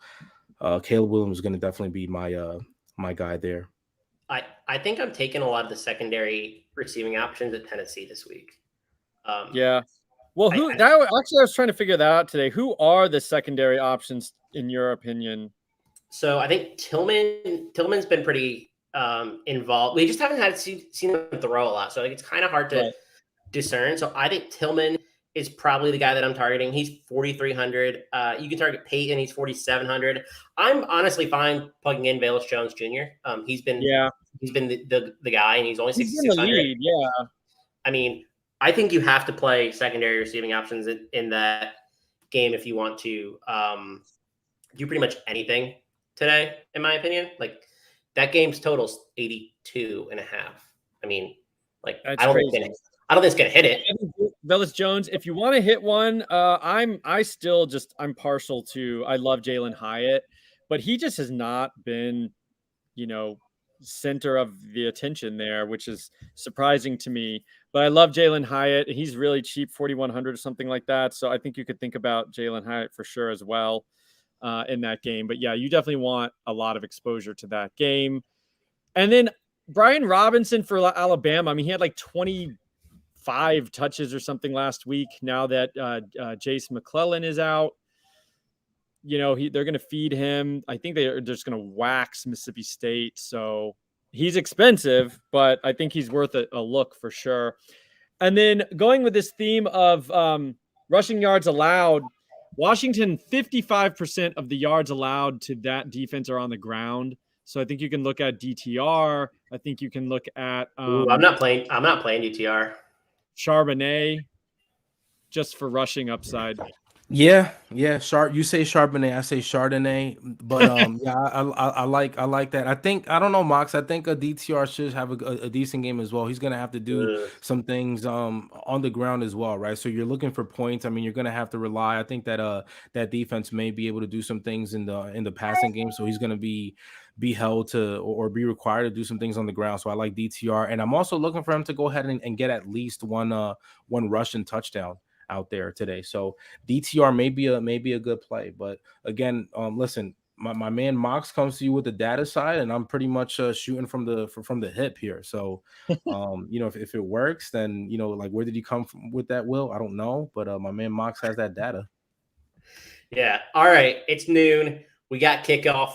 Caleb Williams is going to definitely be my guy there. I think I'm taking a lot of the secondary receiving options at Tennessee this week. Yeah. Well, I was trying to figure that out today. Who are the secondary options in your opinion? So I think Tillman's been pretty involved. We just haven't seen him throw a lot, so it's kind of hard to discern. So I think Tillman is probably the guy that I'm targeting. He's 4,300. You can target Peyton. He's 4,700. I'm honestly fine plugging in Velus Jones Jr. He's been the guy, and he's only 6,600. Yeah. I mean, I think you have to play secondary receiving options in that game if you want to do pretty much anything today, in my opinion. Like, that game's total's 82.5. I mean, like, I don't think it's gonna hit it. Velus Jones, if you want to hit one, I'm partial to. I love Jalen Hyatt, but he just has not been, center of the attention there, which is surprising to me. But I love Jalen Hyatt. He's really cheap, 4,100 or something like that. So I think you could think about Jalen Hyatt for sure as well in that game. But yeah, you definitely want a lot of exposure to that game. And then Brian Robinson for Alabama. I mean, he had like 25 touches or something last week. Now that Jace McClellan is out, they're going to feed him. I think they're just going to wax Mississippi State. So he's expensive, but I think he's worth a look for sure. And then going with this theme of rushing yards allowed, Washington, 55% of the yards allowed to that defense are on the ground. So I think you can look at DTR. I think you can look at I'm not playing DTR. Charbonnet, just for rushing upside. Yeah. You say Charbonnet, I say Chardonnay, but yeah, I like that. I don't know, Mox. I think a DTR should have a decent game as well. He's gonna have to do some things on the ground as well, right? So you're looking for points. I mean, you're gonna have to rely. I think that that defense may be able to do some things in the passing game. So he's gonna be held to or be required to do some things on the ground. So I like DTR, and I'm also looking for him to go ahead and get at least one rushing touchdown out there today. So DTR may be a good play, but again, listen, my man Mox comes to you with the data side, and I'm pretty much shooting from the hip here. So if it works, then like, where did he come from with that, Will? I don't know, but my man Mox has that data. Yeah. All right, it's noon. We got kickoff.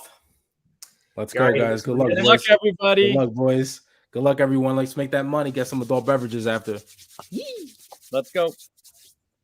Let's go, guys. Good luck. Good luck, everybody. Good luck, boys. Good luck, everyone. Let's make that money. Get some adult beverages after. Let's go.